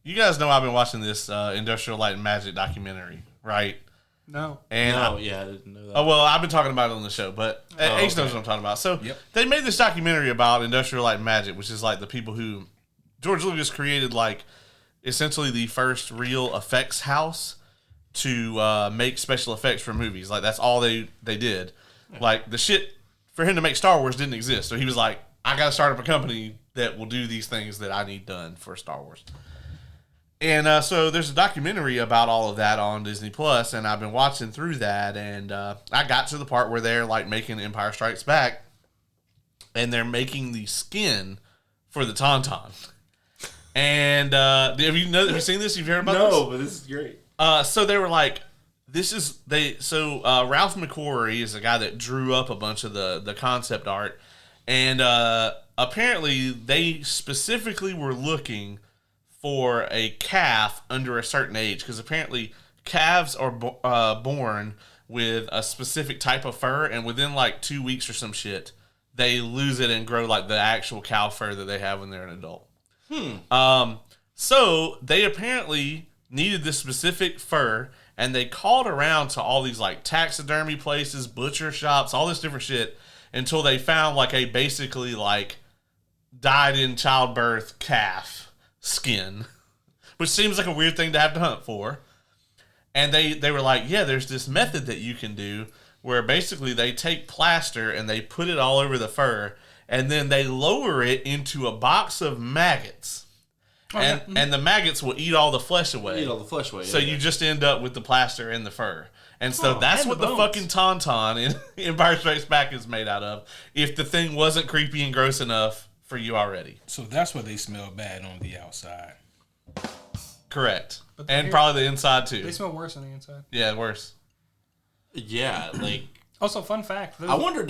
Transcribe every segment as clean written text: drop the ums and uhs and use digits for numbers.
you guys know I've been watching this Industrial Light and Magic documentary, right? No. And I didn't know that. Oh, well, I've been talking about it on the show, but Ace knows what I'm talking about. So they made this documentary about Industrial Light and Magic, which is like the people who George Lucas created, like essentially the first real effects house to make special effects for movies. Like that's all they did. Like the shit for him to make Star Wars didn't exist. So he was like, I got to start up a company that will do these things that I need done for Star Wars. And so there's a documentary about all of that on Disney Plus, and I've been watching through that, and I got to the part where they're like making Empire Strikes Back, and they're making the skin for the Tauntaun. And have you seen this? You've heard about this? No, but this is great. So they were like, Ralph McQuarrie is the guy that drew up a bunch of the concept art, and apparently they specifically were looking for a calf under a certain age, because apparently calves are born with a specific type of fur, and within like 2 weeks or some shit, they lose it and grow like the actual cow fur that they have when they're an adult. So they apparently needed this specific fur, and they called around to all these like taxidermy places, butcher shops, all this different shit, until they found like a basically like died in childbirth calf skin, which seems like a weird thing to have to hunt for. And they were like, yeah, there's this method that you can do where basically they take plaster and they put it all over the fur, and then they lower it into a box of maggots. And the maggots will eat all the flesh away. So you just end up with the plaster and the fur. And so that's what the fucking Tauntaun in Empire Strikes Back is made out of, if the thing wasn't creepy and gross enough for you already. So that's why they smell bad on the outside. Correct. And probably the inside too. They smell worse on the inside. Yeah, worse. Yeah, like... Also, fun fact. I wonder if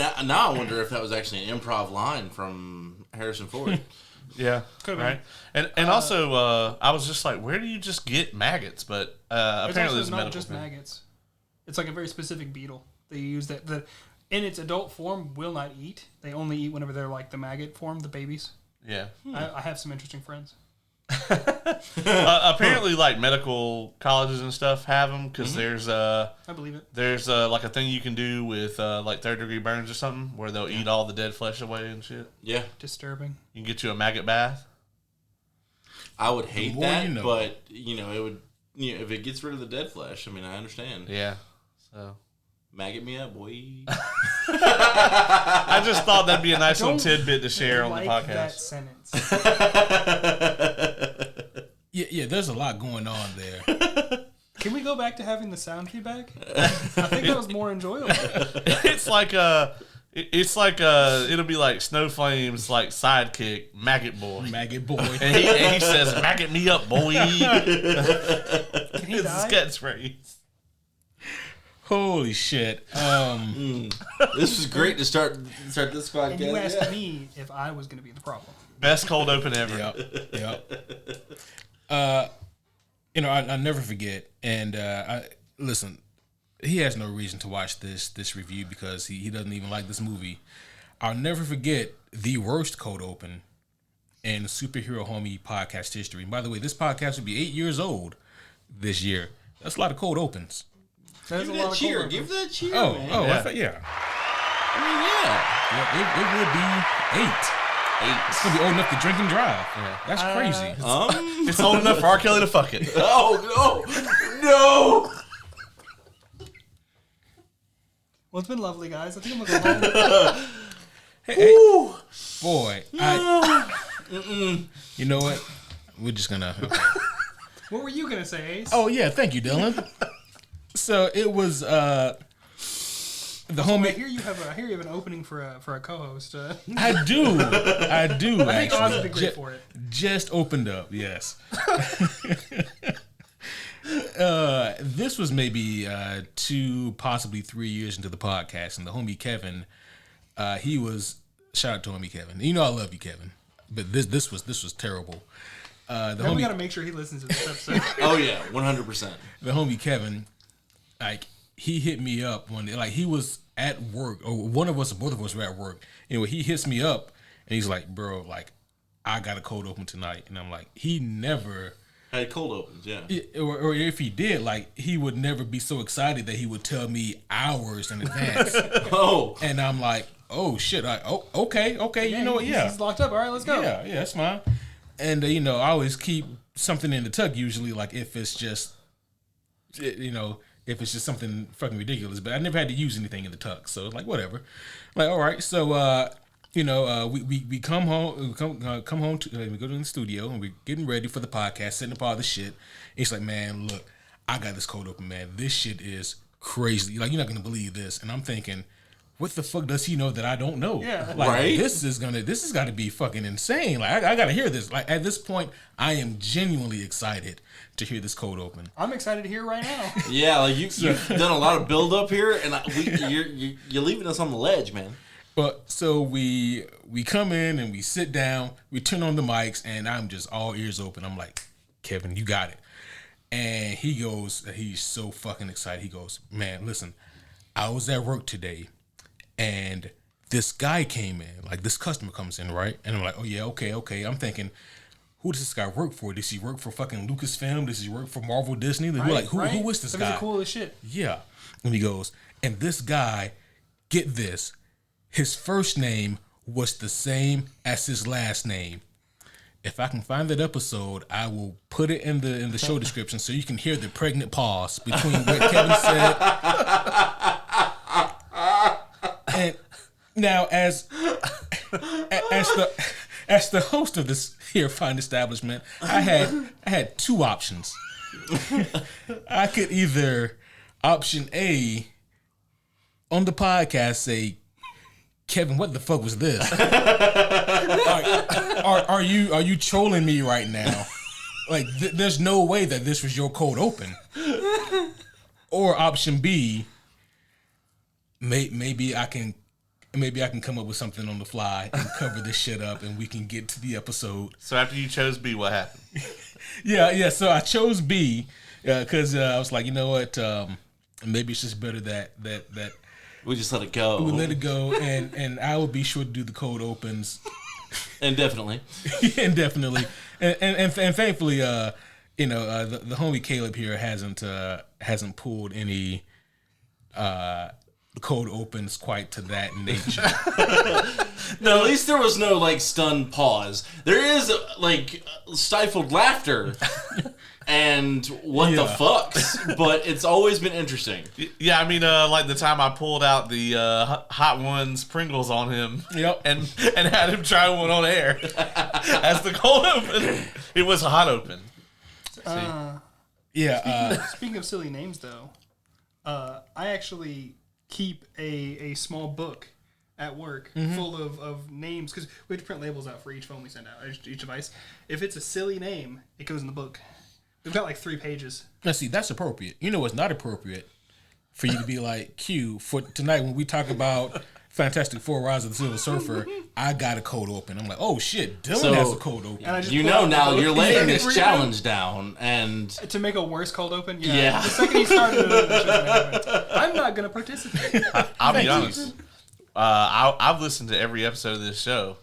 that was actually an improv line from Harrison Ford. Yeah, could be. Right. And also, I was just like, where do you just get maggots? But apparently there's a medical not just thing. maggots. It's like a very specific beetle. They use that in its adult form will not eat. They only eat whenever they're like the maggot form, the babies. Yeah. I have some interesting friends. Apparently, like medical colleges and stuff have them, because there's I believe it. There's like a thing you can do with like 3rd-degree burns or something, where they'll eat all the dead flesh away and shit. Yeah. Disturbing. You can get you a maggot bath. I would hate that, you know. but it would. If it gets rid of the dead flesh, I mean, I understand. Yeah. So. Maggot me up, boy. I just thought that'd be a nice little tidbit to share on the podcast. That sentence. Yeah, there's a lot going on there. Can we go back to having the sound feedback? I think that was more enjoyable. It's like it'll be like Snow Flame's like sidekick, Maggot Boy. Maggot Boy. And he says, "Maggot me up, boy." Can he die? Catchphrase. Holy shit. This was great to start this podcast. And you asked me if I was going to be the problem. Best cold open ever. Yep. I never forget. And listen, he has no reason to watch this review because he doesn't even like this movie. I'll never forget the worst cold open in Superhero Homie podcast history. And by the way, this podcast will be 8 years old this year. That's a lot of cold opens. Give that cheer. Give that cheer, Oh, man. yeah. I mean, yeah. It would be 8. It's gonna be old enough to drink and drive. Yeah. That's crazy. It's old enough for R. Kelly to fuck it. Oh no! Well, it's been lovely, guys. I think I'm gonna go home. Hey, boy, you know what? We're just gonna. Okay. What were you gonna say, Ace? Oh yeah, thank you, Dylan. So it was the homie. I hear you have an opening for a co-host. I do. I think Oz would be great for it. Just opened up, yes. This was maybe 2, possibly 3 years into the podcast, and the homie Kevin, he was shout out to homie Kevin. You know I love you, Kevin, but this was terrible. We got to make sure he listens to this episode. Oh yeah, 100%. The homie Kevin, like he hit me up one day, like he was at work, or one of us or both of us were at work. Anyway, he hits me up and he's like, "Bro, like I got a cold open tonight," and I'm like, he never Had cold opens, yeah. Or if he did, like, he would never be so excited that he would tell me hours in advance. Oh. And I'm like, oh, shit. Okay, you know what? Yeah. He's locked up. All right, let's go. Yeah, that's fine. And, you know, I always keep something in the tuck usually, like, if it's just, you know, if it's just something fucking ridiculous. But I never had to use anything in the tuck. So, like, whatever. Like, all right. So, you know, we come home, come home, we go to the studio, and we're getting ready for the podcast, setting up all the shit. And he's like, man, look, I got this cold open, man. This shit is crazy. Like, you're not going to believe this. And I'm thinking, what the fuck does he know that I don't know? Yeah. Like, right? This has got to be fucking insane. Like, I got to hear this. Like, at this point, I am genuinely excited to hear this cold open. I'm excited to hear it right now. Yeah, like you've done a lot of build up here, and you're leaving us on the ledge, man. But so we come in and we sit down, we turn on the mics, and I'm just all ears open. I'm like, Kevin, you got it. And he goes, he's so fucking excited. He goes, man, listen, I was at work today, and this guy came in, like this customer comes in, right? And I'm like, oh yeah, okay. I'm thinking, who does this guy work for? Does he work for fucking Lucasfilm? Does he work for Marvel, Disney? We're like, who is this guy? He's cool as shit. Yeah. And he goes, and this guy, get this, his first name was the same as his last name. If I can find that episode, I will put it in the show description so you can hear the pregnant pause between what Kevin said. And now, as the host of this here fine establishment, I had two options. I could either option A on the podcast say, Kevin, what the fuck was this? Are you trolling me right now? Like, there's no way that this was your cold open. Or option B, maybe I can come up with something on the fly and cover this shit up, and we can get to the episode. So after you chose B, what happened? Yeah. So I chose B because I was like, you know what? Maybe it's just better that We just let it go. we let it go, and I will be sure to do the cold opens. Indefinitely. Indefinitely. And thankfully, the homie Caleb here hasn't pulled any cold opens quite to that nature. No, at least there was no like stunned pause. There is like stifled laughter and what the fucks, but it's always been interesting. Yeah, I mean, like the time I pulled out the Hot Ones Pringles on him, Yep. and had him try one on air as the cold open. It was a hot open. Speaking of silly names, though, I actually keep a small book at work full of names, because we have to print labels out for each phone we send out, each device. If it's a silly name, it goes in the book. We've got like 3 pages. Now, see, that's appropriate. You know what's not appropriate? For you to be like, Q, for tonight when we talk about Fantastic Four: Rise of the Silver Surfer, I got a code open. I'm like, oh shit, Dylan has a code open. You know now you're laying this challenge down, and to make a worse cold open, Yeah. The second he started it, I'm not going to participate. I'll be honest. I've listened to every episode of this show,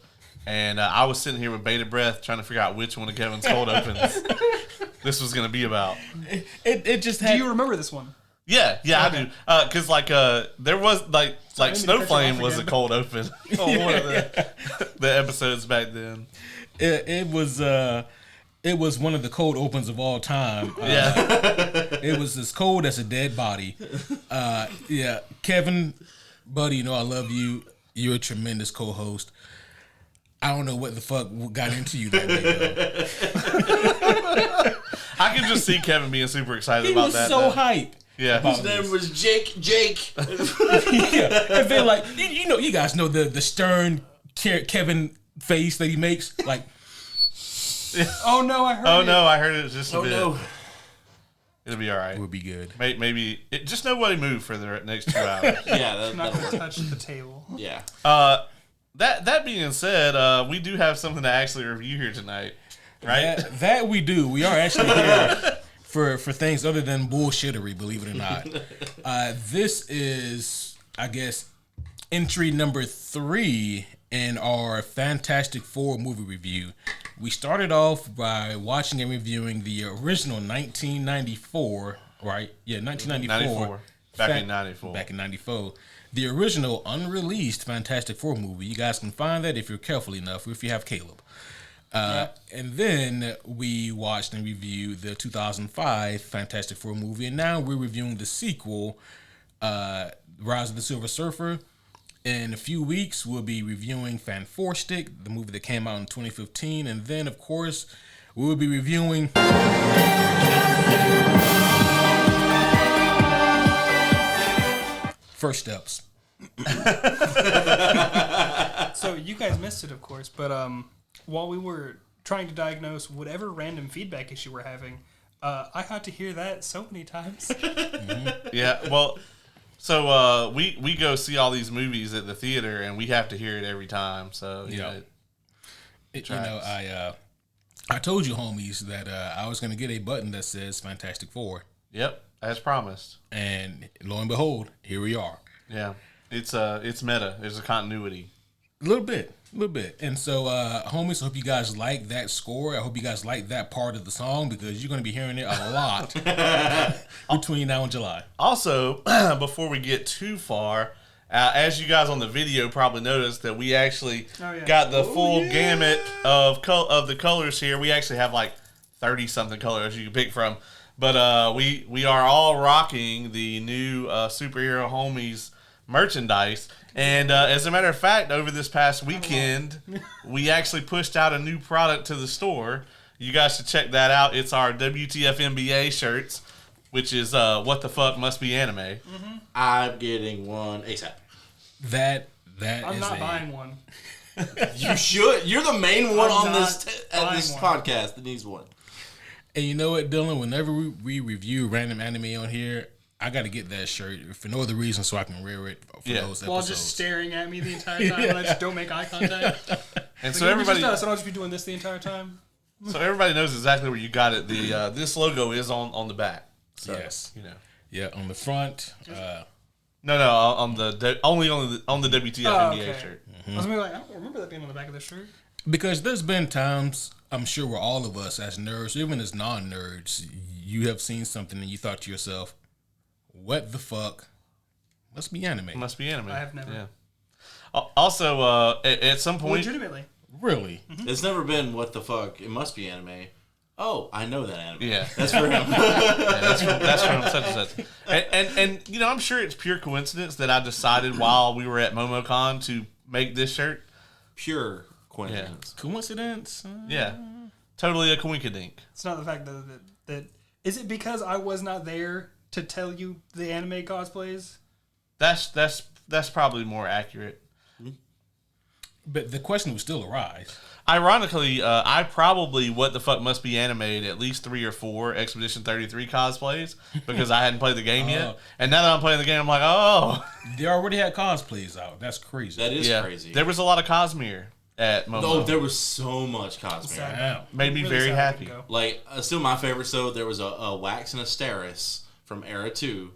and I was sitting here with bated breath trying to figure out which one of Kevin's cold opens this was going to be about. It just had. Do you remember this one? Yeah, I do. Because there was like Snow Flame was a cold open on one of the episodes back then. It was one of the cold opens of all time. It was as cold as a dead body. Kevin, buddy, you know I love you. You're a tremendous co-host. I don't know what the fuck got into you that day, though. I can just see Kevin being super excited He about was that. so hype. Yeah. his name was Jake. Yeah, and then like you guys know the stern Kevin face that he makes. Like, oh no, I heard. Oh it. no, I heard it just a bit. No. It'll be all right. it would be good. Maybe just nobody move for the next 2 hours. Yeah, I'm not going to touch the table. yeah. That being said, we do have something to actually review here tonight, right? That we do. We are actually here for things other than bullshittery, believe it or not. This is, I guess, entry number 3 in our Fantastic Four movie review. We started off by watching and reviewing the original 1994, right? Yeah, 1994. Back in 94. Back in 94. The original unreleased Fantastic Four movie. You guys can find that if you're careful enough, if you have Caleb. And then we watched and reviewed the 2005 Fantastic Four movie, and now we're reviewing the sequel, Rise of the Silver Surfer. In a few weeks, we'll be reviewing Fan4stick, the movie that came out in 2015, and then, of course, we'll be reviewing First Steps. So you guys missed it, of course, but while we were trying to diagnose whatever random feedback issue we're having, I got to hear that so many times. Yeah, well, so we go see all these movies at the theater, and we have to hear it every time. So Yeah. I told you, homies, that I was going to get a button that says Fantastic Four, Yep, as promised. and lo and behold, here we are. Yeah, it's meta. There's a continuity. A little bit. And so, homies, I hope you guys like that score. I hope you guys like that part of the song because you're going to be hearing it a lot between now and July. Also, before we get too far, as you guys on the video probably noticed that we actually got the full gamut of the colors here. We actually have like 30-something colors you can pick from. But we are all rocking the new Superhero Homies merchandise. And as a matter of fact, over this past weekend, we actually pushed out a new product to the store. You guys should check that out. It's our WTF NBA shirts, which is What the Fuck Must Be Anime. Mm-hmm. I'm getting one ASAP. That I'm is not buying one. You should. You're the main one I'm on this not this buying one. podcast that needs one. And you know what, Dylan? Whenever we review random anime on here, I got to get that shirt for no other reason so I can wear it for those episodes. While just staring at me the entire time and I just don't make eye contact. And So so everybody, just us, and I'll just be doing this the entire time. so everybody knows exactly where you got it. The this logo is on the back. So, Yes. you know. Yeah, on the front. No, on the only on the WTF NBA okay. shirt. I was gonna be like, I don't remember that being on the back of this shirt. Because there's been times, I'm sure where all of us as nerds, even as non-nerds, you have seen something and you thought to yourself, what the fuck? Must be anime. Must be anime. I have never. Yeah. Also, at some point, Legitimately. Really? It's never been what the fuck. It must be anime. Oh, I know that anime. yeah, That's for him. that's from such and such. And you know, I'm sure it's pure coincidence that I decided while we were at MomoCon to make this shirt. Pure coincidence. Coincidence? Yeah, totally a coinkydink. It's not the fact that is it because I was not there to tell you the anime cosplays? That's probably more accurate. But the question would still arise. Ironically, I probably what the fuck must be animated at least 3 or 4 Expedition 33 cosplays because I hadn't played the game yet. And now that I'm playing the game, I'm like, oh, They already had cosplays out. That's crazy. That is yeah. crazy. There was a lot of Cosmere at Momo. Oh, there was so much cosplay. Sad. Wow. Made me Really very sad happy. to go. Like, still my favorite, so there was a Wax and a Steris from Era 2.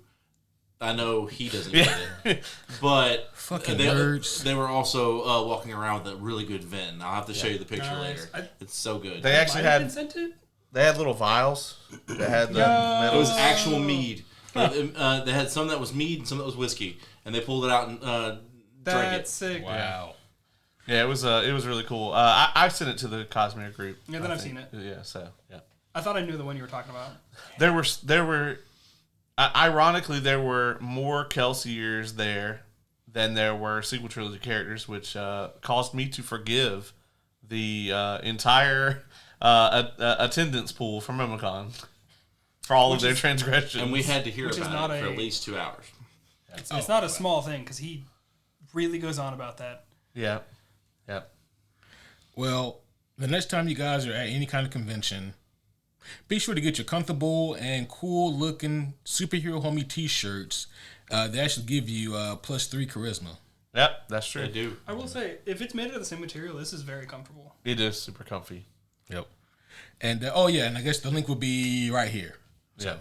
I know he doesn't get it. But Fucking they, nerds. They were also walking around with a really good Ven. I'll have to show you the picture Nice. later. It's so good. They actually Might have been had sent it? they had little vials that had the It metal. was actual mead. They had some that was mead and some that was whiskey. And they pulled it out and drank That's it. sick. Wow. Yeah, it was really cool. I sent it to the Cosmere group. Yeah, then I I've think. seen it. Yeah, so yeah. I thought I knew the one you were talking about. There were ironically there were more Kelsiers there than there were sequel trilogy characters, which caused me to forgive the entire attendance pool from MomoCon for all of their transgressions. And we had to hear Which is about not it for a- at least 2 hours. It's not a small thing because he really goes on about that. yeah. Well, the next time you guys are at any kind of convention, be sure to get your comfortable and cool looking superhero homie t-shirts. They actually give you +3 charisma. Yep, that's true. They do. I will say, if it's made out of the same material, this is very comfortable. It is super comfy. Yep. And and I guess the link will be right here. Yeah.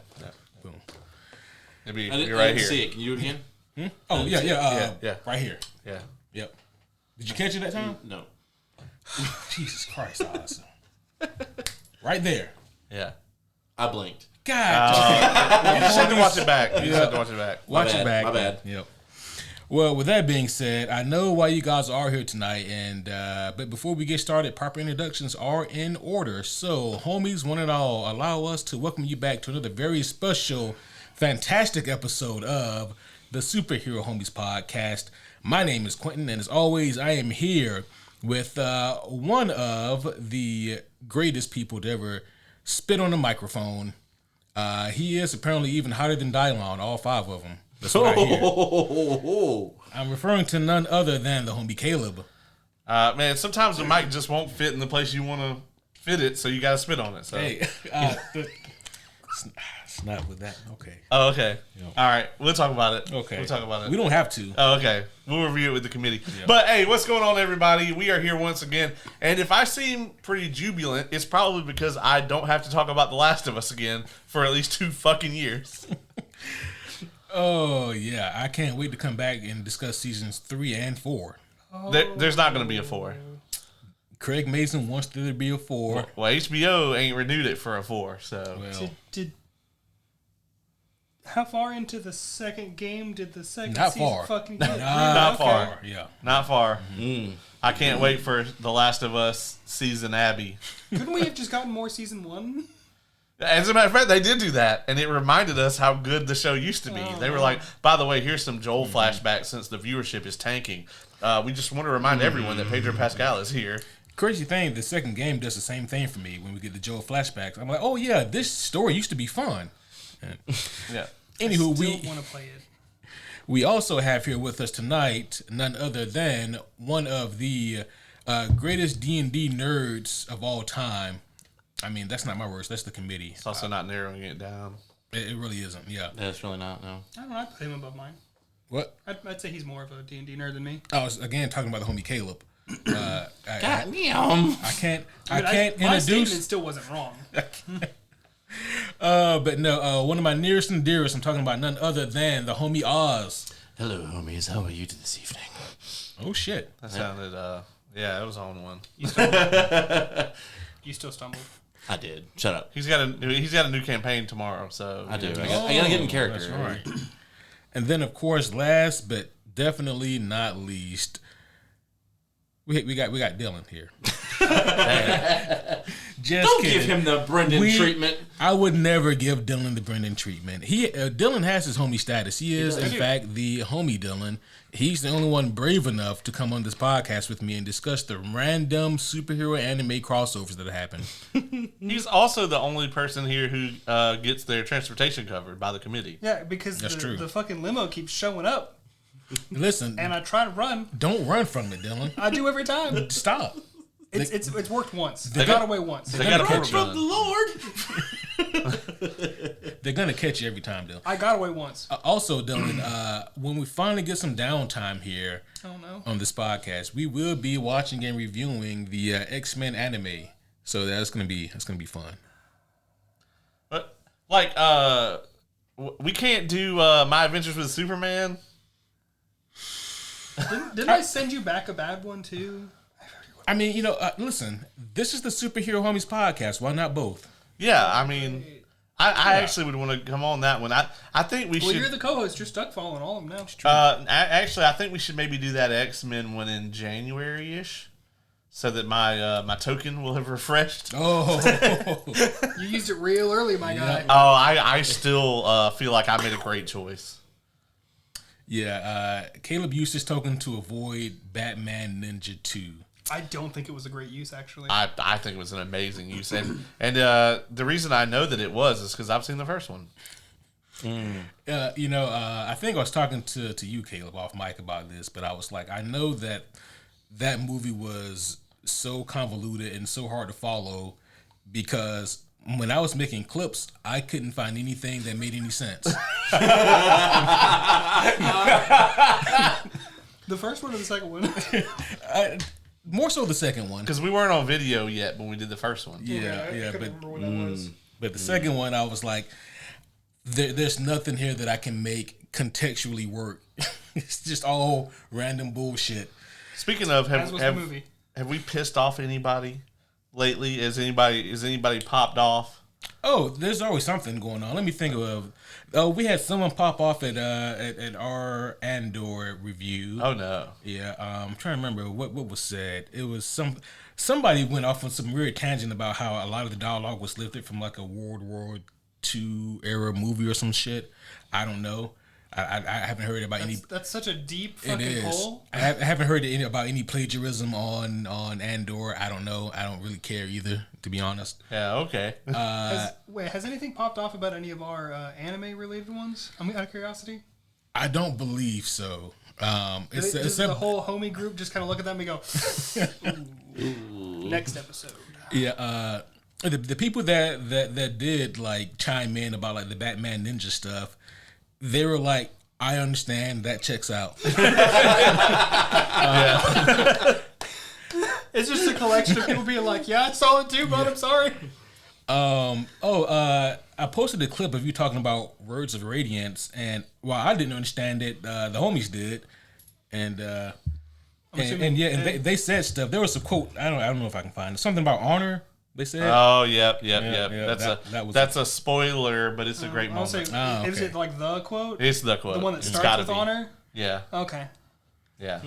Boom. It'll be I didn't right see here. it. Can you do it again? Oh yeah. Yeah. Right here. Yeah. Yep. Did you catch it that time? No. Jesus Christ, Oz. Right there. Yeah. I blinked. God. You just had to watch it back. You just had to watch it back. Watch it back. My bad. Yep. Well, with that being said, I know why you guys are here tonight, and but before we get started, proper introductions are in order. So, homies, one and all, allow us to welcome you back to another very special, fantastic episode of the Superhero Homies Podcast. My name is Quentin, and as always, I am here with one of the greatest people to ever spit on a microphone. He is apparently even hotter than Dylon, all five of them. That's what I hear. I'm referring to none other than the homie Caleb. Man, sometimes the mic just won't fit in the place you want to fit it, so you got to spit on it. So. Hey, it's not with that. Okay. Oh, okay. Yep. All right. We'll talk about it. Okay. We'll talk about it. We don't have to. Oh, okay. We'll review it with the committee. Yep. But, hey, what's going on, everybody? We are here once again. And if I seem pretty jubilant, it's probably because I don't have to talk about The Last of Us again for at least 2 fucking years. Oh, yeah. I can't wait to come back and discuss seasons 3 and 4. There's not going to be a 4. Craig Mason wants there to be a 4. Well, HBO ain't renewed it for a 4, so. Well, How far into the second game did the second not season far. fucking get? Not far. Yeah. Not far. Mm. I can't wait for The Last of Us season Abby. Couldn't we have just gotten more season 1? As a matter of fact, they did do that, and it reminded us how good the show used to be. They were like, by the way, here's some Joel flashbacks since the viewership is tanking. We just want to remind everyone that Pedro Pascal is here. Crazy thing, the second game does the same thing for me when we get the Joel flashbacks. I'm like, oh, yeah, this story used to be fun. Yeah. I Anywho, still want to play it. we also have here with us tonight none other than one of the greatest D&D nerds of all time. I mean, that's not my words. That's the committee. It's also not narrowing it down. It really isn't. Yeah. That's really not, no. I don't know. I'd put him above mine. What? I'd say he's more of a D&D nerd than me. I was again talking about the homie Caleb. God damn. I can't My introduce. statement still wasn't wrong. But no. One of my nearest and dearest. I'm talking about none other than the homie Oz. Hello, homies. How are you this evening? Oh shit. That sounded, yeah, it was on one. You still stumbled. I did. Shut up. He's got a new campaign tomorrow, so I do. I gotta get in character. That's right. And then, of course, last but definitely not least, we got Dylan here. Just Don't kidding. give him the Brendan treatment. I would never give Dylan the Brendan treatment. Dylan has his homie status. He is, in fact, the homie Dylan. He's the only one brave enough to come on this podcast with me and discuss the random superhero anime crossovers that happen. he's also the only person here who gets their transportation covered by the committee. Yeah, because the fucking limo keeps showing up. Listen, And I try to run. don't run from it, Dylan. I do every time. Stop. It's worked once. They got away once. They got a catch from The Lord. They're gonna catch you every time, Dylan. I got away once. Also, Dylan, when we finally get some downtime here Oh no. on this podcast, we will be watching and reviewing the X-Men anime. So that's gonna be fun. But like, we can't do My Adventures with Superman. Didn't I send you back a bad one too? I mean, listen, this is the Superhero Homies podcast. Why not both? Yeah, I mean, I actually would want to come on that one. I think we Well, should. you're the co-host. You're stuck following all of them now. Actually, I think we should maybe do that X-Men one in January-ish, so that my token will have refreshed. Oh, You used it real early, my guy. Oh, I still feel like I made a great choice. yeah. Caleb used his token to avoid Batman Ninja 2. I don't think it was a great use, actually. I think it was an amazing use, and the reason I know that it was is because I've seen the first one. I think I was talking to you, Caleb, off mic about this, but I was like, I know that movie was so convoluted and so hard to follow because when I was making clips, I couldn't find anything that made any sense. The first one or the second one? More so the second one. Because we weren't on video yet when we did the first one. Yeah, I couldn't remember what that was. But the second one, I was like, there's nothing here that I can make contextually work. It's just all random bullshit. Speaking of, As was the movie. have we pissed off anybody lately? Is anybody popped off? Oh, there's always something going on. Let me think of. Oh, we had someone pop off at our Andor review. Oh no. Yeah, I'm trying to remember what was said. It was somebody went off on some weird tangent about how a lot of the dialogue was lifted from like a World War II era movie or some shit. I don't know. I haven't heard about any. That's such a deep It fucking is. hole. I haven't heard about any plagiarism on Andor. I don't know. I don't really care either, to be honest. Yeah. Okay. Has anything popped off about any of our anime related ones? I'm out of curiosity. I don't believe so. Does the whole homie group just kind of look at them and go, Ooh. Next episode. Yeah. The people that did like chime in about like the Batman Ninja stuff, they were like, I understand, that checks out. It's just a collection of people being like, yeah, I saw it too, but I'm sorry. I posted a clip of you talking about Words of Radiance, and while I didn't understand it, the homies did, and they said stuff. There was a quote. I don't know if I can find it. Something about honor. They said. Oh, yep. Yeah, That's a spoiler, but it's a great moment. Say, is it like the quote? It's the quote. The one that starts with honor? Yeah. Okay. Yeah.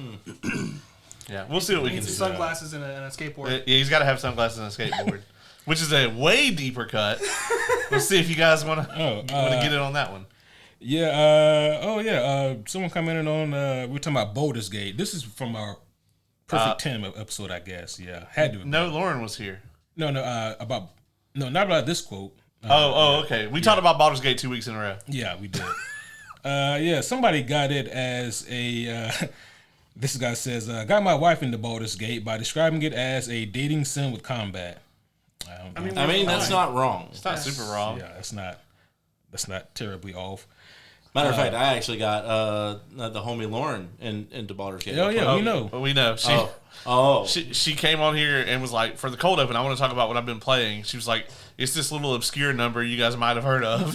Yeah. We'll see what we can do. Sunglasses and a skateboard. Yeah, he's got to have sunglasses and a skateboard, which is a way deeper cut. We'll see if you guys want to get in on that one. Yeah. Someone commented on. We're talking about Baldur's Gate. This is from our Perfect 10 episode, I guess. Yeah. Had to. No, Lauren was here. No, not about this quote. Okay. We talked about Baldur's Gate 2 weeks in a row. Yeah, we did. Somebody got it as a. This guy says, got my wife into Baldur's Gate by describing it as a dating sim with combat. I mean that's not wrong. It's not super wrong. Yeah, that's not terribly off. Matter of fact, I actually got the homie Lauren into Baldur's Gate. Oh yeah, we know. We know. She came on here and was like, for the cold open, I want to talk about what I've been playing. She was like, it's this little obscure number you guys might have heard of.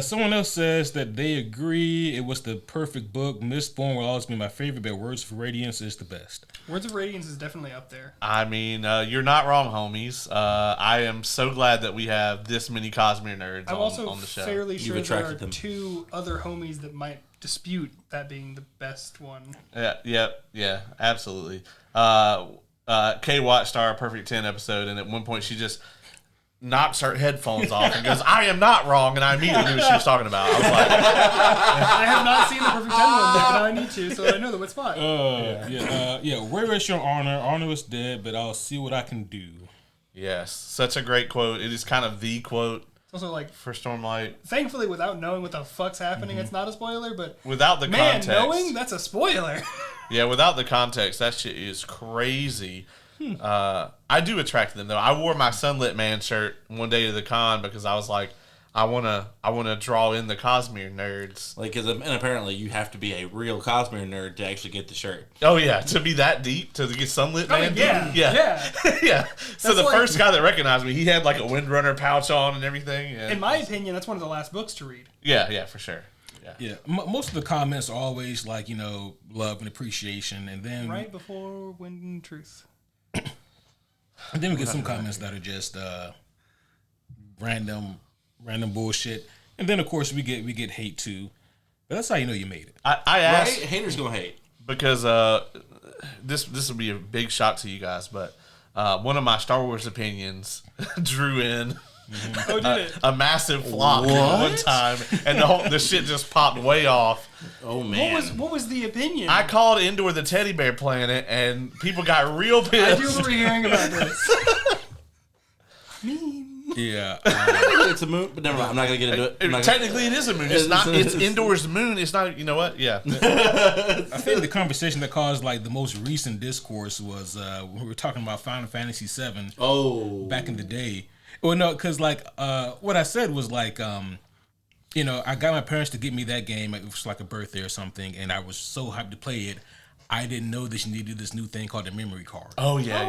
Someone else says that they agree it was the perfect book. Mistborn will always be my favorite, but Words of Radiance is the best. Words of Radiance is definitely up there. I mean, you're not wrong, homies. I am so glad that we have this many Cosmere nerds on the show. I'm also fairly sure there are two other homies that might dispute that being the best one. Yeah, absolutely. Kay watched our Perfect 10 episode, and at one point she just knocks her headphones off and goes, I am not wrong, and I immediately knew what she was talking about. I was like, I have not seen the Perfect 10 one yet, but I need to, so I know that it's fine. Where is your honor? Honor is dead, but I'll see what I can do. Yes, such a great quote. It is kind of the quote. It's also like for Stormlight. Thankfully, without knowing what the fuck's happening, it's not a spoiler. But without the context, knowing that's a spoiler. Yeah, without the context, that shit is crazy. I do attract them though. I wore my Sunlit Man shirt one day to the con because I was like, I wanna draw in the Cosmere nerds. Like, and apparently you have to be a real Cosmere nerd to actually get the shirt. Oh yeah, to be that deep, to get Sunlit Man. Yeah. Yeah. So the first guy that recognized me, he had like a Windrunner pouch on and everything. Yeah. In my opinion, that's one of the last books to read. Yeah, for sure. Yeah. Most of the comments are always like, love and appreciation, and then right before Wind and Truth. And then we get some comments that are just random bullshit, and then of course we get hate too. But that's how you know you made it. I asked, right? Haters gonna hate because this will be a big shock to you guys, but one of my Star Wars opinions drew in a massive flop one time, and the shit just popped way off. Oh man, what was the opinion? I called Endor the teddy bear planet, and people got real pissed. I do remember hearing about this. Yeah, it's a moon, but never mind. I'm not gonna get into it. Technically, it is a moon. It's not. It's Endor's moon. It's not. You know what? Yeah. I think the conversation that caused like the most recent discourse was when we were talking about Final Fantasy VII. Oh, back in the day. Well, no, because like what I said was like I got my parents to get me that game. It was like a birthday or something, and I was so hyped to play it. I didn't know that you needed this new thing called the memory card. Oh yeah.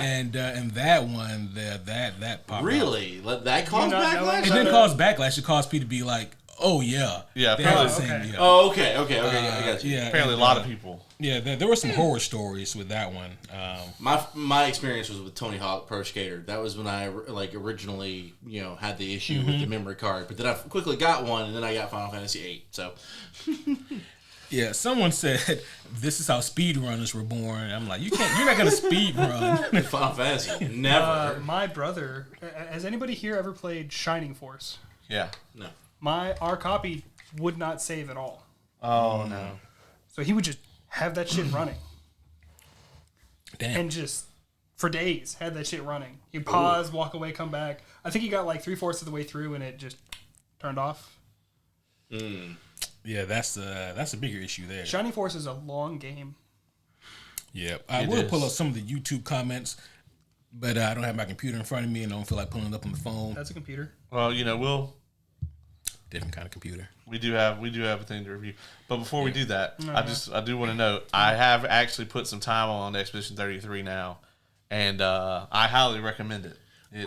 And that one, that popped really? That caused backlash? It didn't cause backlash. It caused people to be like, Oh yeah, Yeah, They have the apparently- same, yeah. Oh, okay, I got you. Yeah, Apparently, a and, lot of people. Yeah, there were some horror stories with that one. My experience was with Tony Hawk Pro Skater. That was when I originally had the issue with the memory card, but then I quickly got one, and then I got Final Fantasy VIII. So Yeah, someone said this is how speedrunners were born. I'm like, you're not gonna speed run. Final Fantasy, never. My brother, has anybody here ever played Shining Force? Yeah. No. Our copy would not save at all. Oh no. So he would just have that shit running. Damn. And just, for days, had that shit running. He'd pause, walk away, come back. I think he got like 3/4 of the way through and it just turned off. Yeah, that's a bigger issue there. Shining Force is a long game. Yeah, I It will is. pull up some of the YouTube comments, but I don't have my computer in front of me and I don't feel like pulling it up on the phone. That's a computer. Well, Different kind of computer. we do have a thing to review. But before we do that, I do want to note I have actually put some time on Expedition 33 now, and I highly recommend it.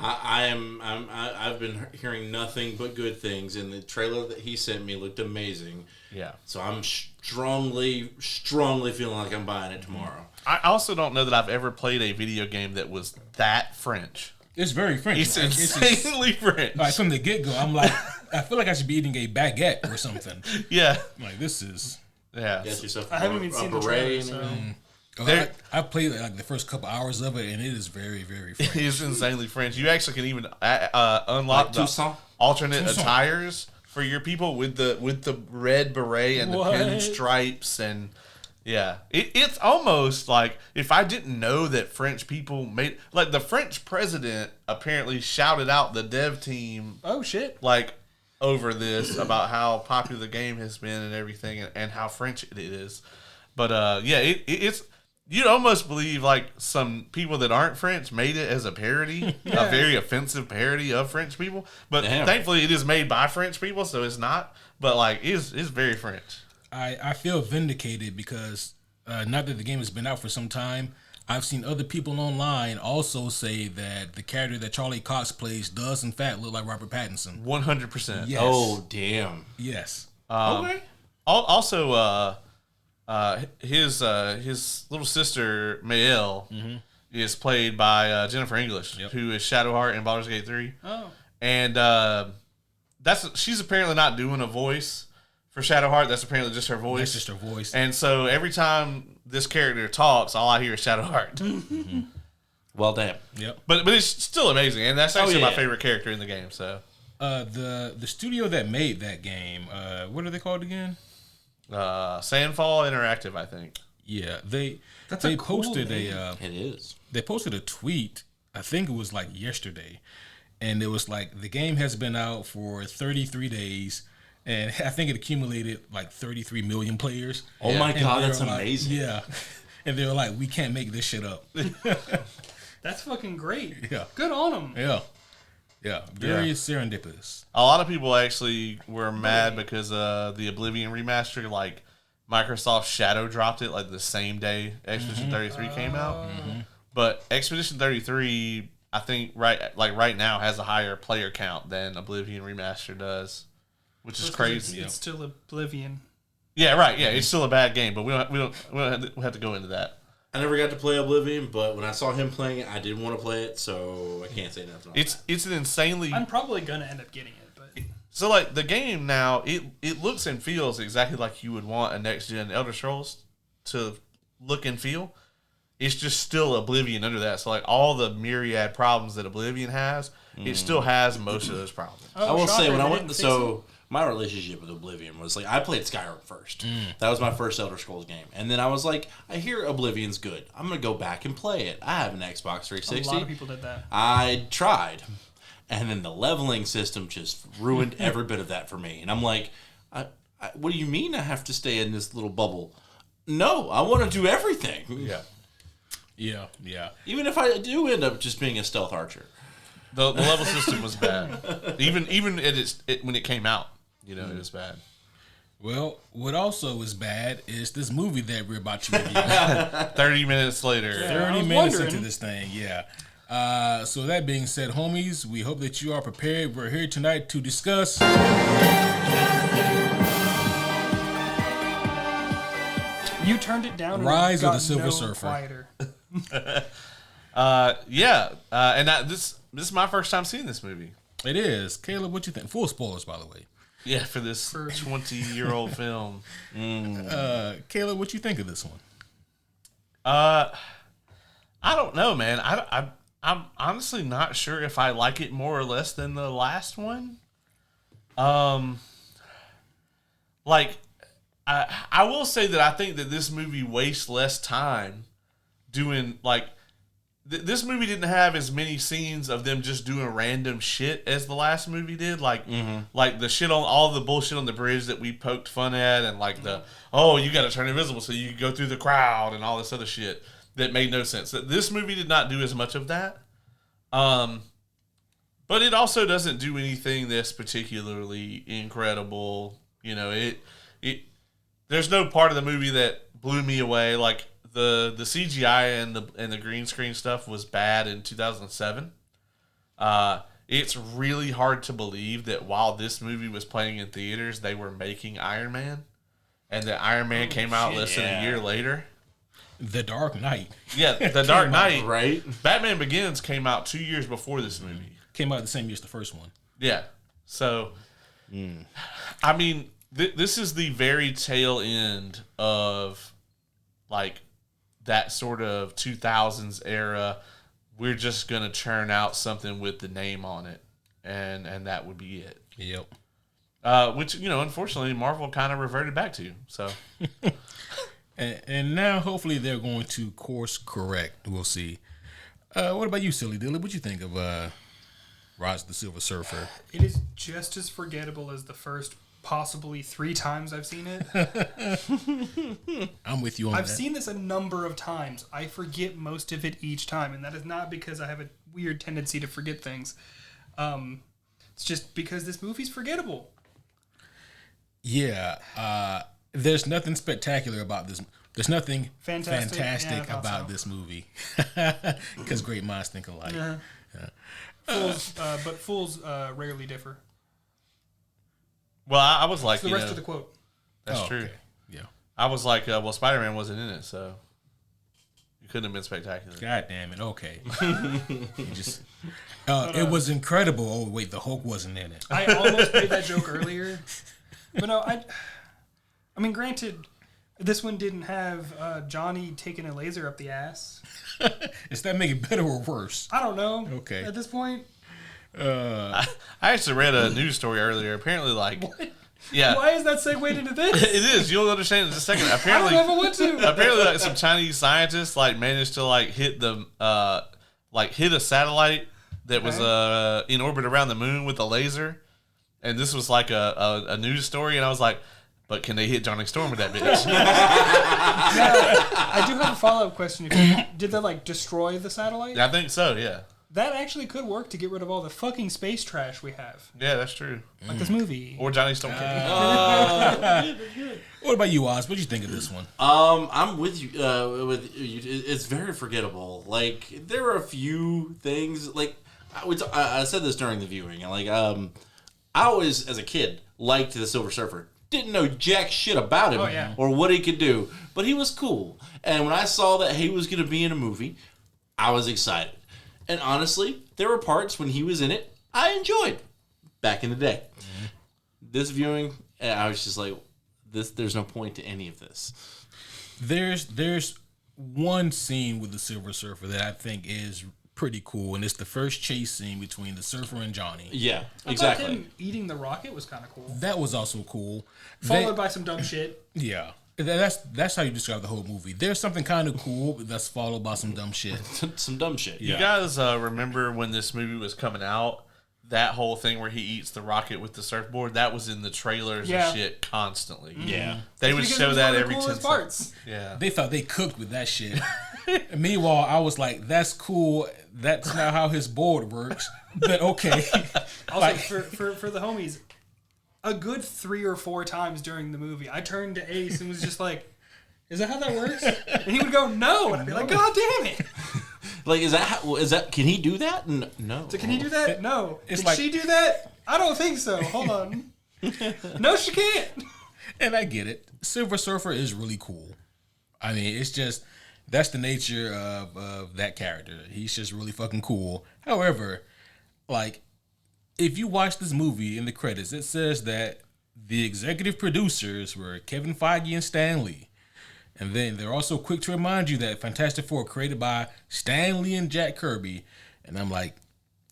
I've been hearing nothing but good things, and the trailer that he sent me looked amazing. Yeah. So I'm strongly feeling like I'm buying it tomorrow. I also don't know that I've ever played a video game that was that French. It's very French. It's Like, insanely French. like from the get go, I'm like, I feel like I should be eating a baguette or something. Yeah. Like this is. Yeah. Get yourself I haven't even seen the trailer, and so... everything. Oh, I played like the first couple hours of it, and it is very, very French. It is insanely French. You actually can even unlock Like the Toussaint? alternate Toussaint. attires for your people with the red beret and What? the pinstripes, and yeah, it's almost like if I didn't know that French people made, like, the French president apparently shouted out the dev team Oh, shit. like over this about how popular the game has been and everything, and how French it is. But yeah, it's. You'd almost believe like some people that aren't French made it as a parody, a very offensive parody of French people. But Damn. thankfully, it is made by French people, so it's not. But like, it's very French. I feel vindicated because not that the game has been out for some time, I've seen other people online also say that the character that Charlie Cox plays does in fact look like Robert Pattinson. 100%. Yes. Oh, damn. Yes. Okay. Also, his little sister Mael is played by Jennifer English, who is Shadowheart in Baldur's Gate 3. Oh. And she's apparently not doing a voice for Shadowheart. That's apparently just her voice. That's just her voice. And so every time this character talks, all I hear is Shadowheart. Well, damn. Yep. But it's still amazing, and that's actually my yeah. favorite character in the game. So The studio that made that game, what are they called again? Sandfall Interactive, I think. Yeah, they a cool posted name. It is. They posted a tweet. I think it was like yesterday, and it was like the game has been out for 33 days, and I think it accumulated like 33 million players. Oh my And God, they that's were like, amazing. Yeah, and they were like, we can't make this shit up. That's fucking great. Yeah. Good on them. Yeah, very serendipitous. A lot of people actually were mad because the Oblivion remaster, like, Microsoft shadow dropped it like the same day Expedition 33 came out. But Expedition 33, I think right now has a higher player count than Oblivion remaster does, which is crazy. It's still Oblivion. Yeah, right. Yeah, it's still a bad game, but we don't have to go into that. I never got to play Oblivion, but when I saw him playing it, I did want to play it, so I can't say nothing. It's an insanely I'm probably gonna end up getting it, but so like the game now it looks and feels exactly like you would want a next gen Elder Scrolls to look and feel. It's just still Oblivion under that. So like all the myriad problems that Oblivion has, it still has most of those problems. I will say when I went to so my relationship with Oblivion was like I played Skyrim first. That was my first Elder Scrolls game, and then I was like, I hear Oblivion's good. I'm gonna go back and play it. I have an Xbox 360. a lot of people did that. I tried, and then the leveling system just ruined every bit of that for me. And I'm like, what do you mean I have to stay in this little bubble? No, I want to do everything. Yeah. Yeah. Even if I do end up just being a stealth archer. The level system was bad. Even when it came out, it was bad. Well, what also is bad is this movie that we're about to review. 30 minutes later. 30 I was minutes wondering. into this thing, yeah. So that being said, homies, we hope that you are prepared. We're here tonight to discuss You turned it down. Rise and of the Silver no Surfer. Quieter. And this is my first time seeing this movie. It is. Caleb, what you think? Full spoilers, by the way. Yeah, for this 20-year-old film. Caleb, what you think of this one? I don't know, man. I'm honestly not sure if I like it more or less than the last one. Like, I will say that I think that this movie wastes less time doing, like, this movie didn't have as many scenes of them just doing random shit as the last movie did. Like, like the shit on all the bullshit on the bridge that we poked fun at, and like you got to turn invisible so you can go through the crowd and all this other shit that made no sense. This movie did not do as much of that. But it also doesn't do anything that's particularly incredible. You know, it there's no part of the movie that blew me away. Like, the CGI and the green screen stuff was bad in 2007. It's really hard to believe that while this movie was playing in theaters, they were making Iron Man, and that Iron Man came out less than a year later. The Dark Knight. Yeah, The Dark Knight. Right? Batman Begins came out 2 years before this movie. Came out the same year as the first one. Yeah. So, I mean, this is the very tail end of, like, that sort of 2000s era. We're just going to churn out something with the name on it, and that would be it. Yep. Which, you know, unfortunately, Marvel kind of reverted back to. So, and now, hopefully, they're going to course correct. We'll see. What about you, Silly Dilly? What you think of Rise of the Silver Surfer? It is just as forgettable as the first possibly 3 times I've seen it. I'm with you on that. I've seen this a number of times. I forget most of it each time, and that is not because I have a weird tendency to forget things. It's just because this movie's forgettable. Yeah. There's nothing spectacular about this. There's nothing Fantastic. fantastic Yeah, about this movie. Because great minds think alike. Yeah. Fools rarely differ. well, I was like, It's the you rest know, of the quote. that's Oh, true. okay. Yeah. I was like, well, Spider-Man wasn't in it, so it couldn't have been spectacular. God damn it. Okay. It was incredible. Oh, wait, the Hulk wasn't in it. I almost made that joke earlier. But no, I mean, granted, this one didn't have Johnny taking a laser up the ass. Does that make it better or worse? I don't know. Okay. At this point. I actually read a news story earlier. Apparently, like, What? yeah, Why is that segued into this? it is. You'll understand in just a second. I Apparently, don't ever want to. apparently, like, some Chinese scientists like managed to like hit the hit a satellite that was in orbit around the moon with a laser, and this was like a news story. And I was like, but can they hit Johnny Storm with that bitch? I do have a follow-up question. Did they like destroy the satellite? I think so. Yeah, That actually could work to get rid of all the fucking space trash we have. yeah, that's true. Like this movie. Or Johnny Storm. What about you, Oz? What do you think of this one? I'm with you. It's very forgettable. Like, there are a few things. Like, I said this during the viewing. Like, I always, as a kid, liked the Silver Surfer. Didn't know jack shit about him or what he could do, but he was cool. And when I saw that he was going to be in a movie, I was excited. And honestly, there were parts when he was in it I enjoyed back in the day. Mm-hmm. This viewing, I was just like, there's no point to any of this. There's one scene with the Silver Surfer that I think is pretty cool, and it's the first chase scene between the Surfer and Johnny. Yeah, I thought him eating the rocket was kind of cool. That was also cool. Followed by some dumb shit. Yeah. That's how you describe the whole movie. There's something kind of cool that's followed by some dumb shit. Some dumb shit. You guys remember when this movie was coming out? That whole thing where he eats the rocket with the surfboard, that was in the trailers and shit constantly. Mm-hmm. Yeah. They would show that every 10 parts. seconds. Yeah. They thought they cooked with that shit. Meanwhile, I was like, that's cool. That's not how his board works. But okay. Also, for the homies, a good 3 or 4 times during the movie, I turned to Ace and was just like, is that how that works? And he would go, no. And I'd be like, God damn it. Like, is that? Can he do that? No. So can he do that? No. It's Can like- she do that? I don't think so. Hold on. No, she can't. And I get it. Silver Surfer is really cool. I mean, it's just that's the nature of that character. He's just really fucking cool. However, like if you watch this movie in the credits, it says that the executive producers were Kevin Feige and Stan Lee. And then they're also quick to remind you that Fantastic Four created by Stan Lee and Jack Kirby. And I'm like,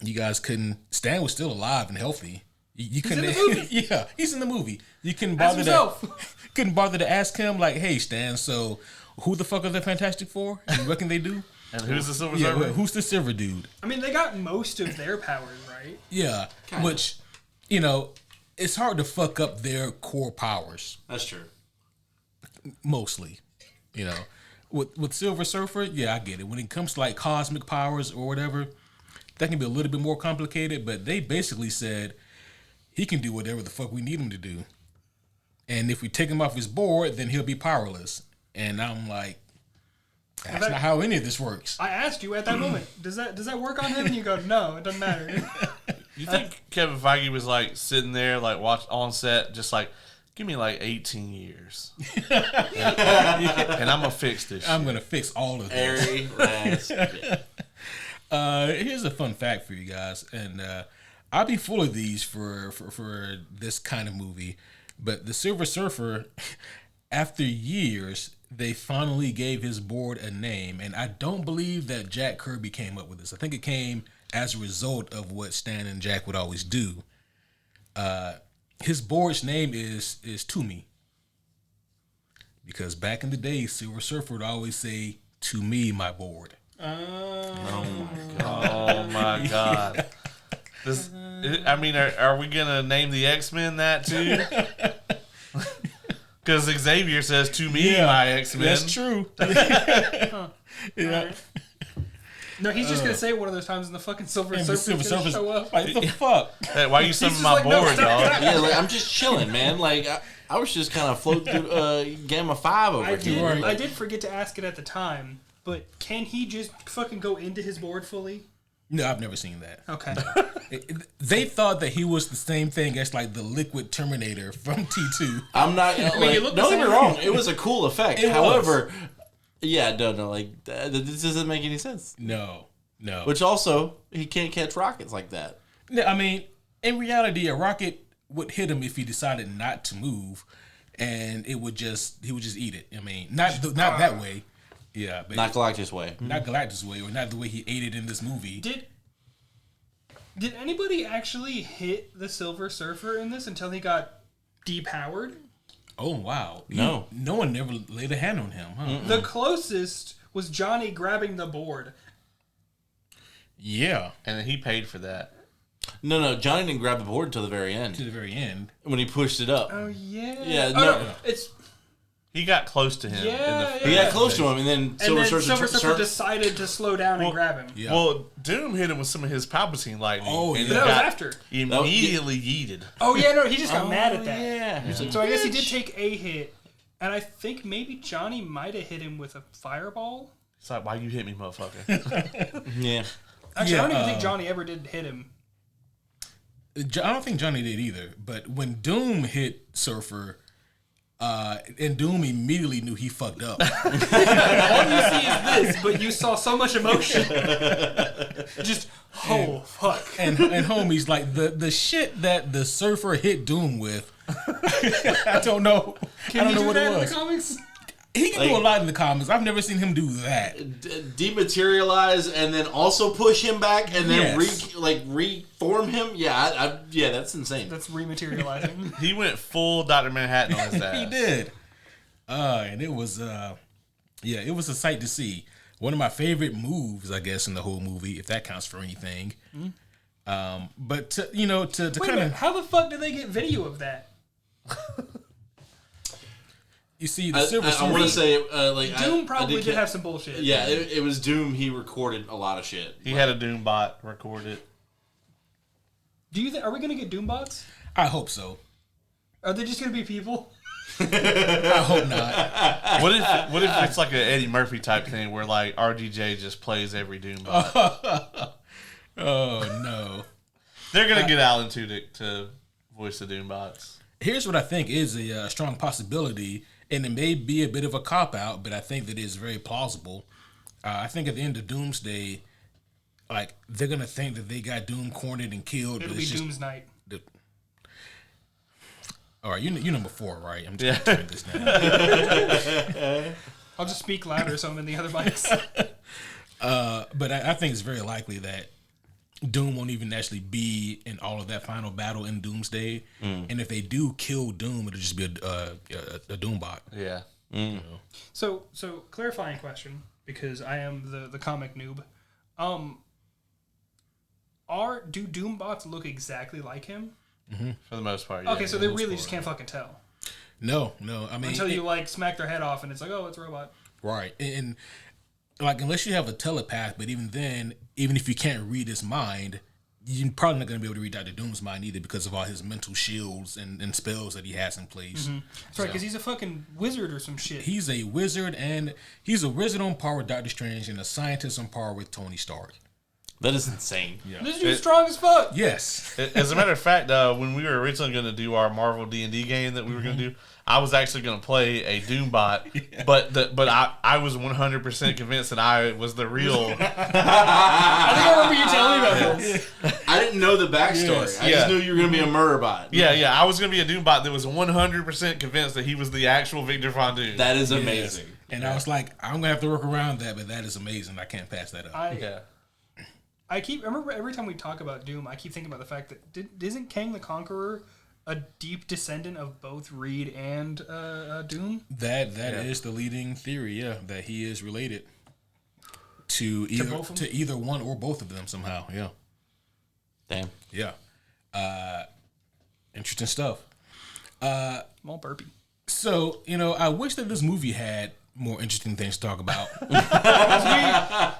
you guys couldn't. Stan was still alive and healthy. You couldn't. in the movie. Yeah, he's in the movie. You couldn't As bother himself. couldn't bother to ask him like, "Hey, Stan, so who the fuck are the Fantastic Four? And what can they do? And who's the Silver Yeah, Surfer? who's the Silver dude? I mean, they got most of their powers, right? Yeah, Kinda. which it's hard to fuck up their core powers That's true. mostly. With Silver Surfer, yeah, I get it. When it comes to like cosmic powers or whatever, that can be a little bit more complicated. But they basically said he can do whatever the fuck we need him to do. And if we take him off his board, then he'll be powerless. And I'm like, that's not how any of this works. I asked you at that moment, does that work on him? And you go, no, it doesn't matter. You think Kevin Feige was like sitting there, like watch on set, just like, give me like 18 years, and I'm gonna fix this. I'm shit. gonna fix all of this. Airy last bit. Here's a fun fact for you guys, and I'll be full of these for this kind of movie. But the Silver Surfer, after years, they finally gave his board a name, and I don't believe that Jack Kirby came up with this. I think it came as a result of what Stan and Jack would always do. His board's name is To Me, because back in the day, Silver Surfer would always say, "To me, my board." Oh my god! This, I mean, are we gonna name the X-Men that too? Because Xavier says, "To me, my X-Men." That's true. Yeah. No, he's just gonna say it one of those times in the fucking Silver And the Surfer's Silver gonna Surfer's show up. like, what the fuck? Hey, why you summon just my like, no, board, stop, dog? stop. Yeah, like I'm just chilling, man. Like I was just kind of floating through Gamma 5 over I here. did. I did forget to ask it at the time, but can he just fucking go into his board fully? No, I've never seen that. Okay. They thought that he was the same thing as like the Liquid Terminator from T2. I'm not. mean, Like, you look the don't get me same. wrong. It was a cool effect. It was. However, yeah, no, like this doesn't make any sense. No. Which also, he can't catch rockets like that. No, I mean, in reality, a rocket would hit him if he decided not to move, and he would just eat it. I mean, not that way. Yeah, but Not Galactus way. not Galactus way, or not the way he ate it in this movie. Did anybody actually hit the Silver Surfer in this until he got depowered? Oh wow! No. No one never laid a hand on him, huh? The closest was Johnny grabbing the board. Yeah, And he paid for that. No, Johnny didn't grab the board until the very to end the very end. when he pushed it up. Oh yeah. Yeah, Oh, no. It's He got close to him. Yeah, He got close to him, and then and then Silver Surfer Surfer decided to slow down and grab him. Yeah. Well, Doom hit him with some of his Palpatine lightning. Oh, and yeah. he But that was got after. immediately yeeted. Oh yeah, no, he just got mad at that. Yeah. He was like, So I guess he did take a hit, and I think maybe Johnny might have hit him with a fireball. It's like, why you hit me, motherfucker? yeah. Actually, I don't even Yeah, think Johnny ever did hit him. I don't think Johnny did either. But when Doom hit Surfer, and Doom immediately knew he fucked up. All you see is this, but you saw so much emotion. Just fuck. and homies like the shit that the Surfer hit Doom with. I don't know. I don't know what it in was. the comics? He can do a lot in the comics. I've never seen him do that. Dematerialize and then also push him back and then Yes. reform him. Yeah, yeah, that's insane. That's rematerializing. He went full Dr. Manhattan on his ass. He did. And it was it was a sight to see. One of my favorite moves, I guess, in the whole movie, if that counts for anything. But to Wait a kind minute, of, how the fuck did they get video of that? you see, the Silver I want to Surfer. say, Doom probably did have. have some bullshit. Yeah, it was Doom. He recorded a lot of shit. He had a Doom bot record it. Do you are we gonna get Doombots? I hope so. Are they just gonna be people? I hope not. What if it's like an Eddie Murphy type thing where like RDJ just plays every Doombot? Oh no. They're gonna get Alan Tudyk to voice the Doombots. Here's what I think is a strong possibility, and it may be a bit of a cop out, but I think that it is very plausible. I think at the end of Doomsday, like they're gonna think that they got Doom cornered and killed. It'll but be it's just, Doom's Night. all right, you number 4, right? I'm just gonna turn this down. I'll just speak louder so I'm in the other mics. But I think it's very likely that Doom won't even actually be in all of that final battle in Doomsday. And if they do kill Doom, it'll just be a Doombot. Yeah. You know? So clarifying question, because I am the comic noob. Do Doombots look exactly like him? For the most part. Yeah. Okay, so they really just can't fucking tell. No. I mean, Until you like smack their head off and it's like, oh, it's a robot. right. And like, unless you have a telepath, but even then, even if you can't read his mind, you're probably not going to be able to read Dr. Doom's mind either because of all his mental shields and spells that he has in place. That's right, because he's a fucking wizard or some shit. He's a wizard, and he's a wizard on par with Doctor Strange and a scientist on par with Tony Stark. That is insane. This dude's strong as fuck. Yes. As a matter of fact, when we were originally going to do our Marvel D&D game that we were going to do, I was actually going to play a Doombot, but I was 100% convinced that I was the real. I think I remember you telling me about this. I didn't know the backstory. Yes. I just knew you were going to be a Murderbot. Yeah, I was going to be a Doombot that was 100% convinced that he was the actual Victor Von Doom. That is amazing. And I was like, I'm going to have to work around that, but that is amazing. I can't pass that up. I remember every time we talk about Doom, I keep thinking about the fact that isn't Kang the Conqueror a deep descendant of both Reed and Doom? That is the leading theory, yeah, that he is related to either one or both of them somehow, yeah. Damn. Yeah. Interesting stuff. Small burpee. So, I wish that this movie had more interesting things to talk about.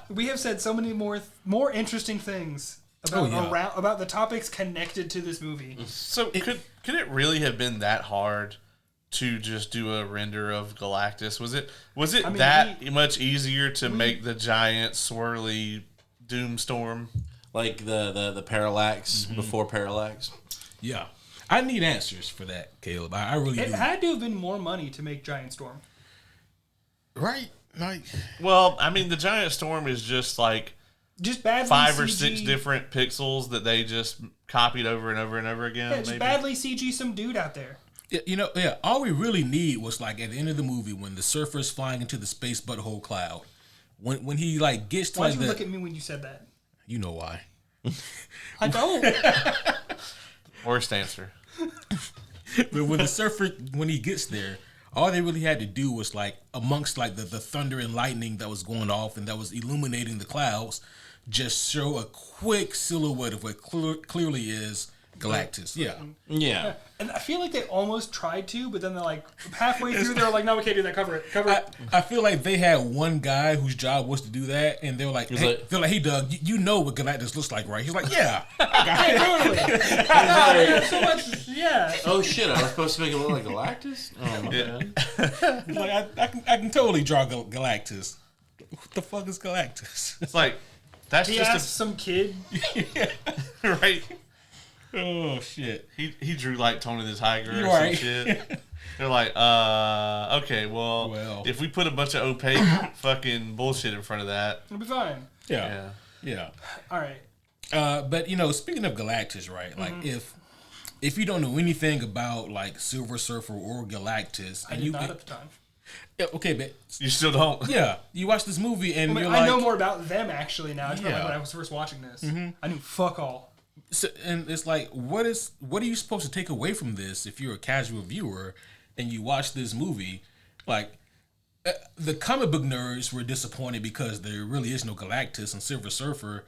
We have said so many more interesting things about the topics connected to this movie. So could it really have been that hard to just do a render of Galactus? Was it much easier to make the giant swirly Doomstorm? Like the Parallax before Parallax? Yeah. I need answers for that, Caleb. I really do. It had to have been more money to make Giant Storm. Right? Like, well, I mean, the giant storm is just like badly 5 or CG. 6 different pixels that they just copied over and over and over again. Yeah, just badly CG some dude out there. all we really need was like at the end of the movie when the surfer's flying into the space butthole cloud. When he like gets to Why'd you look at me when you said that? You know why. I don't. Worst answer. But when the surfer, when he gets there, all they really had to do was like amongst like the thunder and lightning that was going off and that was illuminating the clouds, just show a quick silhouette of what clearly is Galactus. Yeah. And I feel like they almost tried to, but then they're like halfway through, they're like, "No, we can't do that. Cover it." I feel like they had one guy whose job was to do that, and they were like, "Hey Doug, you know what Galactus looks like, right?" He's like, "Yeah, Totally. There's so much. Yeah. Oh shit! I was supposed to make it look like Galactus. Oh my god! Like I can totally draw Galactus. What the fuck is Galactus? It's like that's He just asked some kid. right. Oh shit! He drew like Tony the Tiger or Right. some shit. They're like, okay, well, if we put a bunch of opaque fucking bullshit in front of that, It'll be fine. Yeah. All right. But speaking of Galactus, right? Like if you don't know anything about like Silver Surfer or Galactus, I did not at the time. Yeah, okay, but you still don't. Yeah, you watch this movie and you're I like, know more about them actually now. I just remember when I was first watching this. I knew fuck all. So, and it's like, what are you supposed to take away from this if you're a casual viewer and you watch this movie? Like, the comic book nerds were disappointed because there really is no Galactus and Silver Surfer.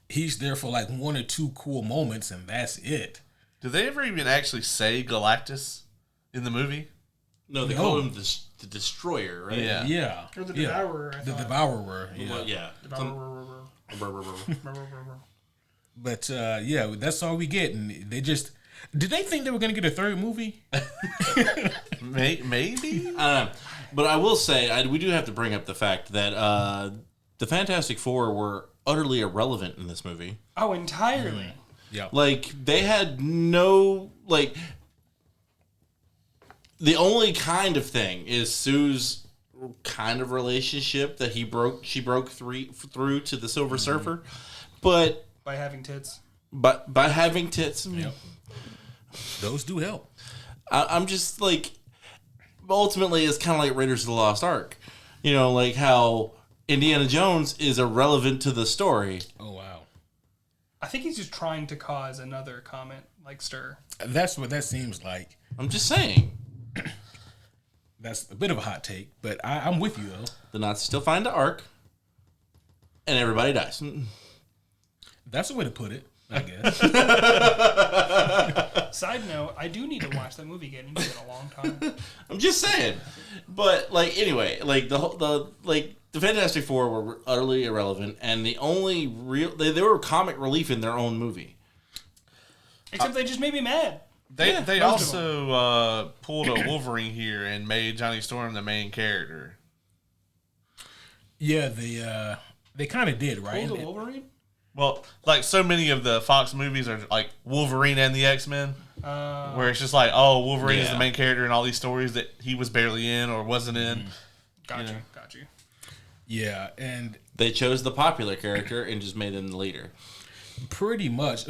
He's there for like 1 or 2 cool moments and that's it. Do they ever even actually say Galactus in the movie? No, they call him the Destroyer, right? Yeah. Or the Devourer. The Devourer. Yeah. Well, yeah. But that's all we get, and they just Did they think they were going to get a third movie? Maybe. I don't know. But I will say, we do have to bring up the fact that the Fantastic Four were utterly irrelevant in this movie. Oh, entirely. Yeah. Like, they had no, like, the only kind of thing is Sue's kind of relationship that she broke through to the Silver Surfer. But By having tits. But by having tits, Yep. Those do help. I'm just like, ultimately, it's kind of like Raiders of the Lost Ark. You know, like how Indiana Jones is irrelevant to the story. Oh, wow. I think he's just trying to cause another comment like stir. That's what that seems like. I'm just saying. That's a bit of a hot take, but I'm with you, though. The Nazis still find the Ark, and everybody dies. That's a way to put it, I guess. Side note, I do need to watch that movie again. It's been a long time. I'm just saying. But, like, anyway, like, the Fantastic Four were utterly irrelevant, and the only real... They were comic relief in their own movie. Except they just made me mad. They also pulled a Wolverine here and made Johnny Storm the main character. Yeah, they kind of did, right? Pulled a Wolverine? Well, like so many of the Fox movies are like Wolverine and the X-Men, where it's just like, oh, Wolverine is the main character in all these stories that he was barely in or wasn't in. Got You know. you. Yeah, and They chose the popular character and just made him the leader. pretty much.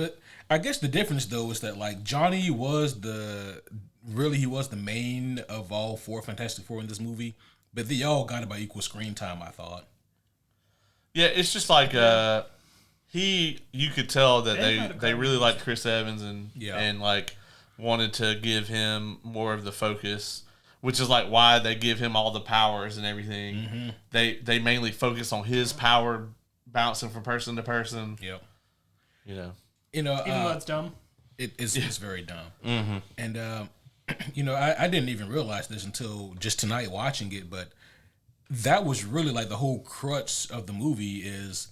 I guess the difference, though, is that, like, Johnny was the main of all four Fantastic Four in this movie, but they all got about equal screen time, I thought. Yeah, it's just like you could tell that They might have they gotten really liked Chris Evans and Yeah. and like wanted to give him more of the focus, which is like why they give him all the powers and everything. Mm-hmm. They mainly focus on his power bouncing from person to person. Yep. You know. You know, Even though it's dumb. it's very dumb. Mm-hmm. And, you know, I didn't even realize this until just tonight watching it, but that was really like the whole crux of the movie is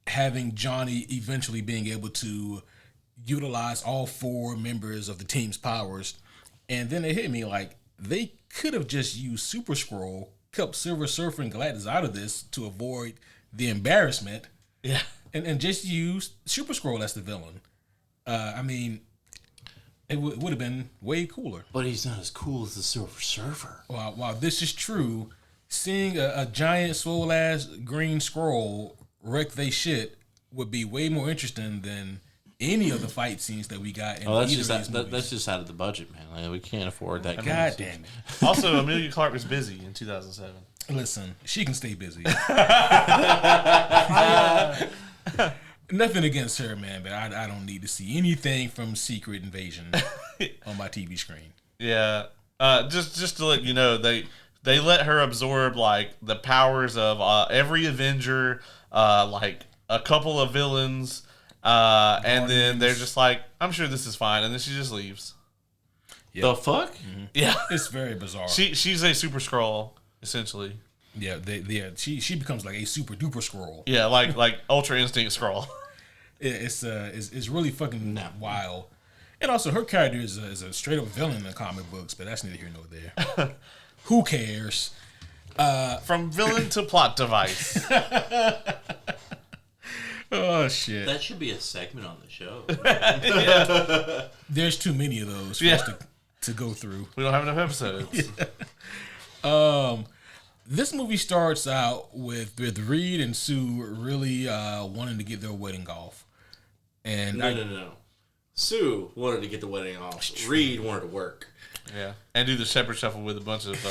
having Johnny eventually being able to utilize all four members of the team's powers. And then it hit me like they could have just used Super Scroll, kept Silver Surfer and Galactus out of this to avoid the embarrassment. Yeah. And just use Super Scroll as the villain. I mean, it would have been way cooler. But he's not as cool as the Silver Surfer. While this is true, seeing a giant swole ass green scroll wreck they shit would be way more interesting than any of the fight scenes that we got in That's either just of these movies. that's just out of the budget, man. Like, we can't afford that. God damn it. Also, Amelia Clark was busy in 2007. Listen, she can stay busy. Nothing against her, man, but I don't need to see anything from Secret Invasion on my TV screen. Yeah. Just to let you know, they let her absorb like the powers of every Avenger, like a couple of villains, and then they're just like, I'm sure this is fine, and then she just leaves. The fuck? Yeah. It's very bizarre. She's a super Skrull, essentially. Yeah, she becomes like a super duper scroll. Yeah, like Ultra Instinct Skrull. It's really fucking wild. And also, her character is a straight up villain in the comic books, but that's neither here nor there. Who cares? From villain to plot device. Oh shit! That should be a segment on the show. There's too many of those for us to go through. We don't have enough episodes. This movie starts out with Reed and Sue really wanting to get their wedding off. And No. Sue wanted to get the wedding off. Reed wanted to work. Yeah. And do the shepherd shuffle with a bunch of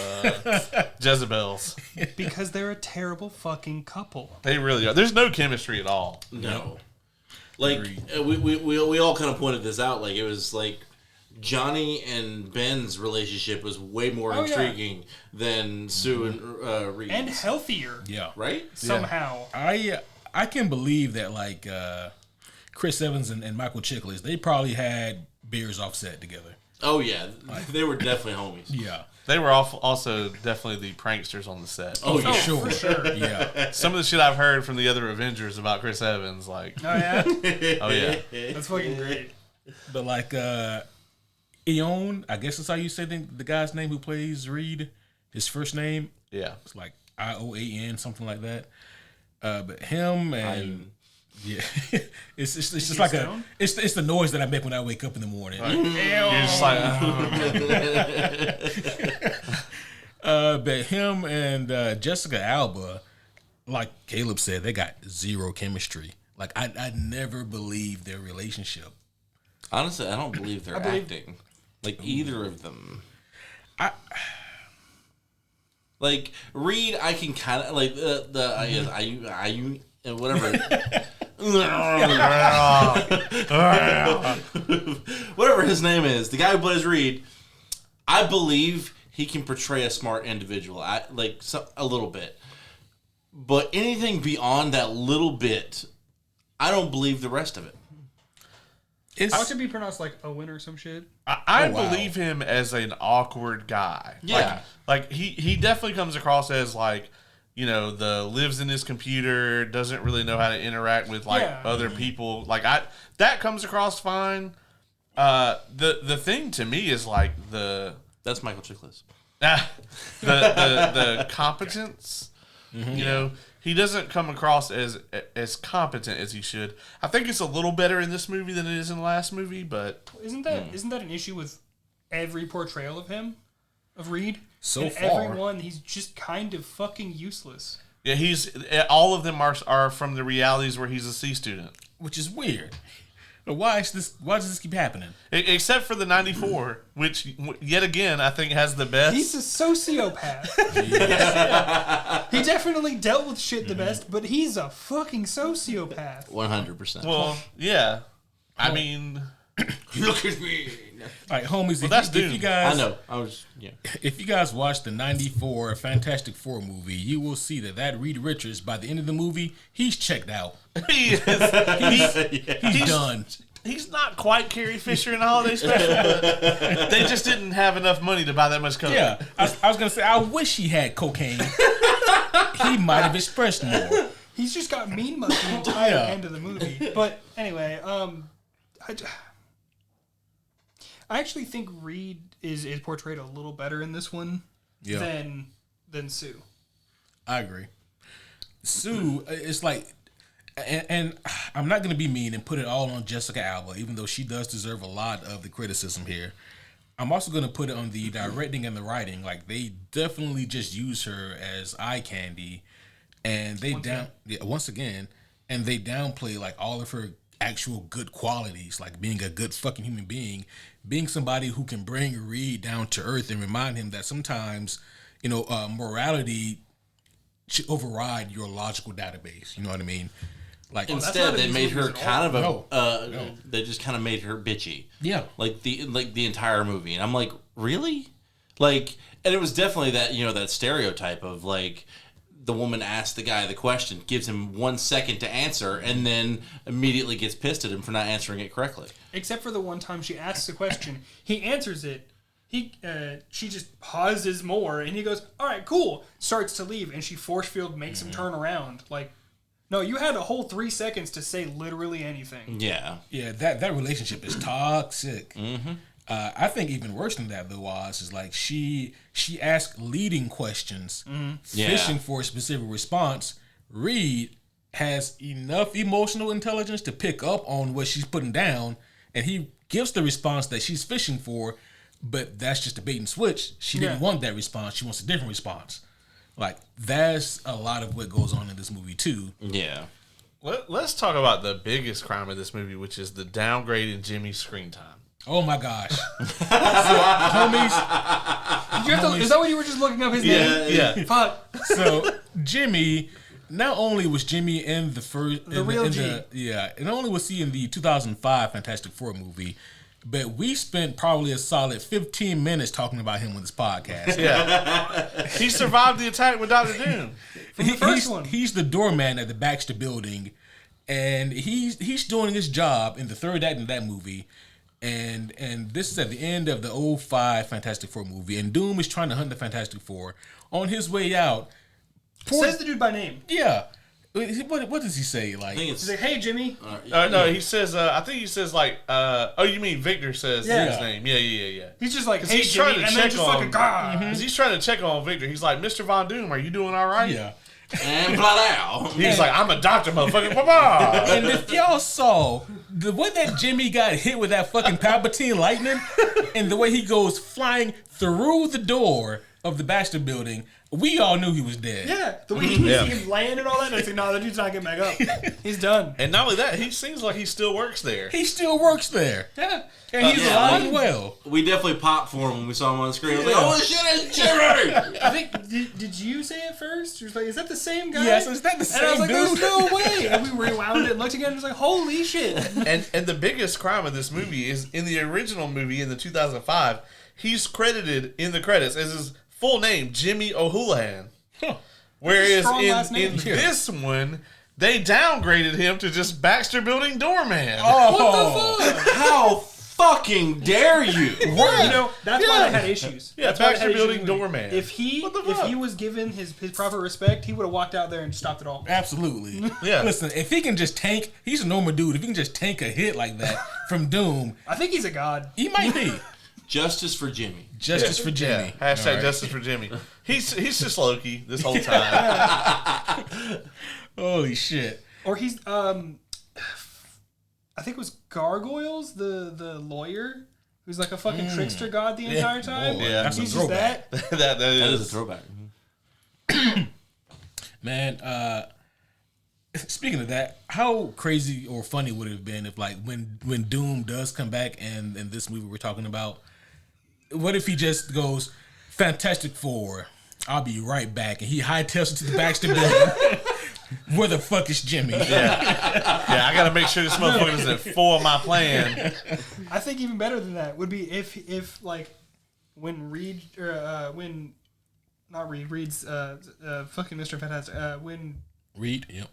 Jezebels. Because they're a terrible fucking couple. They really are. There's no chemistry at all. No. Like, we all kind of pointed this out. Like, it was like Johnny and Ben's relationship was way more intriguing than Sue and Reed's. And healthier. yeah, Right? Somehow. I can believe that like Chris Evans and Michael Chiklis, they probably had beers offset together. Oh, yeah. They were definitely homies. Yeah. They were also definitely the pranksters on the set. Oh, yeah. Sure. For sure. Yeah. Some of the shit I've heard from the other Avengers about Chris Evans, like, Oh, yeah? oh yeah, That's fucking great. But like Eon, I guess that's how you say the guy's name who plays Reed. His first name, Yeah. it's like Ioan, something like that. But him and yeah, it's just like it's the noise that I make when I wake up in the morning. Like, you're just like, but him and Jessica Alba, like Caleb said, they got zero chemistry. Like I never believed their relationship. Honestly, I don't believe they're acting. Like either of them. Like Reed, I can kind of like I guess I whatever. Whatever his name is, the guy who plays Reed, I believe he can portray a smart individual. A little bit, but anything beyond that little bit, I don't believe the rest of it. How should be pronounced like Owen or some shit? I believe him as an awkward guy. Yeah. Like he definitely comes across as like, lives in his computer, doesn't really know how to interact with other people. Like that comes across fine. The thing to me is like that's Michael Chiklis. the competence. Mm-hmm. He doesn't come across as competent as he should. I think it's a little better in this movie than it is in the last movie, but isn't that an issue with every portrayal of him, of Reed? So far, everyone, he's just kind of fucking useless. Yeah, all of them are from the realities where he's a C student, which is weird. Why does this keep happening? Except for the 94, which yet again I think has the best. He's a sociopath. He definitely dealt with shit the best, but he's a fucking sociopath. 100%. Well, yeah. I mean, look at me. All right, homies. Well, that's if you guys, I know. If you guys watch the '94 Fantastic Four movie, you will see that Reed Richards, by the end of the movie, he's checked out. He's done. He's not quite Carrie Fisher in the Holiday Special, but they just didn't have enough money to buy that much coke. Yeah, I was gonna say I wish he had cocaine. He might have expressed more. He's just got mean mug the entire end of the movie. But anyway, I actually think Reed is portrayed a little better in this one than Sue. I agree. Sue, it's like, and I'm not going to be mean and put it all on Jessica Alba, even though she does deserve a lot of the criticism here. I'm also going to put it on the directing and the writing. Like, they definitely just use her as eye candy, and they once again, and they downplay like all of her actual good qualities, like being a good fucking human being somebody who can bring Reed down to earth and remind him that sometimes, morality should override your logical database. You know what I mean? Like instead, they made her kind of they just kind of made her bitchy. Yeah, like the entire movie, and I'm like, really? Like, and it was definitely that that stereotype of like, the woman asks the guy the question, gives him 1 second to answer, and then immediately gets pissed at him for not answering it correctly. Except for the one time she asks a question, he answers it. She just pauses more, and he goes, "All right, cool." Starts to leave, and she force field makes him turn around. Like, no, you had a whole 3 seconds to say literally anything. Yeah. That relationship is toxic. Mm-hmm. I think even worse than that though is like she asked leading questions, fishing for a specific response. Reed has enough emotional intelligence to pick up on what she's putting down, and he gives the response that she's fishing for, but that's just a bait and switch. She didn't want that response. She wants a different response. Like, that's a lot of what goes on in this movie too. Yeah. Let's talk about the biggest crime of this movie, which is the downgrade in Jimmy's screen time. Oh my gosh. Homies. Is that what you were just looking up his name? Yeah. Fuck. So, Jimmy, not only was Jimmy in the first... The real G. And not only was he in the 2005 Fantastic Four movie, but we spent probably a solid 15 minutes talking about him on this podcast. Yeah. He survived the attack with Dr. Doom. From the first one. He's the doorman at the Baxter Building, and he's doing his job in the third act of that movie. And this is at the end of the 2005 Fantastic Four movie, and Doom is trying to hunt the Fantastic Four. On his way out, says the dude by name. Yeah, What does he say? I Like, think it's He's like, hey, Jimmy. No, he says. I think he says like. Oh, you mean Victor says Yeah. his name? Yeah. He's just like, hey, He's Jimmy, trying to and then check just on. fucking, God. Because he's trying to check on Victor. He's like, Mr. Von Doom, are you doing all right? yeah. and Blah. He's like, I'm a doctor, motherfucker. Blah. And if y'all saw the way that Jimmy got hit with that fucking Palpatine lightning, and the way he goes flying through the door of the Baxter building, we all knew he was dead. Yeah, the way you see him land and all that, I think, no, that dude's not getting back up. He's done. And not only that, he seems like he still works there. He still works there. Yeah. And he's yeah, alive like- and well. We definitely popped for him when we saw him on the screen. I was like, holy shit, it's Jimmy! I think, did you say it first? You was like, is that the same guy? Yes, is that the And I was same like, there's dude? no way. And we rewound it and looked again and was like, holy shit. And the biggest crime of this movie is in the original movie in the 2005, he's credited in the credits as his full name, Jimmy O'Houlihan. Whereas Strong last name. in this one, they downgraded him to just Baxter Building Doorman. Oh, What the fuck? How fucking dare you? You know, that's why they had issues. Yeah, That's why they Baxter had issues Building with it. doorman. If he What the fuck? was given his proper respect, he would have walked out there and stopped it all. absolutely. Yeah. Listen, if he can just tank, he's a normal dude. If he can just tank a hit like that from Doom, I think he's a god. he might be. Justice for Jimmy. Justice for Jimmy. Yeah, hashtag All right. justice for Jimmy. He's just Loki this whole time. Holy shit. Or he's I think it was Gargoyles, the lawyer, who's like a fucking trickster god the entire time. Boy, Yeah. that's a He's just throwback. that. that That is a is. throwback. Man, speaking of that, how crazy or funny would it have been if, like, when Doom does come back and in this movie we're talking about, what if he just goes, Fantastic Four, I'll be right back, and he hightails it to the Baxter building. Where the fuck is Jimmy? Yeah, I gotta make sure this motherfucker doesn't foil my plan. I think even better than that would be if like when Reed or when not Reed Reed's fucking Mr. Fantastic when Reed, yep.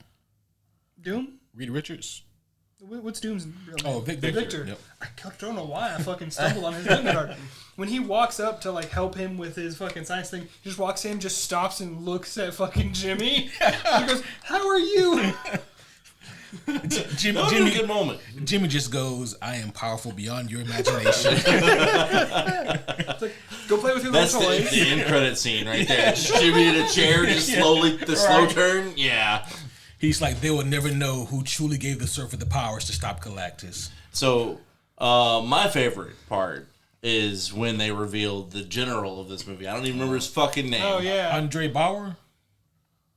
Doom. Reed Richards. What's Doom's real name? Oh, Victor. Victor. Yep. I don't know why I fucking stumbled on his name card. When he walks up to like help him with his fucking science thing, he just walks in, just stops and looks at fucking Jimmy. He goes, "How are you?" That was a good moment. Jimmy just goes, I am powerful beyond your imagination. It's like, go play with your That's little toys. the end credit scene right there. Just Jimmy in a chair, just slowly, the slow turn. Yeah. He's like, they will never know who truly gave the Surfer the powers to stop Galactus. So, my favorite part is when they revealed the general of this movie. I don't even remember his fucking name. Oh yeah. Andre Bauer?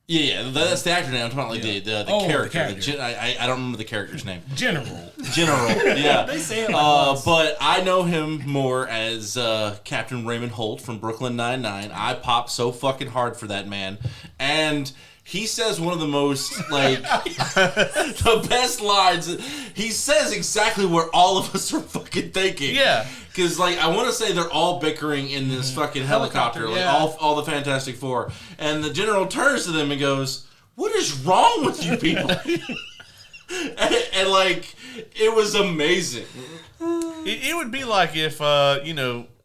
Yeah, that's the actor name. I'm talking about like the Oh, the character. character. I don't remember the character's name. General. General, yeah. They say it like once. But I know him more as Captain Raymond Holt from Brooklyn Nine-Nine. I pop so fucking hard for that man. And he says one of the most, like, the best lines. He says exactly where all of us are fucking thinking. Yeah. Because, like, I want to say they're all bickering in this fucking helicopter, like, yeah. all the Fantastic Four. And the general turns to them and goes, "What is wrong with you people?" and, like, it was amazing. It would be like if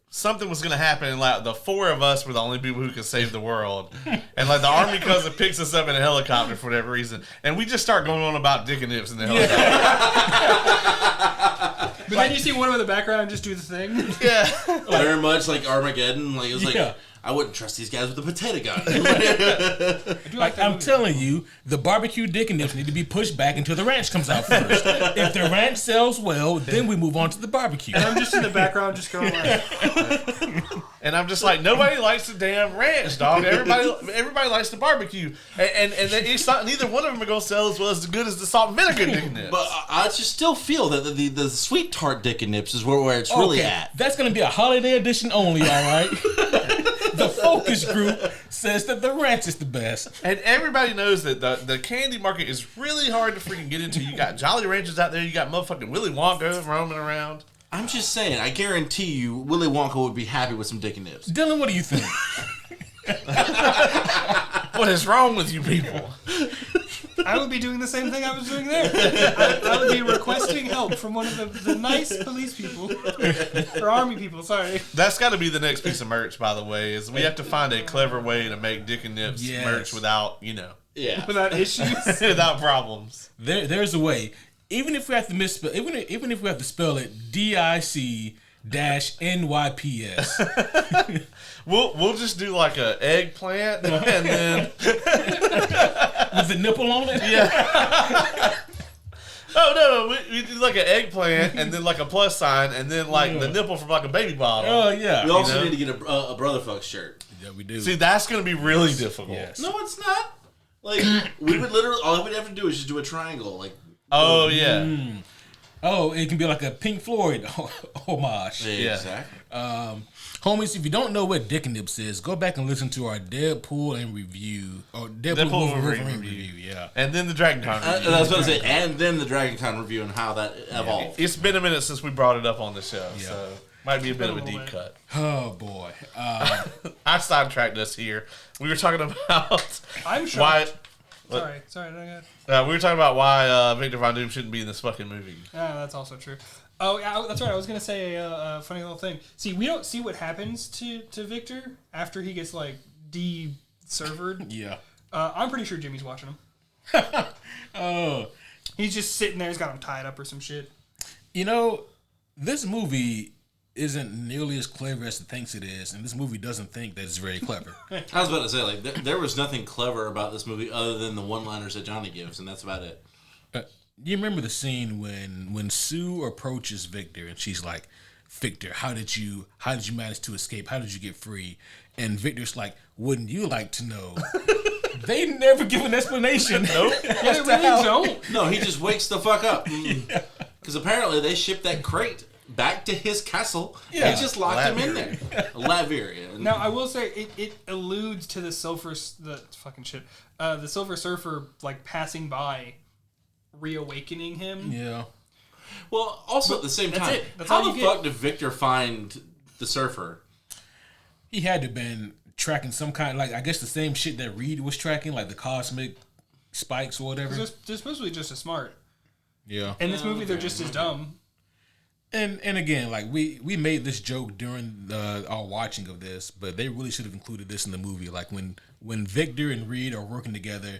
something was gonna happen and like the four of us were the only people who could save the world, and like the army comes and picks us up in a helicopter for whatever reason, and we just start going on about dick and nips in the helicopter. But then you see one of them in the background just do the thing. Yeah. Very much like Armageddon. Like, it was like, Yeah. I wouldn't trust these guys with a potato gun. I do Like, that I'm movie. telling you, the barbecue dick and nips need to be pushed back until the ranch comes out first. If the ranch sells well, then we move on to the barbecue. And I'm just in the background, just going like, And I'm just like, nobody likes the damn ranch, dog. Everybody likes the barbecue, and it's not, neither one of them are gonna sell as well as good as the salt and vinegar dick and nips. But I just still feel that the sweet tart dick and nips is where it's really Okay, at. that's going to be a holiday edition only, all right? The focus group says that the ranch is the best. And everybody knows that the candy market is really hard to freaking get into. You got Jolly Ranchers out there. You got motherfucking Willy Wonka roaming around. I'm just saying, I guarantee you, Willy Wonka would be happy with some dick and nips. Dylan, what do you think? What is wrong with you people? I would be doing the same thing I was doing there. I would be requesting help from one of the nice police people. Or army people, sorry. That's got to be the next piece of merch, by the way, is we have to find a clever way to make Dick and Nips merch without, Yeah. Without issues. without problems. There's a way. Even if we have to misspell, even if we have to spell it DIC-NYPS. We'll just do like a eggplant and then With the nipple on it? yeah. Oh no, we do like an eggplant and then like a plus sign and then like the nipple from like a baby bottle. Oh, yeah. We also need to get a Brotherfuck shirt. Yeah, we do. See, that's gonna be really difficult. Yes. No, it's not. Like, we would literally, all we'd have to do is just do a triangle. Like, Oh yeah. Oh, it can be like a Pink Floyd homage. Yeah. exactly. Homies, if you don't know what Dick and Nips is, go back and listen to our Deadpool and review. Or Deadpool Wolverine review. Yeah. And then the Dragon Con review. I was about to say, and then the Dragon Con review and how that evolved. It's been a minute since we brought it up on the show, so might be a bit of a deep cut. Oh, boy. I sidetracked us here. We were talking about I'm shocked. why. Sorry, no, go ahead. We were talking about why Victor Von Doom shouldn't be in this fucking movie. Yeah, that's also true. Oh, yeah, that's right. I was gonna say a funny little thing. See, we don't see what happens to Victor after he gets like de-servered. Yeah. I'm pretty sure Jimmy's watching him. Oh. He's just sitting there. He's got him tied up or some shit. You know, this movie isn't nearly as clever as it thinks it is, and this movie doesn't think that it's very clever. I was about to say, like, there was nothing clever about this movie other than the one-liners that Johnny gives, and that's about it. You remember the scene when Sue approaches Victor and she's like, "Victor, how did you manage to escape? How did you get free?" And Victor's like, "Wouldn't you like to know?" They never give an explanation. Nope. Yeah, they really don't. No, he just wakes the fuck up. Because apparently they shipped that crate back to his castle and just locked him in there. Latveria. Now, I will say, it alludes to the Silver Surfer, like, passing by, reawakening him. Yeah. Well, also at the same time, That's how all the you fuck get. did Victor find the surfer? He had to have been tracking some kind, like, I guess the same shit that Reed was tracking, like the cosmic spikes or whatever. They're supposed to be just as smart. Yeah. In this movie, they're just as dumb. And again, like we made this joke during our watching of this, but they really should have included this in the movie. Like when Victor and Reed are working together,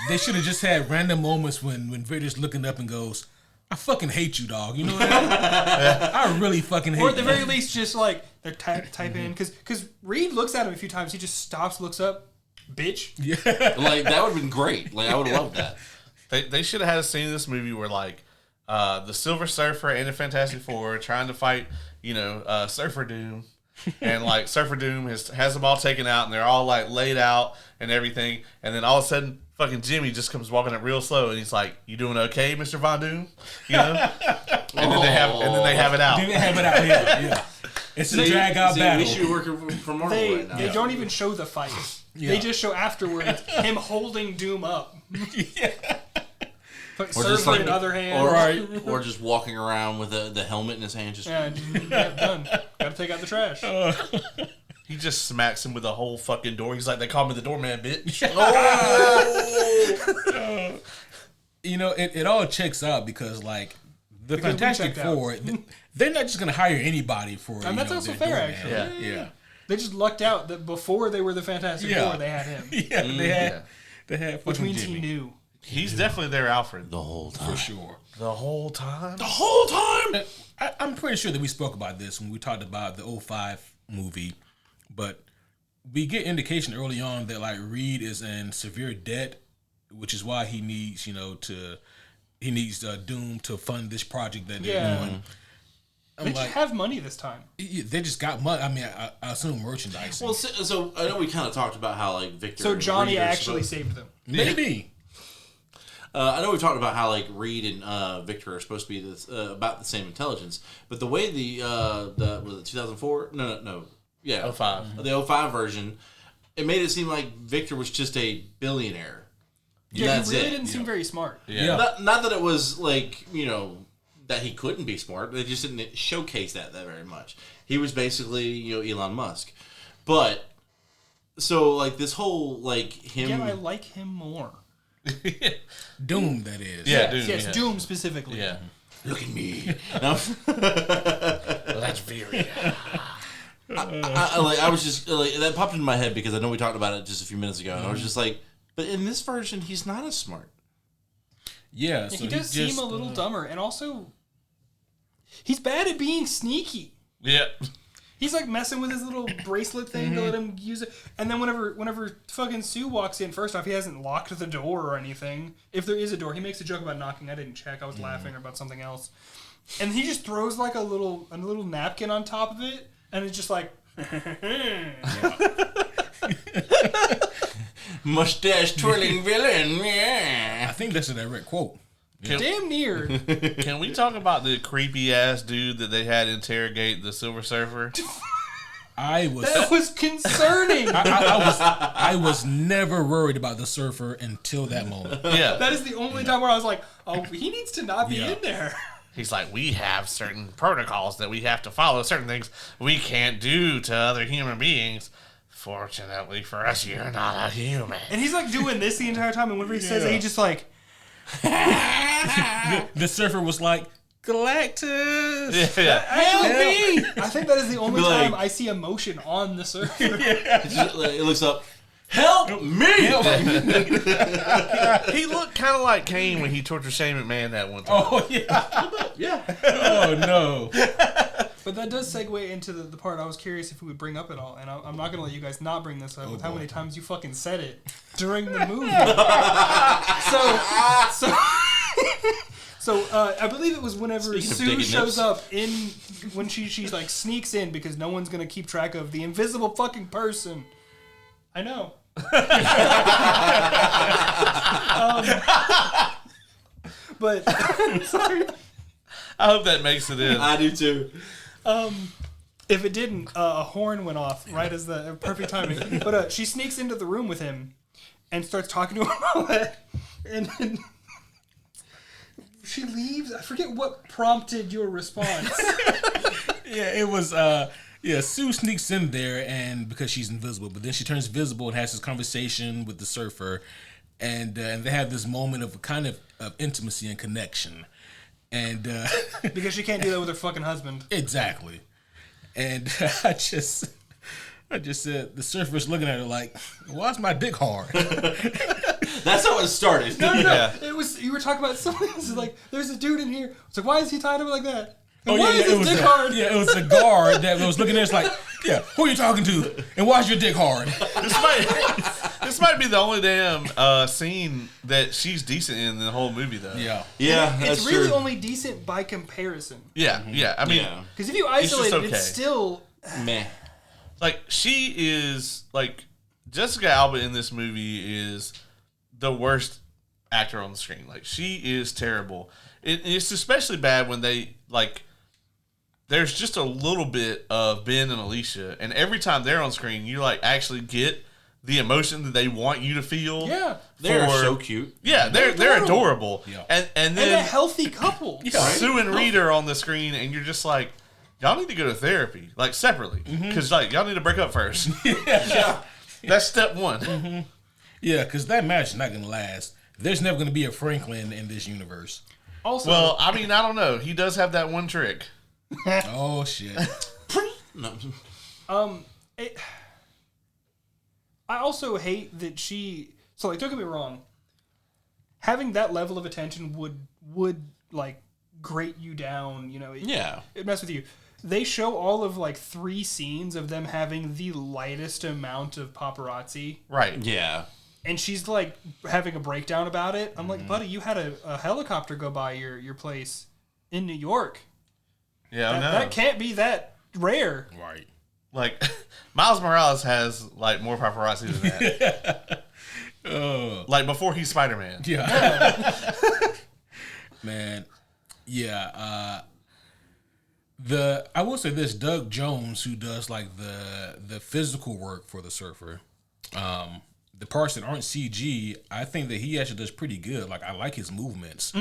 they should have just had random moments when Victor's looking up and goes, "I fucking hate you, dog." You know what I mean? I really fucking hate you. Or at the very least, just like they're typing in because Reed looks at him a few times. He just stops, looks up, bitch. Yeah. Like, that would have been great. Like, I would have loved that. They should have had a scene in this movie where like the Silver Surfer and the Fantastic Four are trying to fight, Surfer Doom. And like Surfer Doom has them all taken out and they're all like laid out and everything. And then all of a sudden fucking Jimmy just comes walking up real slow and he's like, "You doing okay, Mr. Von Doom?" And then they have it out. They have it out here. Yeah. It's a drag out battle. We should be working for Marvel right now. They don't even show the fight. Yeah. They just show afterwards him holding Doom up. But Or just Surfer like, in other hand. or just walking around with the helmet in his hand, just Yeah, done. Gotta take out the trash. He just smacks him with the whole fucking door. He's like, "They call me the doorman, bitch." It all checks out because like the Because we Fantastic checked out. Four, they're not just gonna hire anybody for. And that's also their fair, doorman. actually. Yeah. Yeah. They just lucked out that before they were the Fantastic Yeah. Four, they had him. Yeah. They had Which fucking means Jimmy. he knew. He's definitely their Alfred. the whole time. for sure. The whole time. The whole time. I'm pretty sure that we spoke about this when we talked about the 2005 movie, but we get indication early on that like Reed is in severe debt, which is why he needs Doom to fund this project that they're doing. They just have money this time. They just got money. I mean, I assume merchandise. Well, so I know we kind of talked about how like Victor. So and Johnny Reed are actually supposed- saved them. maybe. I know we talked about how like Reed and Victor are supposed to be about the same intelligence, but the way the was it 2004? No. Yeah, 05. The 05 version, it made it seem like Victor was just a billionaire. Yeah, That's he really it. didn't seem very smart. Yeah. Not that it was like, that he couldn't be smart. They just didn't showcase that very much. He was basically, Elon Musk. But, so, like, this whole, like, him... Yeah, I like him more. Doom, that is. Yeah, Yes, Doom. yes, yeah. Doom specifically. Yeah. Look at me. No. That's very. I was just like that popped into my head because I know we talked about it just a few minutes ago, and I was just like, but in this version, he's not as smart. Yeah, so he does seem a little dumber, and also he's bad at being sneaky. Yeah. He's like messing with his little bracelet thing to let him use it, and then whenever fucking Sue walks in, first off, he hasn't locked the door or anything. If there is a door, he makes a joke about knocking. I didn't check. I was laughing about something else, and he just throws like a little napkin on top of it, and it's just like. Mustache twirling villain. Yeah. I think that's a direct quote. Damn near. Can we talk about the creepy ass dude that they had interrogate the Silver Surfer? That was concerning. I was never worried about the surfer until that moment. Yeah. That is the only time where I was like, oh, he needs to not be in there. He's like, we have certain protocols that we have to follow, certain things we can't do to other human beings. Fortunately for us, you're not a human. And he's like doing this the entire time, and whenever he says it, he just like... The surfer was like, Galactus! Yeah. Help me! I think that is the only Like- time I see emotion on the surfer. It looks up. Help me! He looked kind of like Kane when he tortured Shane McMahon that one time. Oh, yeah. Yeah. Oh, no. But that does segue into the part I was curious if we would bring up at all, and I'm not going to let you guys not bring this up with how many times you fucking said it during the movie. So I believe it was whenever Speaking of Sue digging shows nips. up when she's like sneaks in because no one's going to keep track of the invisible fucking person. I know. But sorry. I hope that makes it in. I do too. If it didn't, a horn went off right as the perfect timing. But she sneaks into the room with him and starts talking to him about that. And then she leaves. I forget what prompted your response. Yeah, it was, Sue sneaks in there and because she's invisible, but then she turns visible and has this conversation with the surfer. And they have this moment of kind of intimacy and connection. And Because she can't do that with her fucking husband. exactly. And I just said, the surfer's looking at her like, why's my dick hard? That's how it started. No. Yeah. It was, you were talking about something else. It's like, there's a dude in here. It's like, why is he tied up like that? And why is his dick hard? Yeah, it was a guard that was looking at us like, yeah, who are you talking to? And why's your dick hard? This might be the only damn scene that she's decent in the whole movie, though. Yeah. Yeah, It's that's really true. only decent by comparison. Yeah. I mean, Yeah. Because if you isolate just it, okay. it's still... Meh. like, she is, like, Jessica Alba in this movie is the worst actor on the screen. Like, she is terrible. It's especially bad when they, like, there's just a little bit of Ben and Alicia, and every time they're on screen, you, like, actually get the emotion that they want you to feel. Yeah. They're so cute. Yeah, they're adorable. Yeah. And And a then healthy couple. Sue and Rita are on the screen, and you're just like, y'all need to go to therapy, like, separately. Because, like, y'all need to break up first. Yeah. That's step one. Yeah, because that match is not going to last. There's never going to be a Franklin in this universe. Also, Well, I mean, I don't know. He does have that one trick. Oh, shit. No. I also hate that she... So, like, don't get me wrong. Having that level of attention would like, grate you down, you know. Yeah. It mess with you. They show all of, like, 3 scenes of them having the lightest amount of paparazzi. Right. Yeah. And she's, like, having a breakdown about it. I'm like, buddy, you had a helicopter go by your place in New York. Yeah, I know. That can't be that rare. Right. Like, Miles Morales has, like, more paparazzi than that. Like, before he's Spider-Man. Yeah. Man. Yeah. I will say this, Doug Jones, who does like the physical work for the surfer, the parts that aren't CG, I think that he actually does pretty good. Like, I like his movements.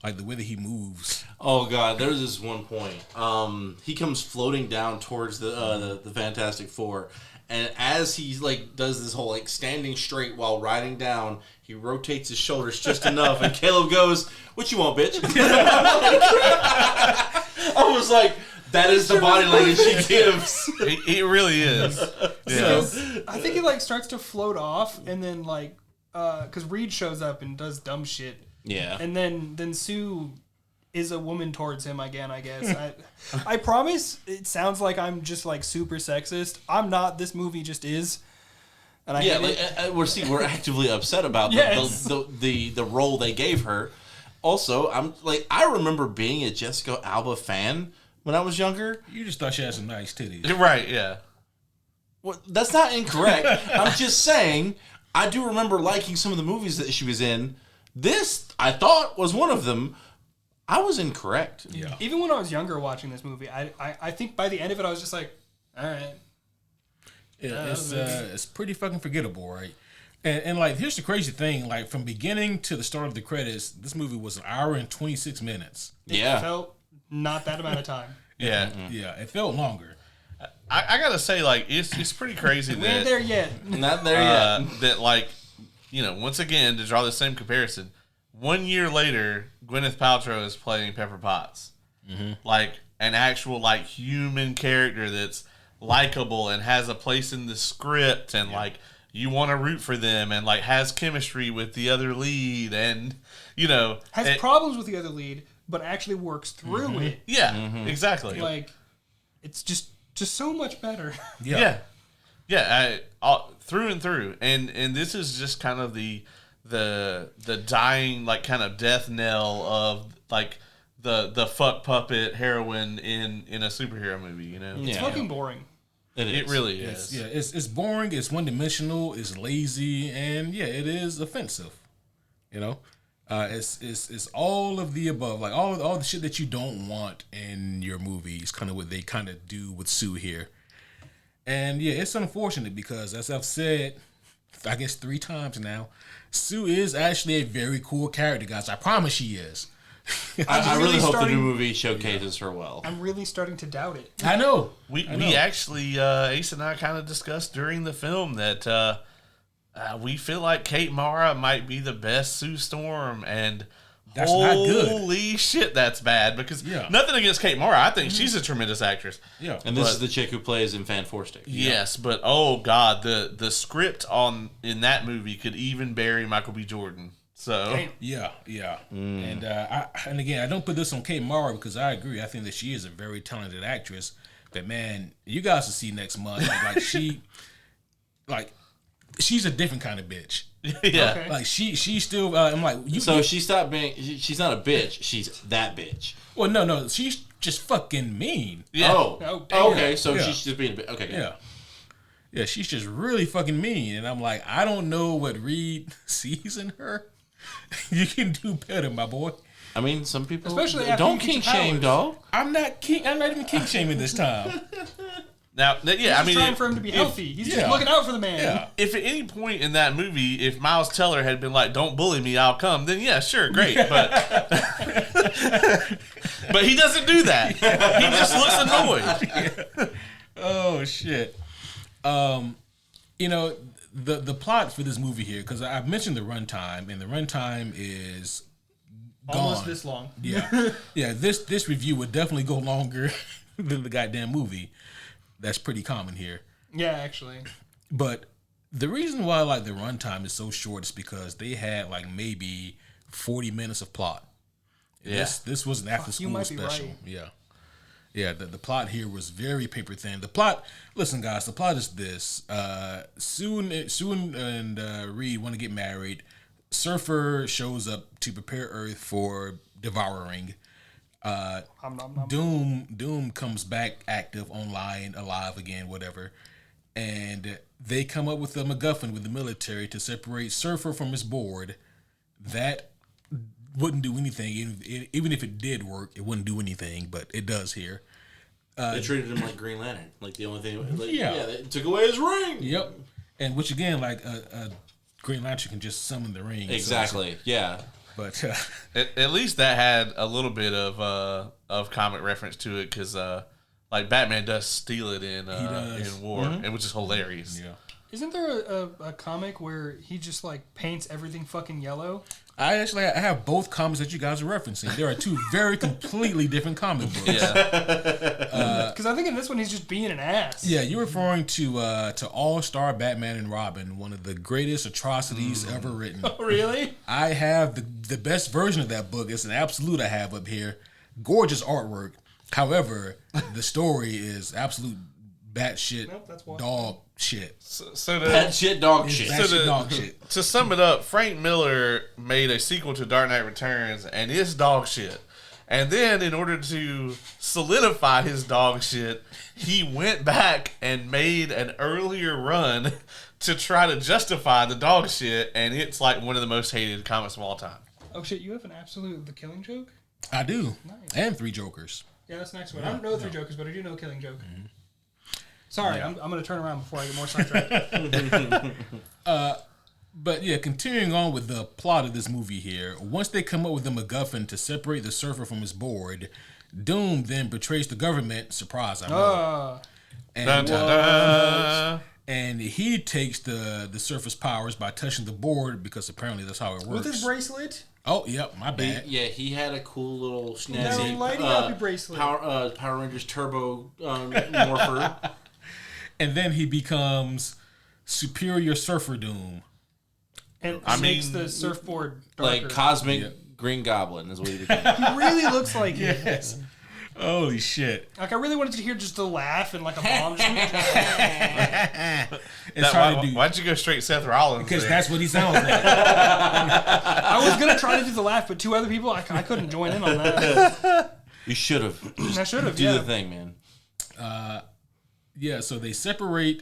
Like the way that he moves. Oh god, there's this one point. He comes floating down towards the Fantastic Four, And as he like does this whole like standing straight while riding down, he rotates his shoulders just enough, and Caleb goes, "What you want, bitch?" I was like, that is the body language she gives. It really is. Yeah. I think he like starts to float off, and then like, because Reed shows up and does dumb shit. Yeah. And then Sue is a woman towards him again, I guess. I promise it sounds like I'm just like super sexist. I'm not. This movie just is. And I hate it. We're actively upset about the role they gave her. Also, I remember being a Jessica Alba fan when I was younger. You just thought she had some nice titties. Right, yeah. Well, that's not incorrect. I'm just saying, I do remember liking some of the movies that she was in. This, I thought, was one of them. I was incorrect. Yeah. Even when I was younger watching this movie, I think by the end of it, I was just like, all right. It's pretty fucking forgettable, right? And like, here's the crazy thing: like, from beginning to the start of the credits, this movie was an hour and 26 minutes. It felt not that amount of time. Yeah. Yeah, it felt longer. I gotta say, like, it's pretty crazy We ain't there yet. Not there yet. that, like, you know, once again, to draw the same comparison, 1 year later, Gwyneth Paltrow is playing Pepper Potts. Mm-hmm. Like, an actual, like, human character that's likable and has a place in the script, and like you want to root for them, and like has chemistry with the other lead, and you know has problems with the other lead, but actually works through it. Yeah, exactly. Like it's just so much better. Yeah. Through and through, and this is just kind of the dying, like, kind of death knell of like the fuck puppet heroine in a superhero movie. You know, It's fucking boring. It really is. Yeah, it's boring. It's one dimensional. It's lazy, and yeah, it is offensive. You know, it's all of the above. Like all the shit that you don't want in your movie is kind of what they kind of do with Sue here. And yeah, it's unfortunate because, as I've said, I guess 3 times now, Sue is actually a very cool character, guys. I promise she is. I really hope the new movie showcases her well. I'm really starting to doubt it. I know. We actually, Ace and I kind of discussed during the film that we feel like Kate Mara might be the best Sue Storm, and that's not good. Holy shit, that's bad. Because nothing against Kate Mara, I think she's a tremendous actress. Yeah, and this is the chick who plays in Fan Four Stick. Yes, but oh god, the script in that movie could even bury Michael B. Jordan. So yeah, and again, I don't put this on Kate Mara because I agree. I think that she is a very talented actress. But man, you guys will see next month. She's a different kind of bitch. Yeah, okay. Like she's still. I'm like, she stopped being. She's not a bitch. She's that bitch. Well, no, she's just fucking mean. Yeah. Oh, damn. Okay. So she's just being a bitch. Okay. Good. Yeah, she's just really fucking mean, and I'm like, I don't know what Reed sees in her. You can do better, my boy. I mean, some people Especially don't kink shame, dog. I'm not even kink shaming this time. Now, yeah, He's trying for him to be healthy. He's just yeah. looking out for the man. Yeah. if at any point in that movie, if Miles Teller had been like, "Don't bully me, I'll come," then yeah, sure, great. But but he doesn't do that. He just looks annoyed. Oh shit. You know, the plot for this movie here, because I've mentioned the runtime, and the runtime is Almost gone. this long. Yeah, yeah. This review would definitely go longer than the goddamn movie. That's pretty common here. Yeah, actually. But the reason why like the runtime is so short is because they had like maybe 40 minutes of plot. Yeah. This was an after school special. Right. Yeah. Yeah, the plot here was very paper thin. The plot, listen, guys, the plot is this. Sue and Reed want to get married. Surfer shows up to prepare Earth for devouring. Doom comes back active online, alive again, whatever. And they come up with a MacGuffin with the military to separate Surfer from his board. That wouldn't do anything. Even if it did work, it wouldn't do anything, but it does here. They treated him like Green Lantern. Like the only thing, they took away his ring. Yep. And which again, like a Green Lantern can just summon the ring. Exactly. Yeah. But At least that had a little bit of comic reference to it, because like Batman does steal it in does. War, and which is hilarious. Yeah. Isn't there a comic where he just like paints everything fucking yellow? I have both comics that you guys are referencing. There are two very completely different comic books. Yeah, Because I think in this one he's just being an ass. Yeah, you're referring to All-Star Batman and Robin, one of the greatest atrocities ever written. Oh, really? I have the best version of that book. It's an absolute I have up here. Gorgeous artwork. However, the story is absolute batshit Nope, that's why. dog shit. so Bad shit, dog shit. Batshit dog shit. to sum it up, Frank Miller made a sequel to Dark Knight Returns, and it's dog shit. And then, in order to solidify his dog shit, he went back and made an earlier run to try to justify the dog shit, and it's like one of the most hated comics of all time. Oh shit, you have an absolute The Killing Joke? I do. Nice. And Three Jokers. Yeah, that's the next one. I don't know the Three Jokers, but I do know Killing Joke. Sorry, I'm going to turn around before I get more sidetracked. But yeah, continuing on with the plot of this movie here, once they come up with the MacGuffin to separate the surfer from his board, Doom then betrays the government. Surprise, I know. And, Dun, dun, dun. and he takes the surfer's powers by touching the board because apparently that's how it works. With his bracelet? Oh, yep, my bad. He had a cool little snazzy No, lighting up your bracelet. Power Rangers Turbo morpher. And then he becomes Superior Surfer Doom. And I makes mean, the surfboard darker. Like Cosmic Green Goblin is what he became. He really looks like it. Yes. Holy shit. Like, I really wanted to hear just a laugh and like a bomb. Just It's hard to do. Why'd you go straight Seth Rollins? Because there? that's what he sounds like. I was going to try to do the laugh, but two other people, I couldn't join in on that. You should have. I should have, Do yeah. the thing, man. Yeah, so they separate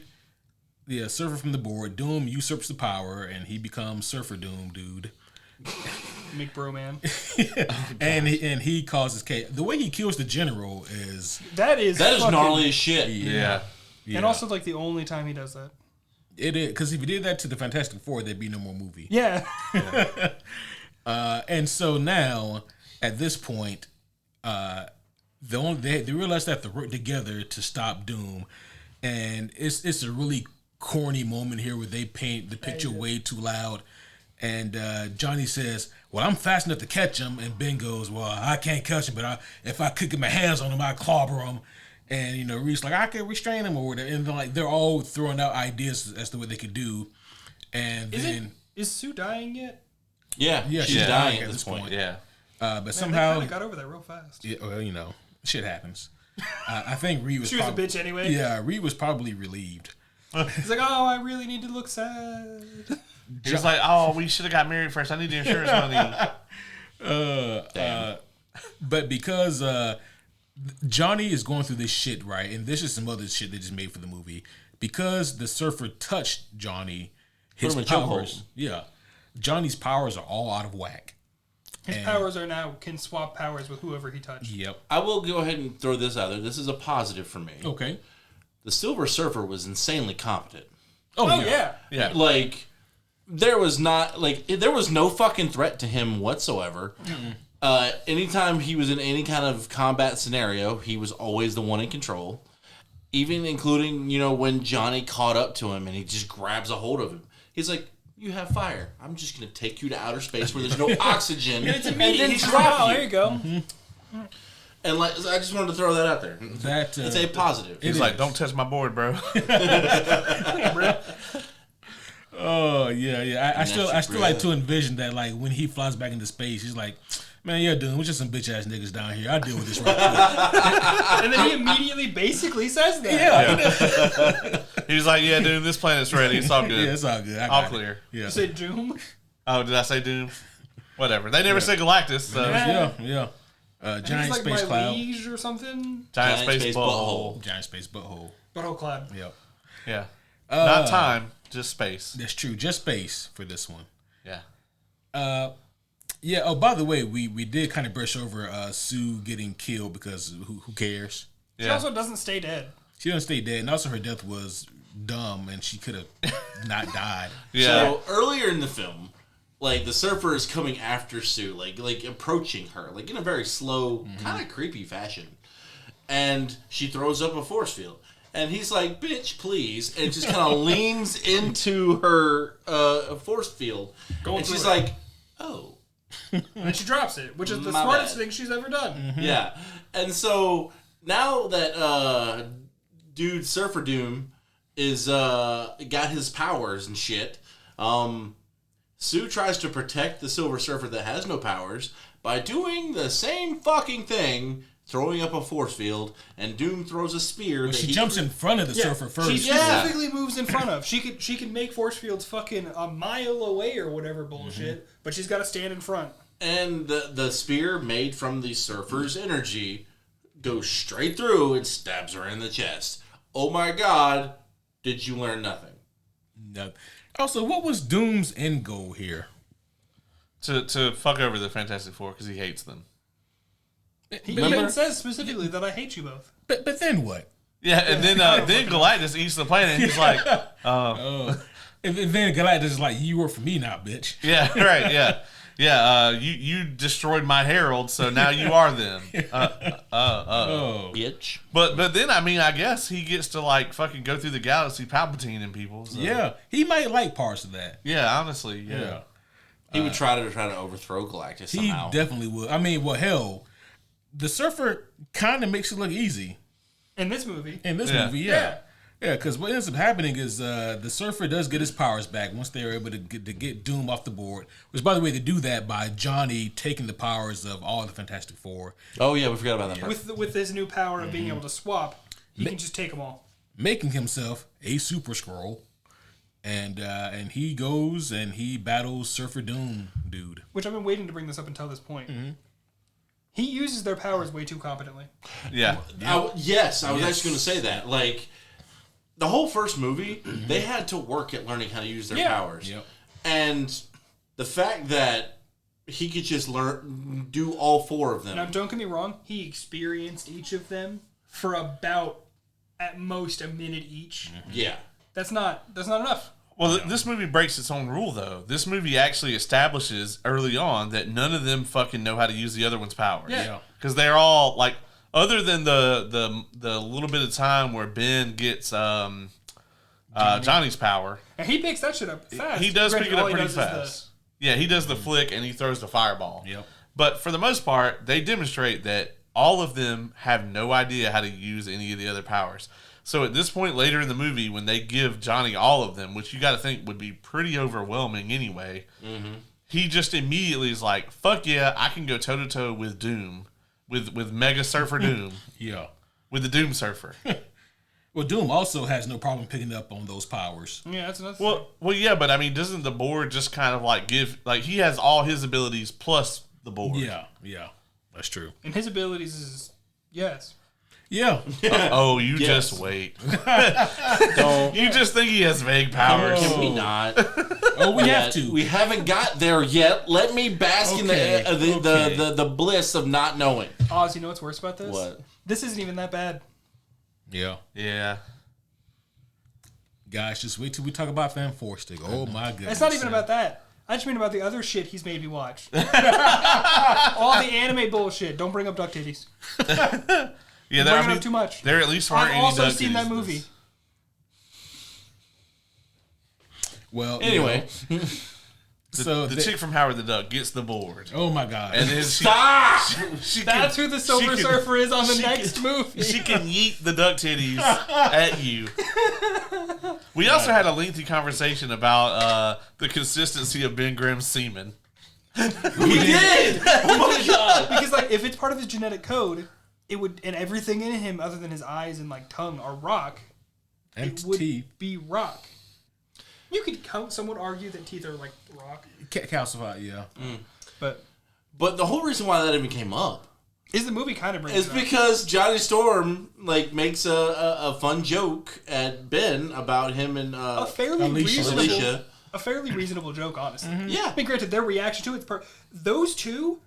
the surfer from the board. Doom usurps the power, and he becomes Surfer Doom, dude. McBro, man. And he causes chaos. The way he kills the general is That is fucking, gnarly as shit. Yeah. And also, like, the only time he does that. It is because if he did that to the Fantastic Four, there'd be no more movie. Yeah. And so now, at this point, they realize they have to work together to stop Doom, and it's a really corny moment here where they paint the picture way too loud, and Johnny says, "Well, I'm fast enough to catch him," and Ben goes, "Well, I can't catch him, but if I could get my hands on him, I'd clobber him." And Reed's like, "I can restrain him or whatever," and like they're all throwing out ideas as to what they could do, and Is Sue dying yet? Yeah, Yeah, she's she's dying dying at this point. Yeah. but Man, somehow they kind of got over that real fast. yeah, well, shit happens. I think Reed was. She was a bitch anyway. Yeah, Reed was probably relieved. He's like, oh, I really need to look sad. He was like, "Oh, we should have got married first. I need the insurance money." But because Johnny is going through this shit, right, and this is some other shit they just made for the movie. Because the surfer touched Johnny, his Put him in powers, Johnny's powers are all out of whack. His powers are now can swap powers with whoever he touched. Yep. I will go ahead and throw this out there. This is a positive for me. Okay. The Silver Surfer was insanely competent. Oh yeah. Yeah. Like, there was no fucking threat to him whatsoever. Anytime he was in any kind of combat scenario, he was always the one in control. Even including, when Johnny caught up to him and he just grabs a hold of him. He's like, "You have fire. I'm just going to take you to outer space where there's no oxygen and then He's drop oh, you." there you go. And I just wanted to throw that out there. That It's a positive. He's like, "Don't touch my board, bro." Oh yeah. I still shit like to envision that, like, when he flies back into space, he's like, "Man, yeah, dude, we're just some bitch ass niggas down here. I'll deal with this right quick." And then he immediately basically says that. Yeah. He was like, "Yeah, dude, this planet's ready. It's all good. Yeah, it's all good. I All got it. clear." Yeah. You say Doom? Oh, did I say Doom? Whatever. They never said Galactus. So Yeah. He's Giant like space my cloud. liege or something. giant space butthole. Giant space butthole. Butthole cloud. Yep. Yeah. Not time, just space. That's true. Just space for this one. Yeah. Yeah. Oh, by the way, we did kind of brush over Sue getting killed because who cares? She Yeah. also doesn't stay dead. She doesn't stay dead, and also her death was dumb, and she could have not died. Yeah. So earlier in the film, like, the surfer is coming after Sue, like approaching her, like in a very slow, kind of creepy fashion. and she throws up a force field. And he's like, bitch, please. And just kind of leans into her force field. And she's like, oh. And then she drops it, which is the smartest thing she's ever done. Mm-hmm. Yeah. And so now that dude Surfer Doom is got his powers and shit, Sue tries to protect the Silver Surfer that has no powers by doing the same fucking thing, throwing up a force field, and Doom throws a spear. Well, she jumps in front of the Surfer first. She specifically moves in front of. She can make force fields fucking a mile away or whatever bullshit, but she's got to stand in front. And the spear made from the Surfer's energy goes straight through and stabs her in the chest. Oh my god, did you learn nothing? No. Also, what was Doom's end goal here? To fuck over the Fantastic Four because he hates them. He even says specifically that I hate you both. But then what? Yeah, and then Galactus eats the planet, and he's like, And then Galactus is like, you work for me now, bitch. yeah, right, yeah. Yeah, you destroyed my herald, so now you are them. Bitch. But then, I mean, I guess he gets to, like, fucking go through the galaxy Palpatine and people. So. Yeah, he might like parts of that. Yeah, honestly, yeah. He would try to overthrow Galactus somehow. He definitely would. I mean, well, hell, the Surfer kind of makes it look easy. In this movie. movie, yeah. Yeah, because what ends up happening is the Surfer does get his powers back once they're able to get Doom off the board. Which, by the way, they do that by Johnny taking the powers of all the Fantastic Four. Oh, yeah, we forgot about that part. With his new power of being able to swap, he can just take them all. Making himself a Super Skrull. And he goes and he battles Surfer Doom, dude. Which I've been waiting to bring this up until this point. Mm-hmm. He uses their powers way too competently. Yeah. I was actually going to say that. Like, the whole first movie, they had to work at learning how to use their powers. Yep. And the fact that he could just do all four of them. Now, don't get me wrong. He experienced each of them for about, at most, a minute each. Mm-hmm. Yeah. That's not enough. Well, this movie breaks its own rule, though. This movie actually establishes early on that none of them fucking know how to use the other one's powers. Yeah. Because they're all, like, other than the little bit of time where Ben gets Johnny's power. And he picks that shit up fast. He does pick it up pretty fast. Yeah, he does the flick and he throws the fireball. Yep. But for the most part, they demonstrate that all of them have no idea how to use any of the other powers. So at this point later in the movie, when they give Johnny all of them, which you got to think would be pretty overwhelming anyway, he just immediately is like, fuck yeah, I can go toe-to-toe with Doom, with Mega Surfer Doom. Yeah. With the Doom Surfer. Well, Doom also has no problem picking up on those powers. Yeah, that's another thing. Well, yeah, but I mean, doesn't the board just kind of like give, like, he has all his abilities plus the board. Yeah, that's true. And his abilities is, yes. Yeah. You just wait. Don't. You just think he has vague powers. Can we not? We have to. We haven't got there yet. Let me bask in the bliss of not knowing. Oz, you know what's worse about this? What? This isn't even that bad. Yeah. Yeah. Guys, just wait till we talk about Fan Four Stick. Oh my goodness. It's not even about that. I just mean about the other shit he's made me watch. All the anime bullshit. Don't bring up Duck Titties. Yeah, bringing up too much. There at least weren't I've any also Duck seen Titties that in movie. this. Well, anyway. The chick from Howard the Duck gets the board. Oh my god. And then Stop! That's who the Silver Surfer is on the next movie. She can yeet the duck titties at you. We also had a lengthy conversation about the consistency of Ben Grimm's semen. We did! Oh my god! Because, like, if it's part of his genetic code, it would, and everything in him other than his eyes and, like, tongue are rock, and it would teeth. be rock. You could count, some would argue that teeth are, like, rock. Calcified, yeah. But the whole reason why that even came up is the movie kind of brings is it up. because Johnny Storm, like, makes a fun joke at Ben about him and a fairly Alicia. A fairly reasonable joke, honestly. Mm-hmm. Yeah. I mean, granted, their reaction to it, those two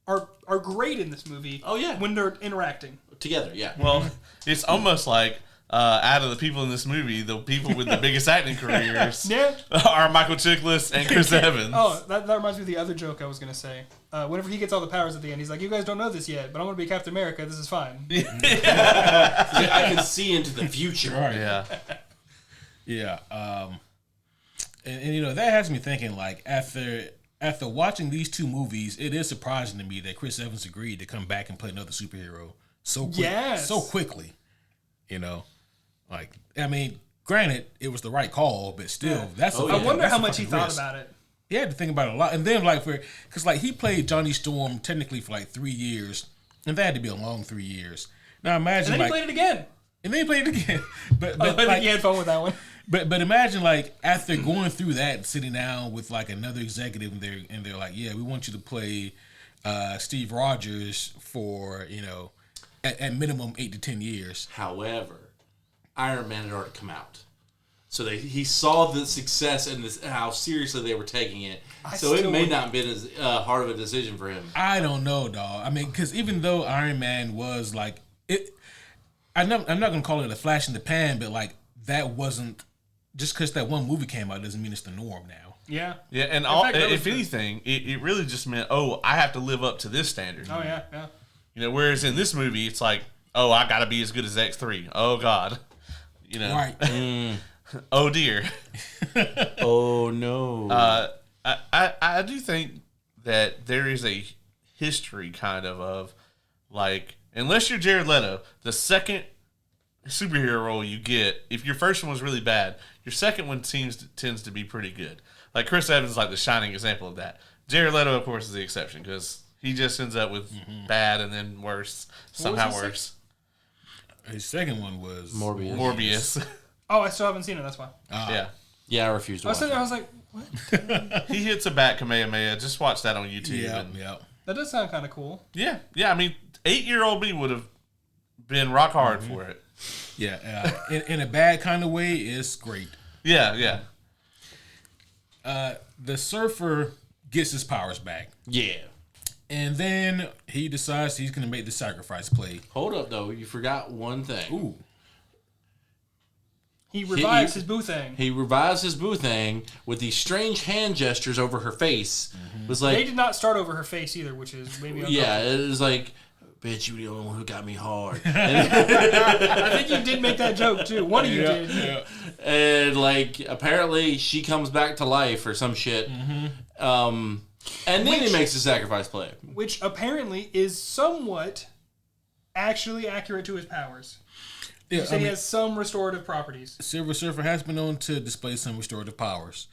are great in this movie. Oh, yeah. When they're interacting. Together, yeah. Well, it's almost like out of the people in this movie, the people with the biggest acting careers Yeah. are Michael Chiklis and Chris Evans. Oh, that reminds me of the other joke I was going to say. Whenever he gets all the powers at the end, he's like, you guys don't know this yet, but I'm going to be Captain America. This is fine. I can see into the future. Right. Yeah. Yeah. And you know, that has me thinking, like, after watching these two movies, it is surprising to me that Chris Evans agreed to come back and play another superhero so quickly. You know, like, I mean, granted, it was the right call, but still, that's. I wonder how much he thought about it. He had to think about it a lot, and then because he played Johnny Storm technically for like 3 years, and that had to be a long 3 years. Now imagine, And then he played it again. And then he played it again. But I think he had fun with that one. But imagine, like, after going through that and sitting down with like another executive and they're like, yeah, we want you to play Steve Rogers for, you know, at minimum 8 to 10 years. However, Iron Man had already come out. So he saw the success and how seriously they were taking it. So it may not have been as hard of a decision for him. I don't know, dog. I mean, because even though Iron Man was like it, I'm not gonna call it a flash in the pan, but like that wasn't just because that one movie came out doesn't mean it's the norm now. Yeah. Yeah, and if anything, it really just meant, I have to live up to this standard. Oh, yeah. You know, whereas in this movie, it's like, I got to be as good as X3. Oh, God. You know. Right. Oh, dear. Oh, no. I do think that there is a history kind of like, unless you're Jared Leto, the second superhero role you get, if your first one was really bad, your second one tends to be pretty good. Like Chris Evans is like the shining example of that. Jared Leto, of course, is the exception because he just ends up with bad and then worse, somehow worse. His second one was Morbius. Oh, I still haven't seen it. That's why. Yeah, I refuse to watch it. I was like, what? He hits a bat Kamehameha. Just watch that on YouTube. Yeah. That does sound kind of cool. Yeah. I mean, 8-year-old me would have been rock hard for it. Yeah. In a bad kind of way, it's great. Yeah. The surfer gets his powers back. Yeah. And then he decides he's going to make the sacrifice play. Hold up, though. You forgot one thing. Ooh. He revives his boo thing. He revives his boo thing with these strange hand gestures over her face. It was like, They did not start over her face either, which is maybe uncomfortable. yeah, it was like, bitch, you the only one who got me hard. I think you did make that joke, too. One of you did. Yeah. And, like, apparently she comes back to life or some shit. And then he makes a sacrifice play. Which apparently is somewhat actually accurate to his powers. Yeah, He has some restorative properties. Silver Surfer has been known to display some restorative powers.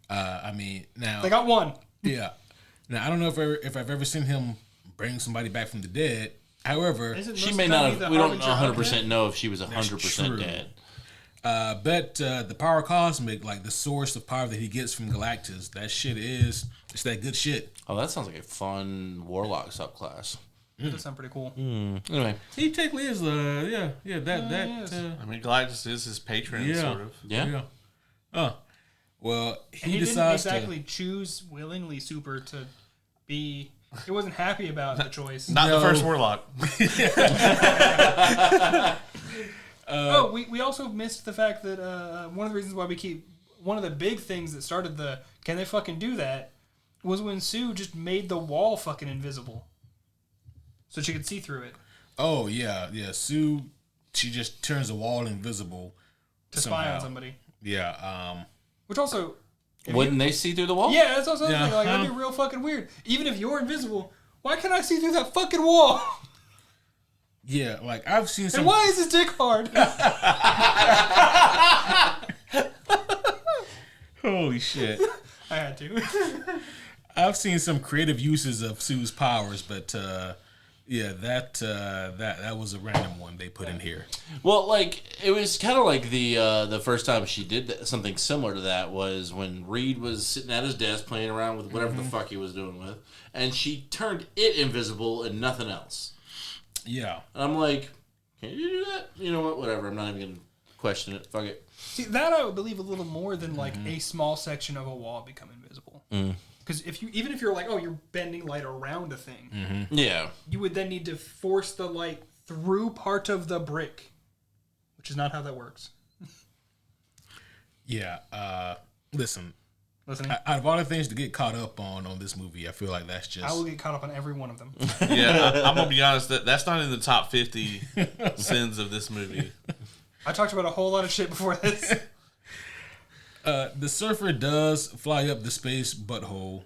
I mean, now... They got one. Yeah. Now, I don't know if I've ever seen him bring somebody back from the dead. However... She may not have... We don't 100% know if she was 100% dead. But the power cosmic, like the source of power that he gets from Galactus, that shit it's that good shit. Oh, that sounds like a fun Warlock subclass. That does sound pretty cool. Anyway. He technically is, that. I mean, Galactus is his patron, sort of. Yeah. Well, And he didn't decides exactly choose willingly Super to be... He wasn't happy about the choice. Not the first Warlock. We also missed the fact that one of the reasons why one of the big things that started the can they fucking do that was when Sue just made the wall fucking invisible. So she could see through it. Oh, yeah. Sue, she just turns the wall invisible. To spy on somebody. Yeah. Which also... Wouldn't they see through the wall? Yeah, that's also something. Like, that'd be real fucking weird. Even if you're invisible, why can't I see through that fucking wall? Yeah, like, I've seen some... And why is his dick hard? Holy shit. I had to. I've seen some creative uses of Sue's powers, but that was a random one they put in here. Well, like it was kind of like the first time she did something similar to that was when Reed was sitting at his desk playing around with whatever the fuck he was doing with, and she turned it invisible and nothing else. Yeah, and I'm like, can you do that? You know what? Whatever. I'm not even gonna question it. Fuck it. See, that I would believe a little more than like a small section of a wall become invisible. Because even if you're like, you're bending light around a thing, Yeah, you would then need to force the light through part of the brick, which is not how that works. Yeah. Listen. Listening. Out of all the things to get caught up on this movie, I feel like that's just. I will get caught up on every one of them. Yeah, I'm gonna be honest. That's not in the top 50 sins of this movie. I talked about a whole lot of shit before this. The surfer does fly up the space butthole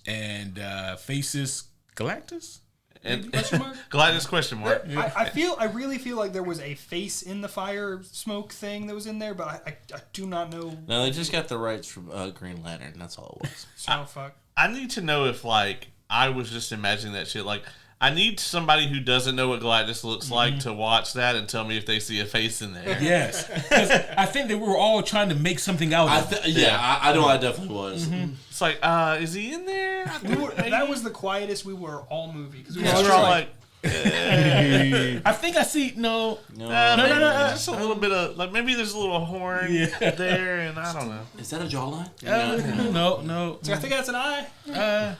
and faces Galactus. And Question mark? Galactus question mark. I really feel like there was a face in the fire smoke thing that was in there, but I do not know. No, they just got the rights from Green Lantern. That's all it was. So fuck. I need to know if like I was just imagining that shit. Like I need somebody who doesn't know what Galactus looks like to watch that and tell me if they see a face in there. Yes, 'cause I think that we were all trying to make something out of it. I know I definitely was. It's like, is he in there? That was the quietest we were all movie because we Yeah, were we're all all like, like, I think I see. No. no, just a little bit of like maybe there's a little horn there, and I don't know. Is that a jawline? No. I think that's an eye.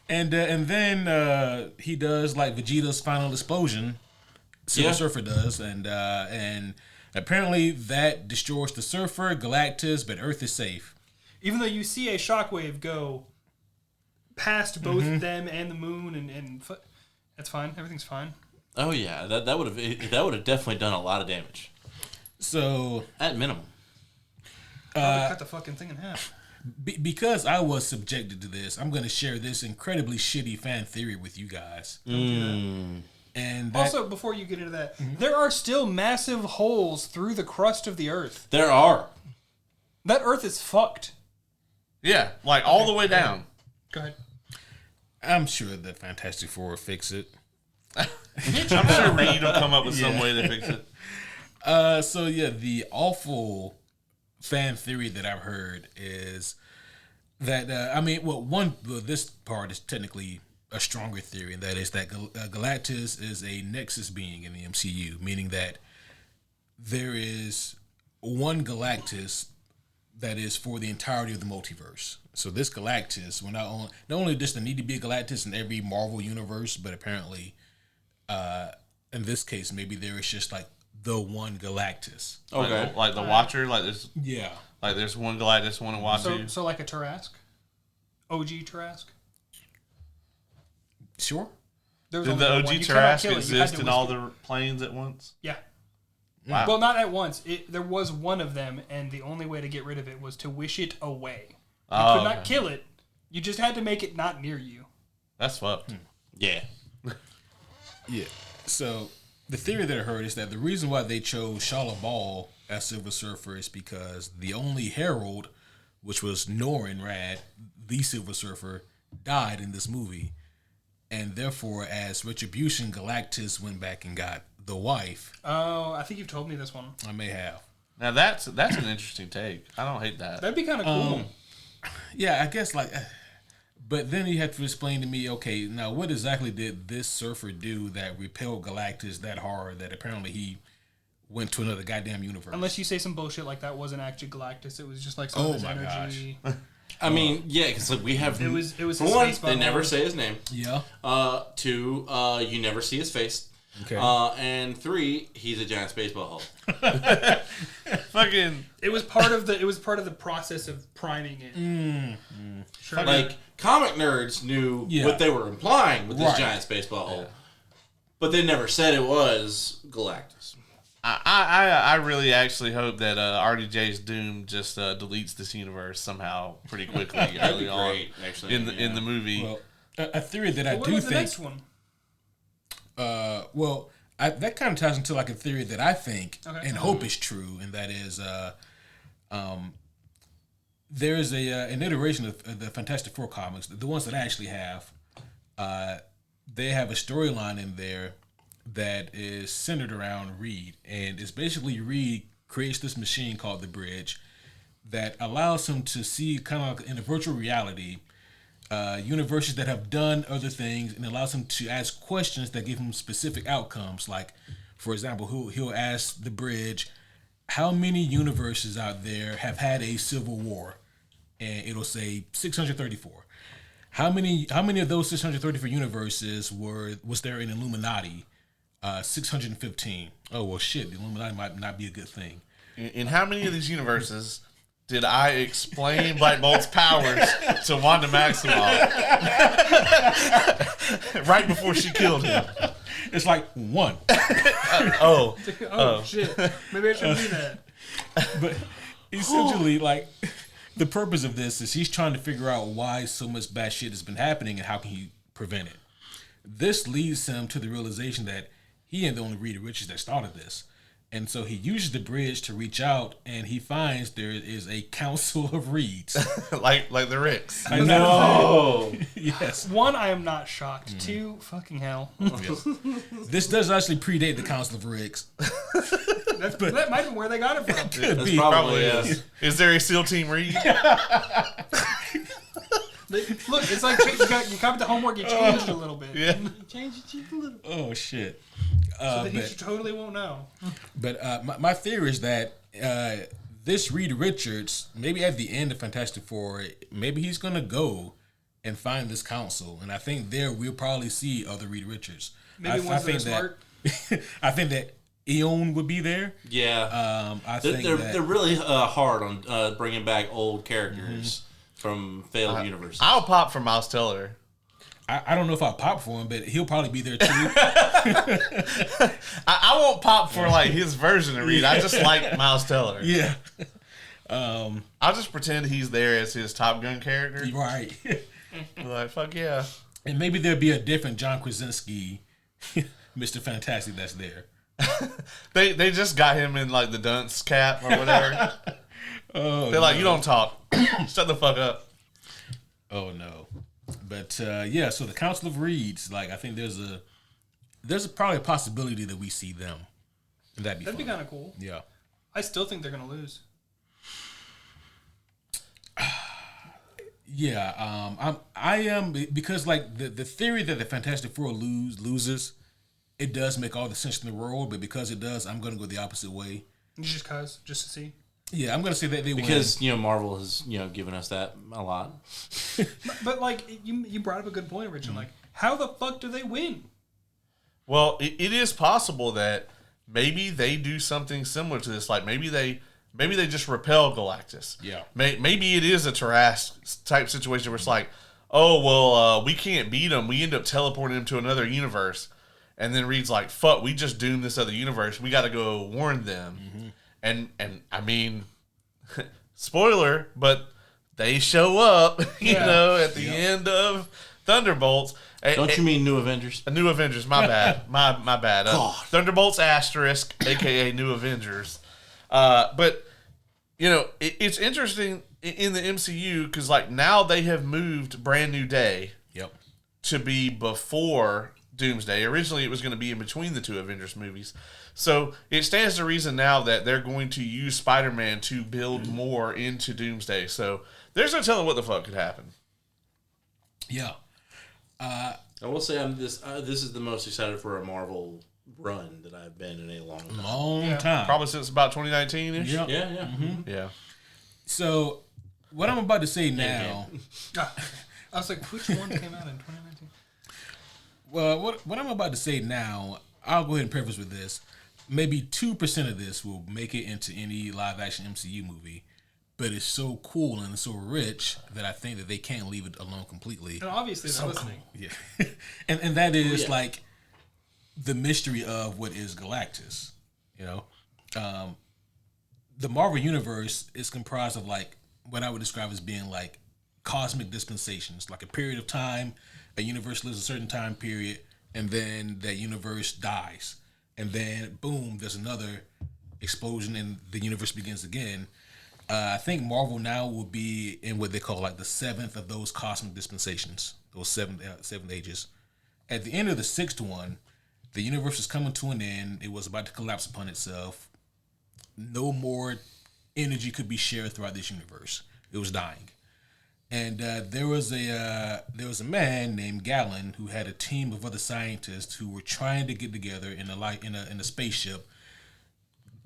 And then he does like Vegeta's final explosion. Silver Surfer does, and apparently that destroys the Surfer, Galactus, but Earth is safe. Even though you see a shockwave go past both them and the moon, and that's fine. Everything's fine. Oh yeah, that would have definitely done a lot of damage. So At minimum. Cut the fucking thing in half. Because I was subjected to this, I'm going to share this incredibly shitty fan theory with you guys. And that, Also, before you get into that, there are still massive holes through the crust of the Earth. There are. That Earth is fucked. Yeah, like all the way down. Go ahead. I'm sure the Fantastic Four will fix it. I'm sure Reed will come up with some way to fix it. So yeah, the awful fan theory that I've heard is that this part is technically a stronger theory, and that is that Galactus is a Nexus being in the MCU, meaning that there is one Galactus that is for the entirety of the multiverse. So this Galactus, well, not only does there need to be a Galactus in every Marvel universe, but apparently, in this case, maybe there is just like the one Galactus. Okay. Like the Watcher, like there's one Galactus, one Watcher. So like a Tarask? OG Tarask? Sure. There was Did only the one. OG You cannot Tarask kill it. You had exist to in all whisk it. the planes at once? Yeah. Wow. Well, not at once. There was one of them, and the only way to get rid of it was to wish it away. You could not kill it. You just had to make it not near you. That's fucked. Yeah. Yeah. So the theory that I heard is that the reason why they chose Shala Ball as Silver Surfer is because the only Herald, which was Norrin Rad, the Silver Surfer, died in this movie. And therefore, as retribution, Galactus went back and got the wife. Oh, I think you've told me this one. I may have. Now that's an interesting take. I don't hate that. That'd be kind of cool. Yeah, I guess like... But then you have to explain to me, okay, now what exactly did this surfer do that repelled Galactus that hard that apparently he went to another goddamn universe? Unless you say some bullshit like that wasn't actually Galactus, it was just like some of his energy. I mean, yeah, because like we have. It was for his one, space they bubble. never say his name. Yeah. Two, you never see his face. Okay. And three, he's a giant space butthole. Fucking. It was part of the process of priming it. Sure. Like comic nerds knew what they were implying with this giant space butthole, but they never said it was Galactus. I really actually hope that RDJ's Doom just deletes this universe somehow pretty quickly early on actually, in the movie. Well, a theory that I what do was the think... next one? That kind of ties into like a theory that I think and hope is true, and that is there is an iteration of the Fantastic Four comics, the ones that I actually have. They have a storyline in there that is centered around Reed, and it's basically Reed creates this machine called the Bridge that allows him to see kind of like in a virtual reality universes that have done other things, and allows him to ask questions that give him specific outcomes. Like, for example, he'll ask the Bridge, how many universes out there have had a civil war? And it'll say 634. How many of those 634 universes was there an Illuminati? 615. Oh well, shit. The Illuminati might not be a good thing. In how many of these universes did I explain Black Bolt's powers to Wanda Maximoff right before she killed him? It's like 1. Oh shit! Maybe I shouldn't do that. But essentially, like, the purpose of this is he's trying to figure out why so much bad shit has been happening and how can he prevent it. This leads him to the realization that he ain't the only Reed Richards that started this. And so he uses the bridge to reach out, and he finds there is a council of Reeds. like the Ricks. I know. Yes. 1, I am not shocked. 2, fucking hell. Yes. This does actually predate the Council of Ricks. That might be where they got it from. Could That's be. probably is. Is there a SEAL Team Reed? Look, it's like you copied the homework, you changed it a little bit. Yeah. You changed it a little bit. Oh, shit. So that he totally won't know. But my theory is that this Reed Richards, maybe at the end of Fantastic Four, maybe he's going to go and find this council. And I think there we'll probably see other Reed Richards. Maybe ones that are smart. I think that Eon would be there. Yeah. They're really hard on bringing back old characters from failed universes. I'll pop for Miles Teller. I don't know if I'll pop for him, but he'll probably be there too. I won't pop for like his version of Reed. I just like Miles Teller. Yeah. I'll just pretend he's there as his Top Gun character. Right. Like, fuck yeah. And maybe there'll be a different John Krasinski, Mr. Fantastic that's there. They just got him in like the dunce cap or whatever. They're like, you don't talk. Shut the fuck up. Oh no. But yeah, so the Council of Reeds, like I think there's probably a possibility that we see them. And that'd be kind of cool. Yeah. I still think they're gonna lose. Yeah, I am because like the theory that the Fantastic Four loses, it does make all the sense in the world, but because it does, I'm gonna go the opposite way. Just to see. Yeah, I'm gonna say that they win. Because Marvel has given us that a lot. But like you brought up a good point, Richard. Like, how the fuck do they win? Well, it is possible that maybe they do something similar to this. Like maybe they just repel Galactus. Yeah. Maybe it is a Tarrasque type situation where it's like, oh well, we can't beat him. We end up teleporting him to another universe, and then Reed's like, fuck, we just doomed this other universe. We got to go warn them. Mm-hmm. And I mean, spoiler, but they show up, at the end of Thunderbolts. Don't you mean New Avengers? New Avengers, my bad. My bad. Thunderbolts asterisk, a.k.a. New Avengers. But, it's interesting in the MCU because, like, now they have moved Brand New Day to be before Doomsday. Originally, it was going to be in between the two Avengers movies. So it stands to reason now that they're going to use Spider-Man to build more into Doomsday. So there's no telling what the fuck could happen. Yeah. I will say this is the most excited for a Marvel run that I've been in a long time. Probably since about 2019-ish. Yeah. Yeah. Mm-hmm. Yeah. So what I'm about to say now... I was like, which ones came out in 2019? Well, what I'm about to say now, I'll go ahead and preface with this. Maybe 2% of this will make it into any live-action MCU movie, but it's so cool and so rich that I think that they can't leave it alone completely. And obviously they're listening. Cool. Yeah. and that is like the mystery of what is Galactus. The Marvel Universe is comprised of like what I would describe as being like cosmic dispensations, like a period of time, a universe lives a certain time period, and then that universe dies. And then, boom, there's another explosion and the universe begins again. I think Marvel now will be in what they call like the 7th of those cosmic dispensations, those seven ages. At the end of the 6th one, the universe is coming to an end. It was about to collapse upon itself. No more energy could be shared throughout this universe. It was dying. And there was a man named Gallon who had a team of other scientists who were trying to get together in a spaceship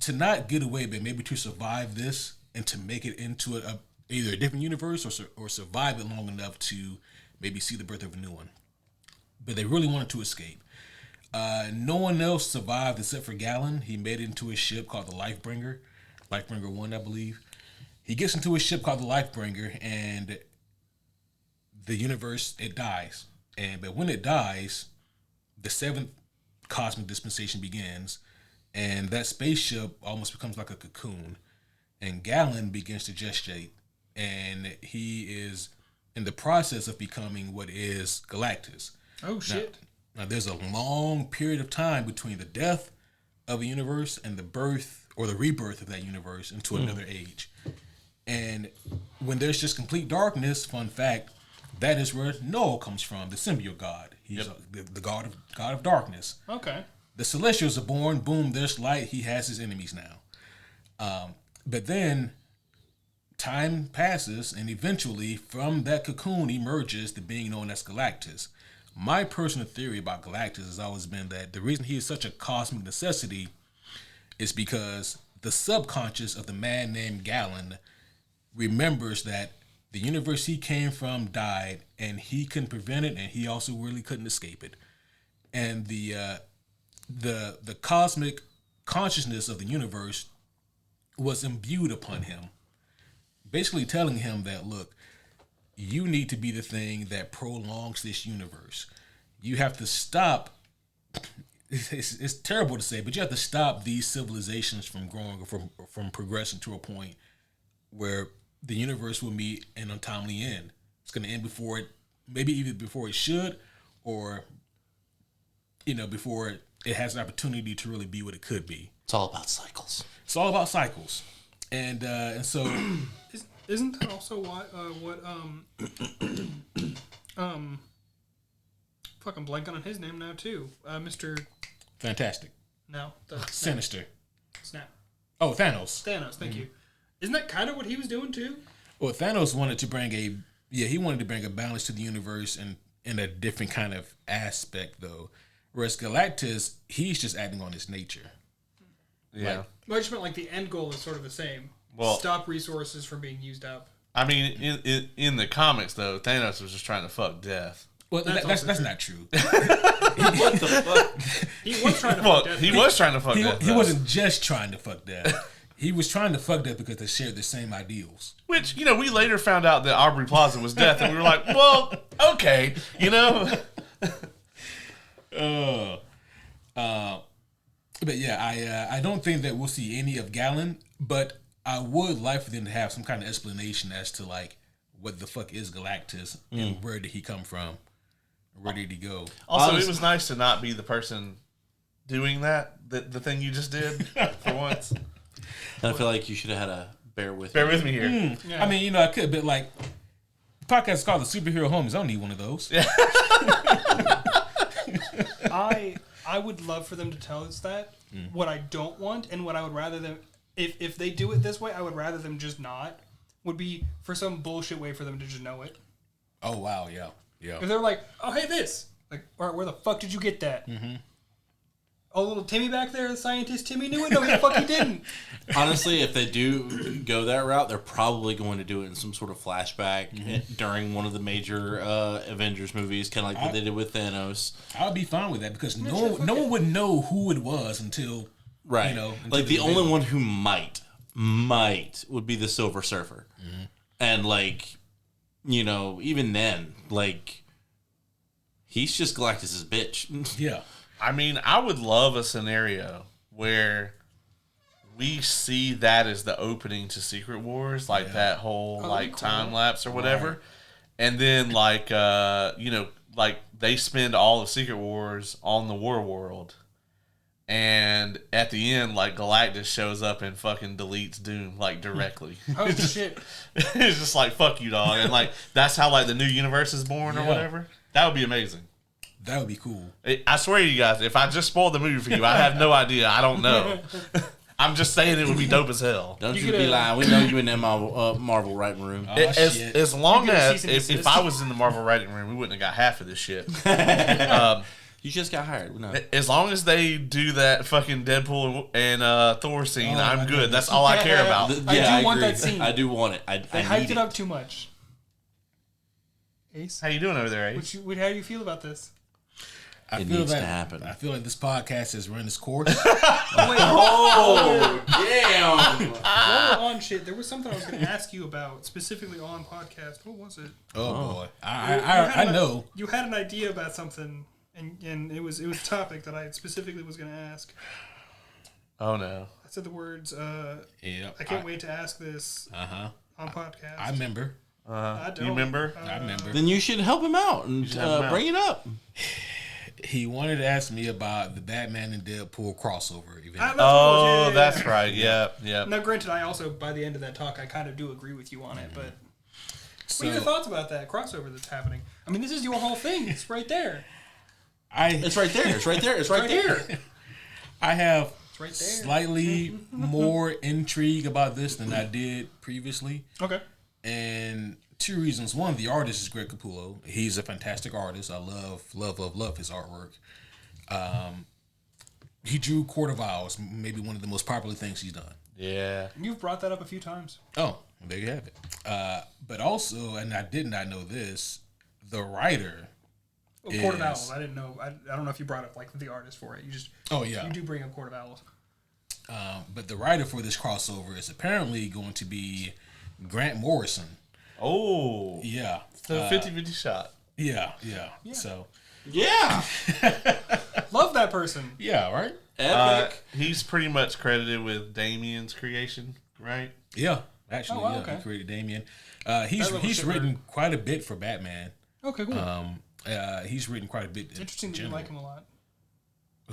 to not get away, but maybe to survive this and to make it into either a different universe or survive it long enough to maybe see the birth of a new one. But they really wanted to escape. No one else survived except for Gallon. He made it into a ship called the Lifebringer 1, I believe. He gets into a ship called the Lifebringer, and the universe, it dies. But when it dies, the 7th cosmic dispensation begins, and that spaceship almost becomes like a cocoon. And Gallon begins to gestate, and he is in the process of becoming what is Galactus. Oh, shit. Now, there's a long period of time between the death of a universe and the birth or the rebirth of that universe into another age. And when there's just complete darkness, fun fact, that is where Noel comes from, the symbiote god. He's the god of darkness. Okay. The Celestials are born. Boom, there's light. He has his enemies now. But then time passes, and eventually from that cocoon emerges the being known as Galactus. My personal theory about Galactus has always been that the reason he is such a cosmic necessity is because the subconscious of the man named Gallon remembers that the universe he came from died, and he couldn't prevent it, and he also really couldn't escape it. And the cosmic consciousness of the universe was imbued upon him, basically telling him that, look, you need to be the thing that prolongs this universe. You have to stop. It's terrible to say, but you have to stop these civilizations from growing or from progressing to a point where the universe will meet an untimely end. It's going to end before it, maybe even before it should, or before it has an opportunity to really be what it could be. It's all about cycles. It's all about cycles, and so. Isn't that also what fuck, I'm blanking on his name now too. Mr. Fantastic. No, the Sinister. Snap. Oh, Thanos. Thanos, thank you. Isn't that kind of what he was doing too? Well, Thanos wanted to bring a balance to the universe and in a different kind of aspect though. Whereas Galactus, he's just acting on his nature. Yeah. I just meant like the end goal is sort of the same. Well, stop resources from being used up. I mean, in the comics though, Thanos was just trying to fuck Death. Well, that's not true. What the fuck? He was trying to fuck Death. He was trying to fuck Death. He wasn't just trying to fuck Death. He was trying to fuck Death because they shared the same ideals. Which, we later found out that Aubrey Plaza was Death, and we were like, well, okay, But yeah, I don't think that we'll see any of Gallon, but I would like for them to have some kind of explanation as to like what the fuck is Galactus and where did he come from? Where did he go? Also, it was nice to not be the person doing the thing you just did for once. And I feel like you should have had a bear with me here. Yeah. I mean, I could, but like, the podcast is called The Superhero Homies. I don't need one of those. Yeah. I would love for them to tell us that. What I don't want, and what I would rather them, if they do it this way, I would rather them just not, would be for some bullshit way for them to just know it. Oh, wow, yeah. If they're like, oh, hey, this. Like, all right, where the fuck did you get that? Mm-hmm. Oh, little Timmy back there, the scientist Timmy knew it? No, the fuck he didn't. Honestly, if they do go that route, they're probably going to do it in some sort of flashback during one of the major Avengers movies, kind of like what they did with Thanos. I would be fine with that because no one would know who it was until, until like the only one who might would be the Silver Surfer. Mm-hmm. And like, even then, like, he's just Galactus's bitch. Yeah. I mean, I would love a scenario where we see that as the opening to Secret Wars, like that whole time lapse or whatever, right. And then like like they spend all of Secret Wars on the War World, and at the end, like Galactus shows up and fucking deletes Doom like directly. Oh shit! It's just like fuck you, dog, and like that's how like the new universe is born or whatever. That would be amazing. That would be cool. I swear to you guys, if I just spoiled the movie for you, I have no idea. I don't know. I'm just saying it would be dope as hell. Don't you be lying. We know you in that Marvel writing room. As long as, if I was in the Marvel writing room, we wouldn't have got half of this shit. You just got hired. No. As long as they do that fucking Deadpool and Thor scene, I'm good. That's all I care about. I do want that scene. I do want it. They hyped it up too much. Ace? How you doing over there, Ace? How do you feel about this? It needs to happen. I feel like this podcast has run its course. Oh, damn. While we're on shit, there was something I was going to ask you about, specifically on podcast. What was it? Oh boy, I know. You had an idea about something, and it was a topic that I specifically was going to ask. Oh no. I said the words, Yeah, I can't wait to ask this on podcast. I remember. I don't. You remember? I remember. Then you should help him out and bring it up. He wanted to ask me about the Batman and Deadpool crossover event. That's right. Yep. Now, granted, I also, by the end of that talk, I kind of do agree with you on it, but So, what are your thoughts about that crossover that's happening? I mean, this is your whole thing. It's right there. It's right there. It's right there. It's right there. I have It's right there. slightly more intrigue about this than I did previously. Okay. And two reasons. One, the artist is Greg Capullo. He's a fantastic artist. I love his artwork. He drew Court of Owls, maybe one of the most popular things he's done. Yeah. You've brought that up a few times. Oh, there you have it. But also, and I did not know this, the writer Court of Owls. I didn't know. I don't know if you brought up like the artist for it. You just. Oh, yeah. You do bring up Court of Owls. But the writer for this crossover is apparently going to be Grant Morrison. Oh. Yeah. The 50-50 shot. Yeah. So, Yeah. Love that person. yeah, right? Epic. He's pretty much credited with Damien's creation, right? Yeah. Actually, Oh, wow, yeah. okay. He created Damien. That little He's shit written quite a bit for Batman. Okay, cool. He's written quite a bit. It's interesting that you like him a lot.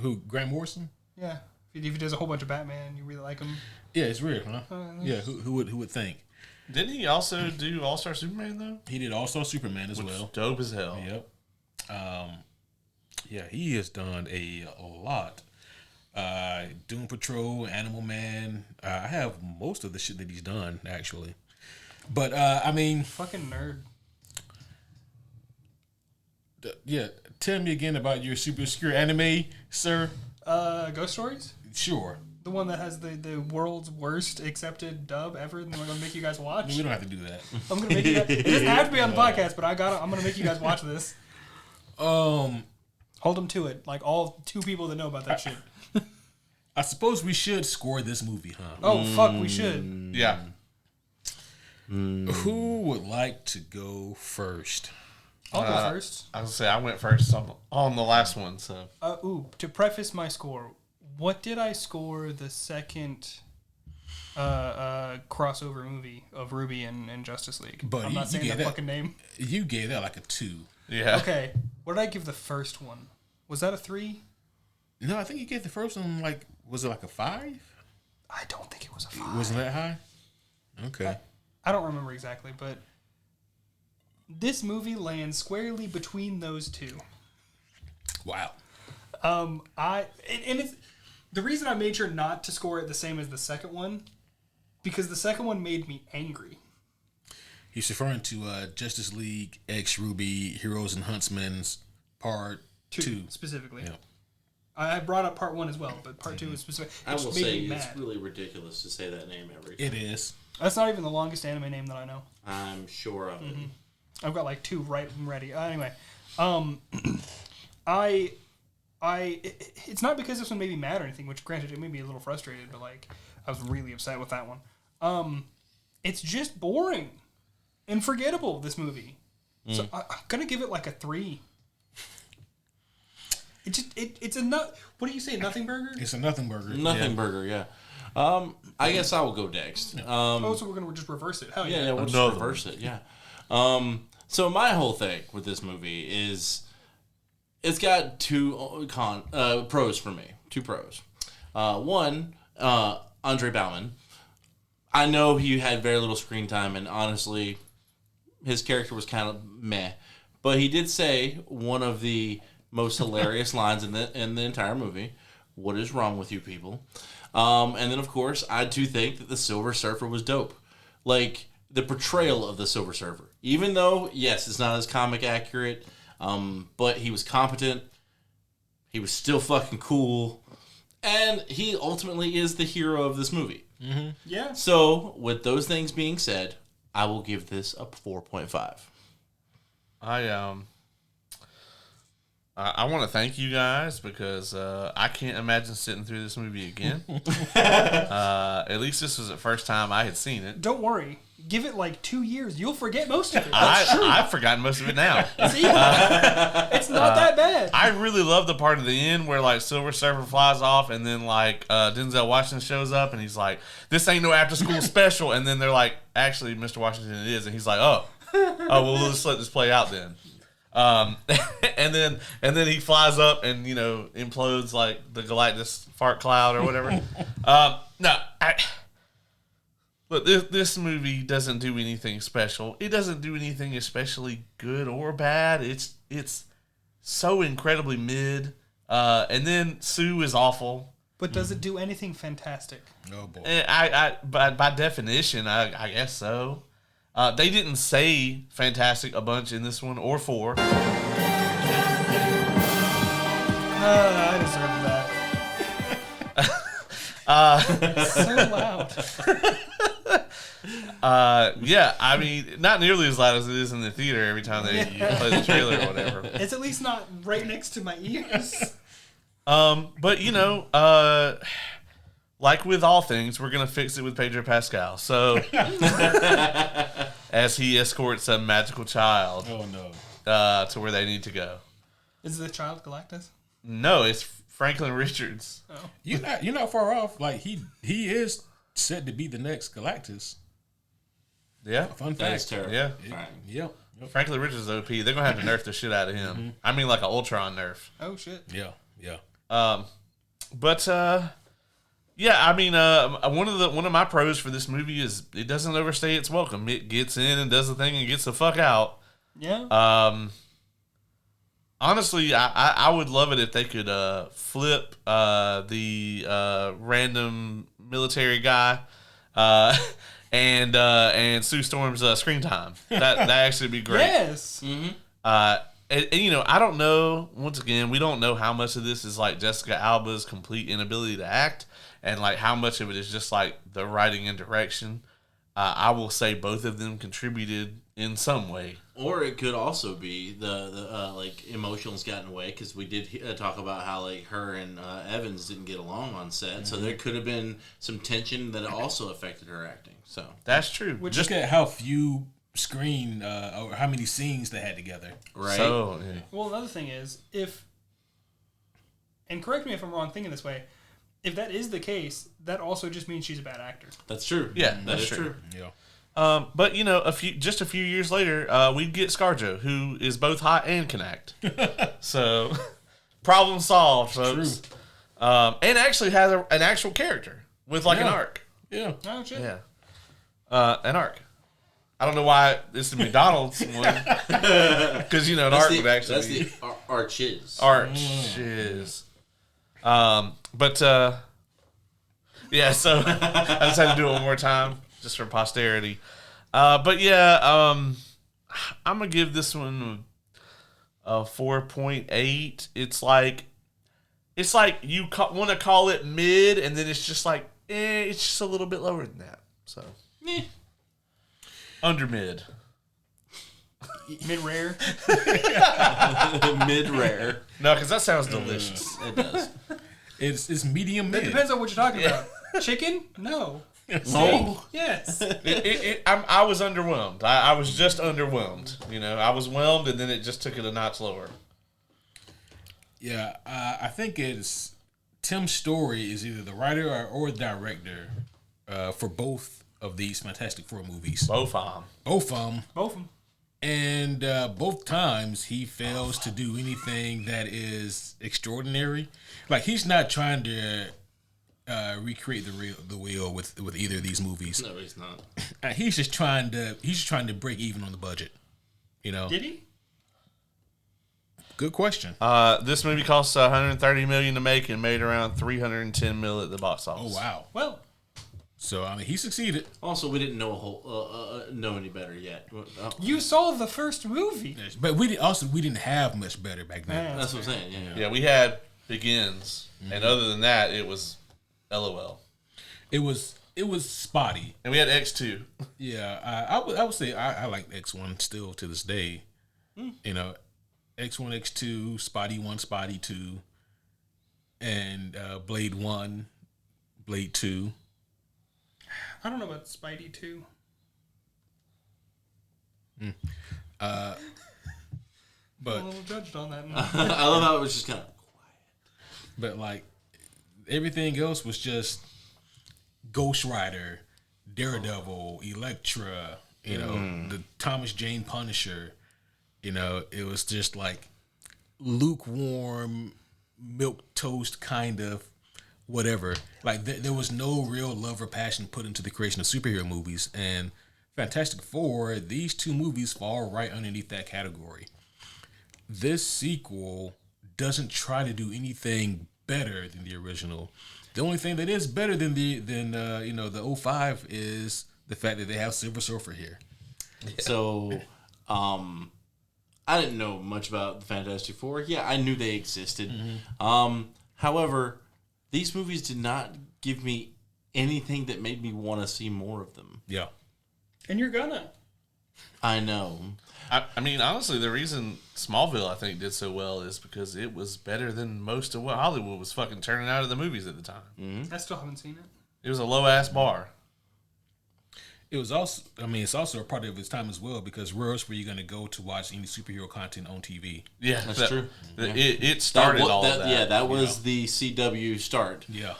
Who? Grant Morrison? Yeah. If he does a whole bunch of Batman, you really like him. Yeah, it's weird, huh? Yeah. Who would think? Didn't he also do All-Star Superman, though? He did All-Star Superman as well. Dope as hell. Yep. Yeah, he has done a lot. Doom Patrol, Animal Man. I have most of the shit that he's done, actually. But, I mean... Fucking nerd. Yeah, tell me again about your super obscure anime, sir. Ghost Stories? Sure. The one that has the world's worst accepted dub ever, and we're gonna make you guys watch. We don't have to do that. I'm gonna make you guys. It doesn't have to be on the podcast, but I'm gonna make you guys watch this. Hold them to it, like all two people that know about that shit. I suppose we should score this movie, huh? Oh fuck, we should. Yeah. Who would like to go first? I'll go first. I was gonna say I went first on the last one, so To preface my score, what did I score the second crossover movie of Ruby and Justice League? But I'm not saying that fucking name. You gave that like a 2. yeah. Okay, what did I give the first one? Was that a 3? No, I think you gave the first one was it like a 5? I don't think it was a 5. Wasn't that high? Okay. I don't remember exactly, but this movie lands squarely between those two. Wow. It's the reason I made sure not to score it the same as the second one, because the second one made me angry. He's referring to Justice League X Ruby Heroes and Huntsmen's Part 2 specifically. Yeah. I brought up Part 1 as well, but Part 2 is specific. I will just made say me it's mad. really ridiculous to say that name every time. It is. That's not even the longest anime name that I know. I'm sure of it. I've got like 2 right and ready. Anyway, it's not because this one made me mad or anything, which granted it made me a little frustrated, but like I was really upset with that one. It's just boring and forgettable, this movie. So I'm gonna give it like a 3. It's a nut. What do you say? Nothing burger? It's a nothing burger. Nothing burger, yeah. I guess I will go next. So we're gonna just reverse it. Hell yeah. Yeah, we'll just reverse it, yeah. So my whole thing with this movie is it's got 2 pros for me. 2 pros. One, Andre Bauman. I know he had very little screen time, and honestly, his character was kind of meh. But he did say one of the most hilarious lines in the entire movie. What is wrong with you people? And then, of course, I do think that the Silver Surfer was dope. Like, the portrayal of the Silver Surfer. Even though, yes, it's not as comic accurate, but he was competent. He was still fucking cool. And he ultimately is the hero of this movie. Mm-hmm. Yeah. So, with those things being said, I will give this a 4.5. I want to thank you guys because I can't imagine sitting through this movie again. At least this was the first time I had seen it. Don't worry. Give it like 2 years. You'll forget most of it. I've forgotten most of it now. See? It's not that bad. I really love the part of the end where like Silver Surfer flies off and then like Denzel Washington shows up and he's like, "This ain't no after school special," and then they're like, "Actually, Mr. Washington, it is," and he's like, "Oh, well, we'll just let this play out then." And then he flies up and implodes like the Galactus fart cloud or whatever. Look, this movie doesn't do anything special. It doesn't do anything especially good or bad. It's so incredibly mid. And then Sue is awful. But does it do anything fantastic? Oh boy. And by definition, I guess so. They didn't say fantastic a bunch in this one or four. I deserve that. So loud. Yeah, I mean, not nearly as loud as it is in the theater every time you play the trailer or whatever. It's at least not right next to my ears. But like with all things, we're gonna fix it with Pedro Pascal. So, as he escorts a magical child, Oh no. to where they need to go. Is the child Galactus? No, it's Franklin Richards. Oh. You're not far off. Like he is said to be the next Galactus. Yeah, Fun That's fact. terrible. yeah. Yep. Franklin Richards is OP. They're gonna have to nerf the shit out of him. I mean, like an Ultron nerf. Oh, shit. Yeah. But yeah, I mean, one of my pros for this movie is it doesn't overstay its welcome. It gets in and does the thing and gets the fuck out. Yeah. Honestly, I would love it if they could flip the random military guy and Sue Storm's screen time. That actually be great. Yes. And I don't know. Once again, we don't know how much of this is like Jessica Alba's complete inability to act, and like how much of it is just like the writing and direction. I will say both of them contributed in some way. Or it could also be the like emotions got in the way, because we did talk about how like her and Evans didn't get along on set, so there could have been some tension that also affected her acting. So That's true. Just look at how few screen or how many scenes they had together. right. So yeah. Well, another thing is, and correct me if I'm wrong thinking this way, if that is the case, that also just means she's a bad actor. That's true. Yeah, that that's is true. Yeah. But a few years later, we get ScarJo, who is both hot and can act. So, problem solved, folks. True. And actually has an actual character with like an arc. Yeah. Oh, shit. Yeah, an arc. I don't know why this is McDonald's one, because an arc would actually That's be the arches. arches. Yeah. So I just had to do it one more time, just for posterity. But yeah, I'm gonna give this one a 4.8. It's like you want to call it mid, and then it's just like it's just a little bit lower than that. So under mid. Mid-rare. Mid-rare. No, because that sounds delicious. It does. It's medium It mid. depends on what you're talking about. Chicken? No. Oh. Yes. I was underwhelmed. I was just underwhelmed. I was whelmed, and then it just took it a notch lower. Yeah, I think it's Tim Story is either the writer or the director for both of these Fantastic Four movies. Both of them. Both of them. Both of them. And both times he fails to do anything that is extraordinary. Like he's not trying to recreate the wheel with either of these movies. No, he's not. He's just trying to break even on the budget. Did he? Good question. This movie cost $130 million to make and made around $310 million at the box office. Oh wow. Well, So he succeeded. Also, we didn't know any better yet. you saw the first movie. But we didn't have much better back then. Yeah. That's what I'm saying. Yeah. Yeah, we had Begins, and other than that, it was LOL. It was spotty. And we had X2. Yeah, I would say I like X1 still to this day. X1, X2, Spidey 1, Spidey 2, and Blade 1, Blade 2. I don't know about Spidey 2. But I'm a little judged on that. I love how it was just kind of But like everything else was just Ghost Rider, Daredevil, Elektra, you know, the Thomas Jane Punisher. You know, it was just like lukewarm, milk toast kind of whatever. Like there was no real love or passion put into the creation of superhero movies. And Fantastic Four, these two movies fall right underneath that category. This sequel doesn't try to do anything better than the original. The only thing that is better than the 05 is the fact that they have Silver Surfer here. So, I didn't know much about the Fantastic Four. Yeah, I knew they existed. However, these movies did not give me anything that made me want to see more of them. Yeah. And you're gonna. I know. I mean, honestly, the reason Smallville, I think, did so well is because it was better than most of what Hollywood was fucking turning out of the movies at the time. I still haven't seen it. It was a low-ass bar. It was also, I mean, it's also a part of its time as well because where else were you going to go to watch any superhero content on TV? Yeah, That's true. It started all of that. Yeah, that was the CW start. Yeah.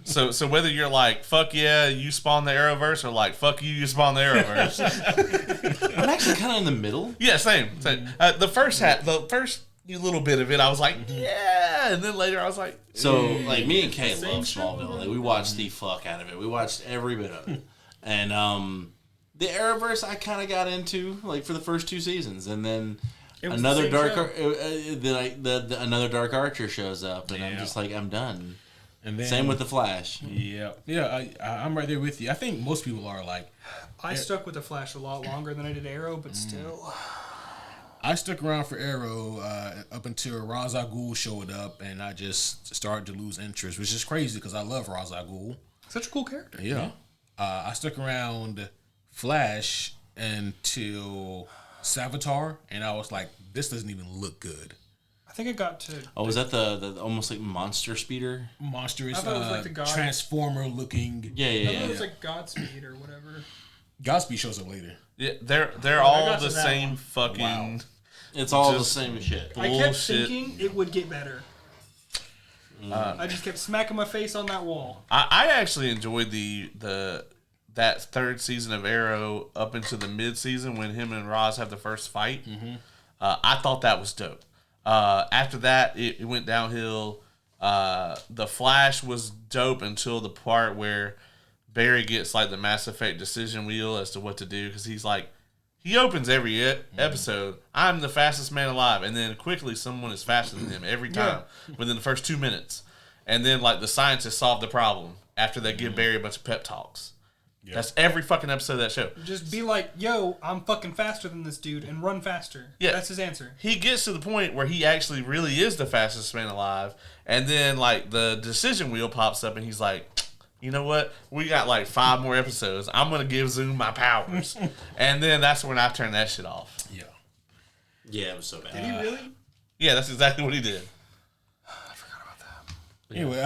So whether you're like, fuck yeah, you spawn the Arrowverse, or like, fuck you, you spawn the Arrowverse. I'm actually kind of in the middle. Yeah, same. The first little bit of it, I was like, yeah, and then later I was like, So, like, me and Kay love show. Smallville. Like, we watched the fuck out of it. We watched every bit of it. And the Arrowverse I kind of got into, like, for the first 2 seasons. And then was another the same another Dark Archer shows up. And Yeah. I'm just like, I'm done. And then, Same with The Flash. Yeah. Yeah, I'm right there with you. I think most people are like, I stuck with the Flash a lot longer than I did Arrow, but still. I stuck around for Arrow up until Ra's al Ghul showed up, and I just started to lose interest, which is crazy because I love Ra's al Ghul. Such a cool character. Yeah. I stuck around Flash until Savitar, and I was like, this doesn't even look good. I think I got to. Oh, was that the almost like monster speeder? Monstrous, I thought it was like the God- Transformer looking. Yeah, I yeah, thought yeah. it was like Godspeed or whatever. Godspeed shows up later. yeah, they're I all got the to that same one. fucking. Wow. It's all Just- the same shit. I kept Bullshit. thinking it would get better. I just kept smacking my face on that wall. I actually enjoyed that third season of Arrow up into the mid season when him and Roz have the first fight. I thought that was dope. After that, it went downhill. The Flash was dope until the part where Barry gets like the Mass Effect decision wheel as to what to do because he's like, he opens every episode, I'm the fastest man alive, and then quickly someone is faster than him every time within the first 2 minutes, and then like the scientists solve the problem after they give Barry a bunch of pep talks. Yep. That's every fucking episode of that show. Just be like, yo, I'm fucking faster than this dude and run faster. Yeah. That's his answer. He gets to the point where he actually really is the fastest man alive, and then like the decision wheel pops up and he's like, you know what? We got like 5 more episodes. I'm going to give Zoom my powers. And then that's when I turned that shit off. Yeah. Yeah, it was so bad. Did he really? Yeah, that's exactly what he did. Anyway,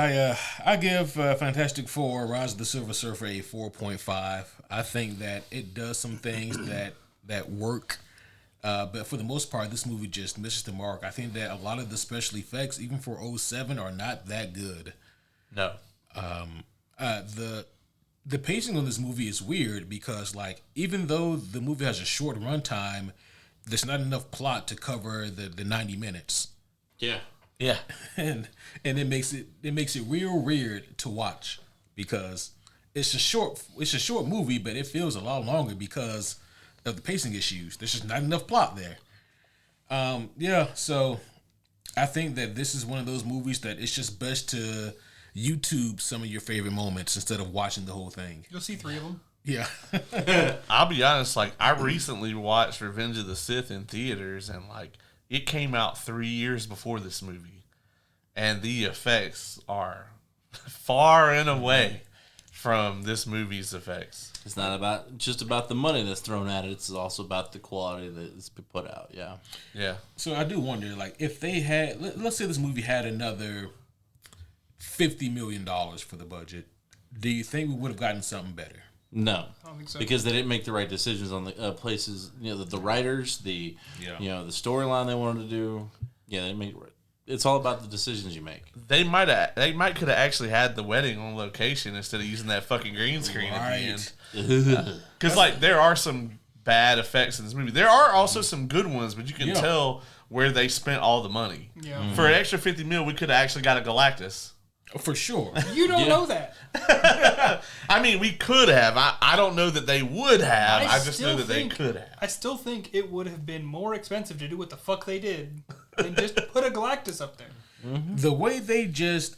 I give Fantastic Four: Rise of the Silver Surfer a 4.5. I think that it does some things that work, but for the most part, this movie just misses the mark. I think that a lot of the special effects, even for 07, are not that good. No. The pacing on this movie is weird because, like, even though the movie has a short runtime, there's not enough plot to cover the 90 minutes. Yeah. Yeah. and it makes it real weird to watch because it's a short movie, but it feels a lot longer because of the pacing issues. There's just not enough plot there. So I think that this is one of those movies that it's just best to YouTube some of your favorite moments instead of watching the whole thing. You'll see 3 of them. Yeah. I'll be honest, like, I recently watched Revenge of the Sith in theaters, and, like, it came out 3 years before this movie. And the effects are far and away from this movie's effects. It's not about just about the money that's thrown at it. It's also about the quality that's been put out. Yeah. Yeah. So I do wonder, like, if they had, let's say this movie had another $50 million for the budget, do you think we would have gotten something better? No, I don't think so. because they didn't make the right decisions on the places. You know, the writers, the the storyline they wanted to do. Yeah, they made. It's all about the decisions you make. They might could have actually had the wedding on location instead of using that fucking green screen at the end. Because like there are some bad effects in this movie. There are also some good ones, but you can tell where they spent all the money. Yeah. For an extra $50 million, we could have actually got a Galactus. For sure. You don't know that. I mean, we could have. I don't know that they would have. I just know that they could have. I still think it would have been more expensive to do what the fuck they did than just put a Galactus up there. Mm-hmm. The way they just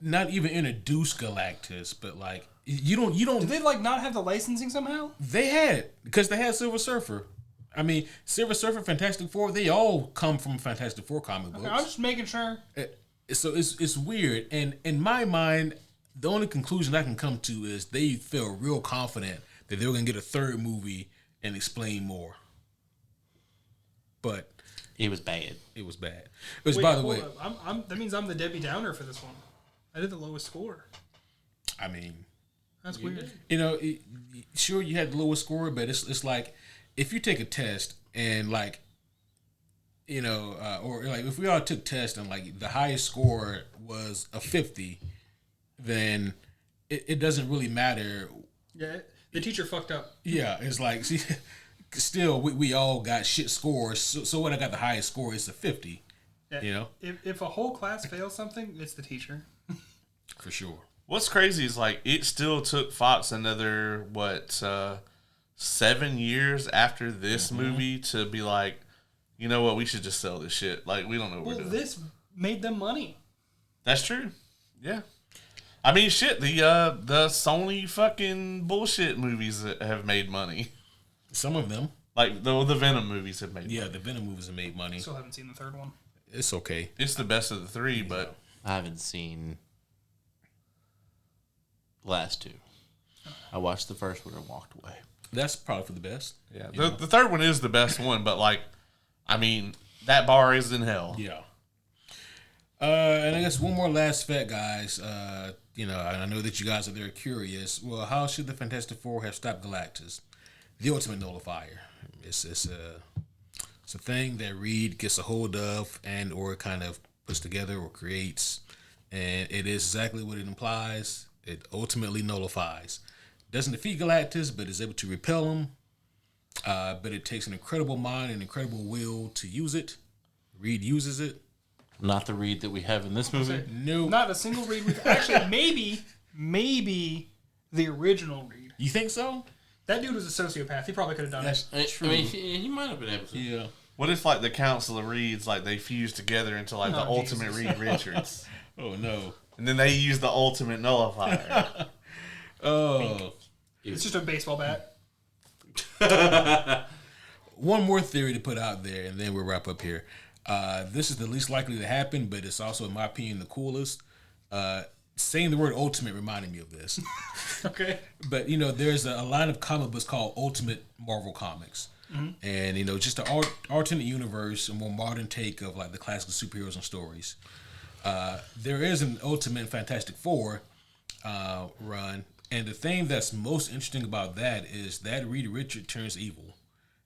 not even introduce Galactus, but like you don't. Did they like not have the licensing somehow? They had it because they had Silver Surfer. I mean, Silver Surfer, Fantastic Four, they all come from Fantastic Four comic books. I'm just making sure. So it's weird, and in my mind, the only conclusion I can come to is they feel real confident that they were gonna get a third movie and explain more. But it was bad. It was bad. Which, by the way, that means I'm the Debbie Downer for this one. I did the lowest score. I mean, that's weird. You know, sure you had the lowest score, but it's like if you take a test and like. You know, or like if we all took tests and like the highest score was a 50, then it doesn't really matter. Yeah, the teacher fucked up. Yeah, it's like, see, still we all got shit scores. So when I got the highest score, it's a 50. Yeah, you know, if a whole class fails something, it's the teacher. For sure. What's crazy is like it still took Fox another 7 years after this movie to be like, you know what? We should just sell this shit. Like, we don't know what we're doing. This made them money. That's true. Yeah. I mean, shit. The Sony fucking bullshit movies have made money. Some of them, like the Venom movies, have made. Yeah, the Venom movies have made money. Still haven't seen the third one. It's okay. It's the best of the three, but I haven't seen the last two. I watched the first one and walked away. That's probably for the best. Yeah, the third one is the best one, but like. I mean, that bar is in hell. Yeah. And I guess one more last fact, guys. You know, I know that you guys are there curious. Well, how should the Fantastic Four have stopped Galactus? The ultimate nullifier. It's a thing that Reed gets a hold of and or kind of puts together or creates. And it is exactly what it implies. It ultimately nullifies. Doesn't defeat Galactus, but is able to repel him. But it takes an incredible mind and incredible will to use it. Reed uses it. Not the Reed that we have in this movie. No, not a single Reed. Actually, maybe the original Reed. You think so? That dude was a sociopath. He probably could have done it. I mean, he might have been able to. Yeah. What if like the Council of Reeds, like they fused together into like the ultimate Reed Richards? Oh no! And then they use the ultimate nullifier. Oh, it's just a baseball bat. One more theory to put out there, and then we'll wrap up here. This is the least likely to happen, but it's also, in my opinion, the coolest. Saying the word ultimate reminded me of this. Okay. But, you know, there's a line of comic books called Ultimate Marvel Comics. Mm-hmm. And, you know, just an alternate universe, a more modern take of, like, the classic superheroes and stories. There is an Ultimate Fantastic Four run. And the thing that's most interesting about that is that Reed Richards turns evil.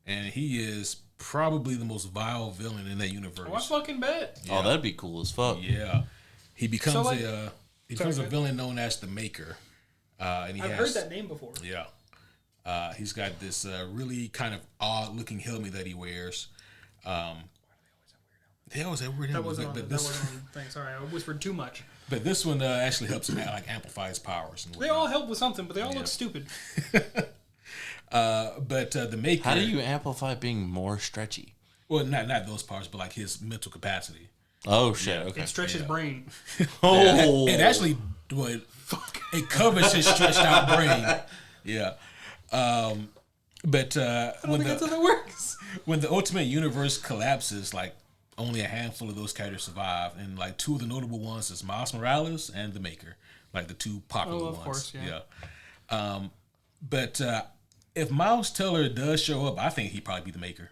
And he is probably the most vile villain in that universe. Oh, I fucking bet. Yeah. Oh, that'd be cool as fuck. Yeah. He becomes a villain known as the Maker. And I've heard that name before. Yeah. He's got this really kind of odd looking helmet that he wears. They always have weird helmets. That wasn't on the thing. Sorry, I whispered too much. But this one actually helps him like amplify his powers. And they all help with something, but they all look stupid. But the Maker. How do you amplify being more stretchy? Well, not those parts, but like his mental capacity. Oh shit! Yeah. Okay. It stretches his brain. Oh, it actually it covers his stretched out brain. Yeah. But I don't think that's how that works. When the Ultimate Universe collapses, like only a handful of those characters survive, and like two of the notable ones is Miles Morales and the Maker. like the two popular ones. Of course, yeah. But if Miles Teller does show up, I think he'd probably be the maker.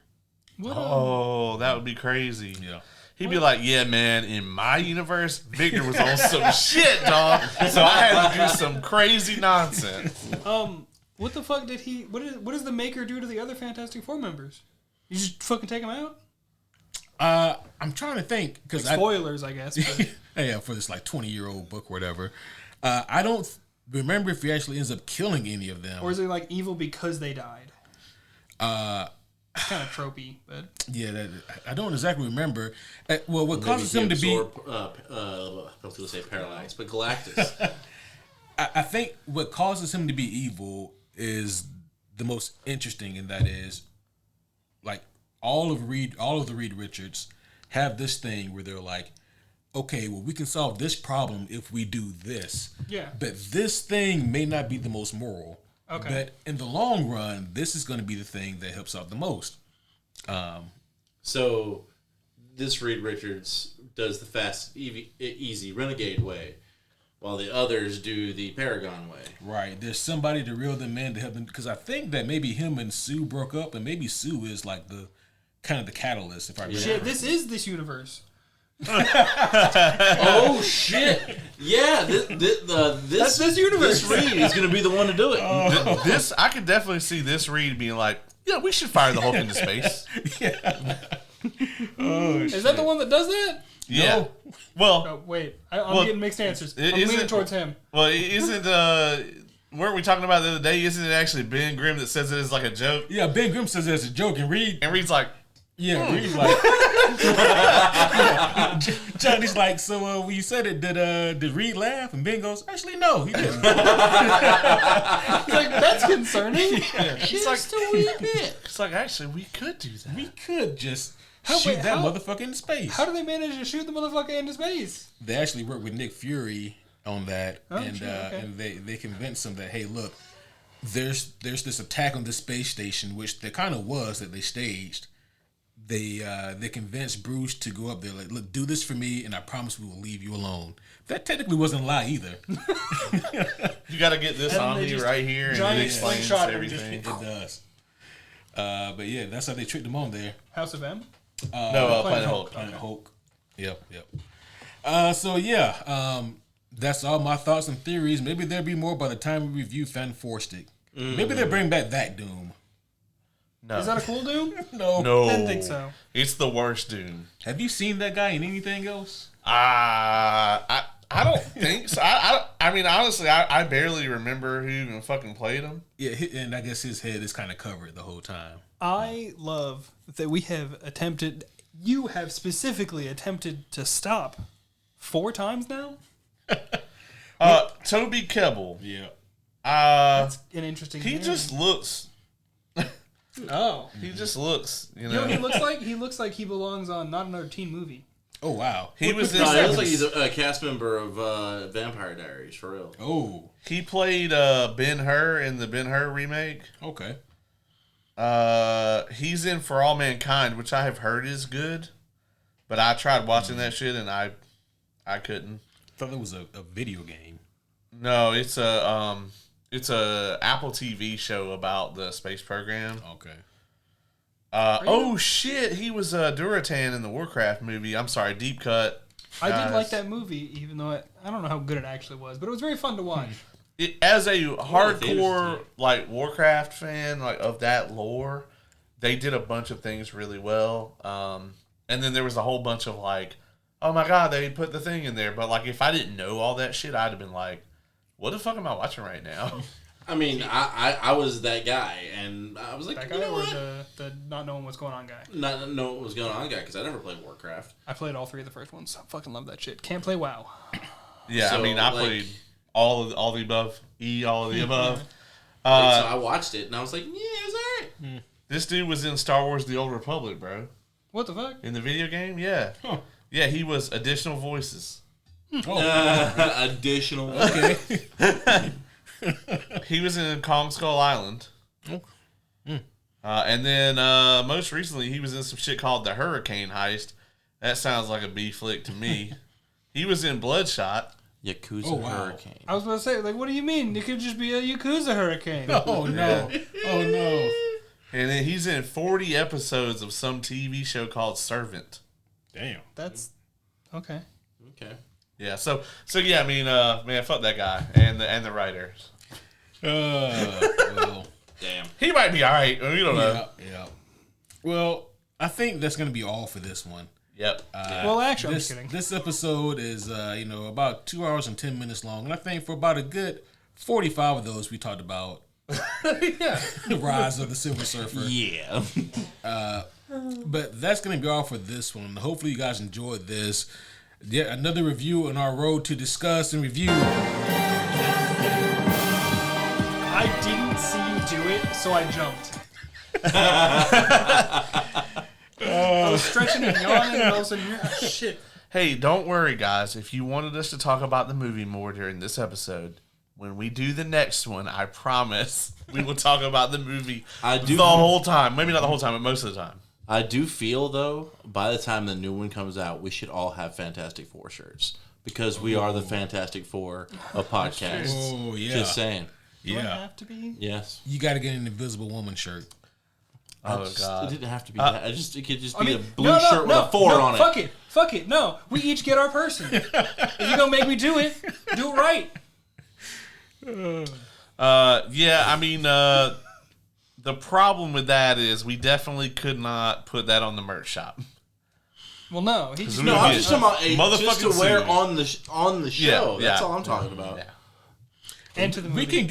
Oh, that would be crazy. Yeah. He'd be like, yeah, man, in my universe, Victor was on some shit, dog. So I had to do some crazy nonsense. What the fuck did he... What does the Maker do to the other Fantastic Four members? You just fucking take them out? I'm trying to think. Because Spoilers, I guess. But. Yeah, for this like 20-year-old book or whatever. I don't remember if he actually ends up killing any of them. Or is it like evil because they died? It's kind of tropey, but... Yeah, I don't exactly remember. Well, what causes him to be... I was going to say Parallax, but Galactus. I think what causes him to be evil is the most interesting, and that is like all of the Reed Richards have this thing where they're like, okay, well, we can solve this problem if we do this. Yeah. But this thing may not be the most moral. Okay. But in the long run, this is going to be the thing that helps out the most. So this Reed Richards does the fast, easy renegade way, while the others do the Paragon way. Right. There's somebody to reel them in to help them. Because I think that maybe him and Sue broke up, and maybe Sue is like the kind of the catalyst, if I remember. Shit, this is this universe. Oh shit! Yeah, this That's this universe. This Reed is going to be the one to do it. This I could definitely see this Reed being like, yeah, we should fire the Hulk into space. Yeah. Is that the one that does that? Yeah. No. Well, Oh, wait. I'm getting mixed answers. I'm isn't- leaning towards him. well, isn't weren't we talking about the other day? Isn't it actually Ben Grimm that says it as like a joke? Yeah, Ben Grimm says it as a joke, and Reed... And Reed's like, Reed's like... Johnny's like, so when you said it, did Reed laugh? And Ben goes, actually, no, he didn't. He's like, that's concerning. Just a wee bit. It's like, actually, we could do that. We could just shoot that motherfucker into space. How do they manage to shoot the motherfucker into space? They actually worked with Nick Fury on that, and okay. and they convinced him that, hey, look, there's this attack on this space station, which there kind of was that they staged. They convinced Bruce to go up there, like, look, do this for me, and I promise we will leave you alone. That technically wasn't a lie either. You got to get this And on they me just right here, and giant it explains slingshot him. everything. It does. But yeah, that's how they tricked him on there. House of M? No, Planet Hulk. Hulk. Planet Hulk. Yep. So yeah, that's all my thoughts and theories. Maybe there'll be more by the time we review Fantastic. Maybe they'll bring back that Doom. No. Is that a cool Doom? No. Didn't think so. It's the worst Doom. Have you seen that guy in anything else? I don't think so. I mean, honestly, I barely remember who even fucking played him. Yeah, and I guess his head is kind of covered the whole time. I love that we have attempted, you have specifically attempted to stop 4 times now? Toby Kebbell. Yeah. That's an interesting He name. just looks. Oh. He just looks. You You know know. what he looks like? He looks like he belongs on not another teen movie. Oh wow. He was in. No, it looks like he's a cast member of Vampire Diaries, for real. Oh. He played Ben-Hur in the Ben-Hur remake. Okay. He's in For All Mankind, which I have heard is good, but I tried watching that shit and I couldn't. I thought it was a video game. No, it's a Apple TV show about the space program. Okay. Oh shit, he was Duratan in the Warcraft movie. I'm sorry, Deep Cut. I did like that movie, even though I don't know how good it actually was, but it was very fun to watch. As a theaters hardcore too. like Warcraft fan, like of that lore, they did a bunch of things really well. And then there was a whole bunch of like, oh my god, they put the thing in there. But like, if I didn't know all that shit, I'd have been like, what the fuck am I watching right now? I mean, I was that guy, and I was like, That you guy know or what? the not knowing what's going on guy? Not know what was going on guy, because I never played Warcraft. I played all 3 of the first ones. I fucking love that shit. Can't play WoW. Yeah, So, I mean, I like- played all the above, all of the above. So I watched it, and I was like, yeah, it was alright. This dude was in Star Wars: The Old Republic, bro. What the fuck? In the video game, yeah, yeah, he was additional voices. Additional. Okay. He was in Kong Skull Island. And then most recently, he was in some shit called The Hurricane Heist. That sounds like a B flick to me. He was in Bloodshot. Yakuza wow. Hurricane. I was about to say, like, what do you mean? It could just be a Yakuza hurricane. Oh no! Oh no! And then he's in 40 episodes of some TV show called Servant. Damn. That's okay. Okay. Yeah, so yeah, I mean, man, fuck that guy and the writers. Well, Damn. He might be all right. We don't know. yeah. Well, I think that's gonna be all for this one. Yep. Well, actually, I'm just kidding. This episode is about 2 hours and 10 minutes long, and I think for about a good 45 of those we talked about the rise of the Silver Surfer. Yeah. But that's going to be all for this one. Hopefully you guys enjoyed this. Yet another review on our road to discuss and review. I didn't see you do it, so I jumped. I was stretching and yawning, and all of a sudden, shit. Hey, don't worry, guys. If you wanted us to talk about the movie more during this episode, when we do the next one, I promise we will talk about the movie the whole time. Maybe not the whole time, but most of the time. I do feel, though, by the time the new one comes out, we should all have Fantastic Four shirts. Because we are the Fantastic Four of podcasts. Oh, yeah. Just saying. Do I have to be? Yes. You got to get an Invisible Woman shirt. Oh, God. It didn't have to be that. It could just be a blue no, shirt with a 4 on it. Fuck it. No, we each get our person. If you're going to make me do it right. Yeah, I mean, the problem with that is we definitely could not put that on the merch shop. Well, no. He just, No, I'm just talking about just to motherfucking wear suit. on the show. Yeah, That's yeah. all I'm talking about. Yeah. and to the movie.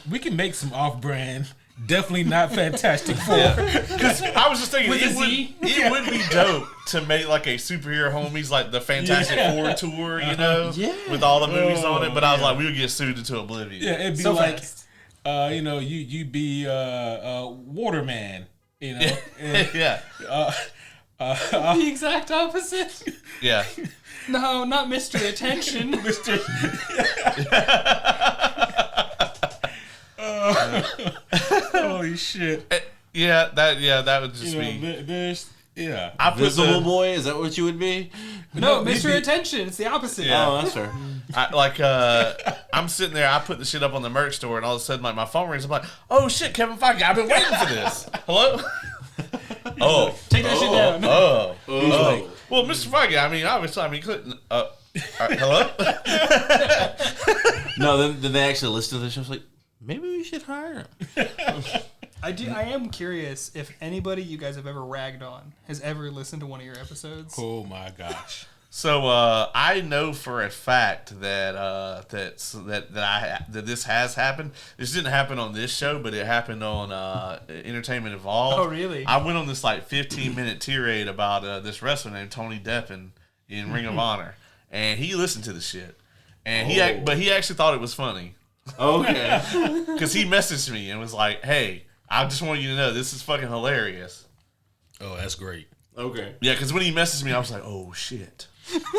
We can make some off-brand, definitely not Fantastic Four. Because I was just thinking, With a it would be dope to make like a superhero homies, like the Fantastic Four tour, you know, with all the movies on it. But I was like, we would get sued into oblivion. Yeah, it'd be So like, fast. you'd be Waterman, you know. And, Yeah. The exact opposite. Yeah. No, not Mr. Attention. Mr. Holy shit! Yeah, that would just You know, be. there's I put Visible Boy, is that what you would be? No, No, Mr. maybe- Attention. It's the opposite. Yeah. Oh, that's fair. I'm sitting there. I put the shit up on the merch store, and all of a sudden, like my phone rings. I'm like, "Oh shit, Kevin Feige! I've been waiting for this." Hello. Oh. Take that shit down. Oh. Oh. Well, Mr. Feige. I mean, obviously, couldn't. Hello. No, then they actually listened to the show. I was like, maybe we should hire him. I am curious if anybody you guys have ever ragged on has ever listened to one of your episodes. Oh my gosh! So I know for a fact that that this has happened. This didn't happen on this show, but it happened on Entertainment Evolved. Oh, really? I went on this like 15-minute tirade about this wrestler named Tony Deppen in Ring of Honor, and he listened to the shit, and he actually thought it was funny Okay. because he messaged me and was like, "Hey, I just want you to know this is fucking hilarious." Oh, that's great. Okay. Yeah, because when he messaged me, I was like, "Oh shit."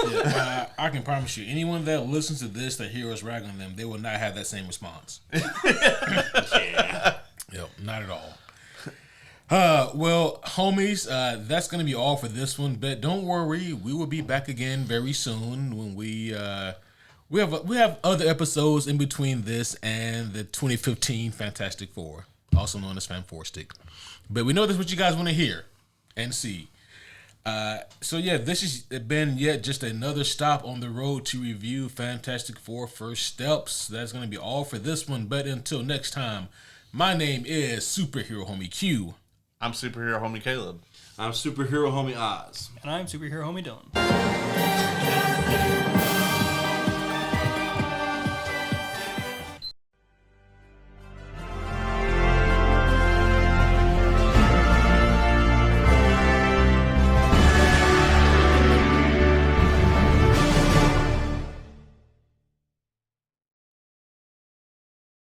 Yeah, I can promise you, anyone that listens to this that hears us rag on them, they will not have that same response. Yeah. Yep, not at all. Well, homies, that's gonna be all for this one. But don't worry, we will be back again very soon when we have other episodes in between this and the 2015 Fantastic Four, also known as Fan Four Stick. But we know that's what you guys want to hear and see. So yeah, this has been yet just another stop on the road to review Fantastic Four First Steps. That's going to be all for this one. But until next time, my name is Superhero Homie Q. I'm superhero homie Caleb. I'm superhero homie Oz. And I'm Superhero Homie Dylan.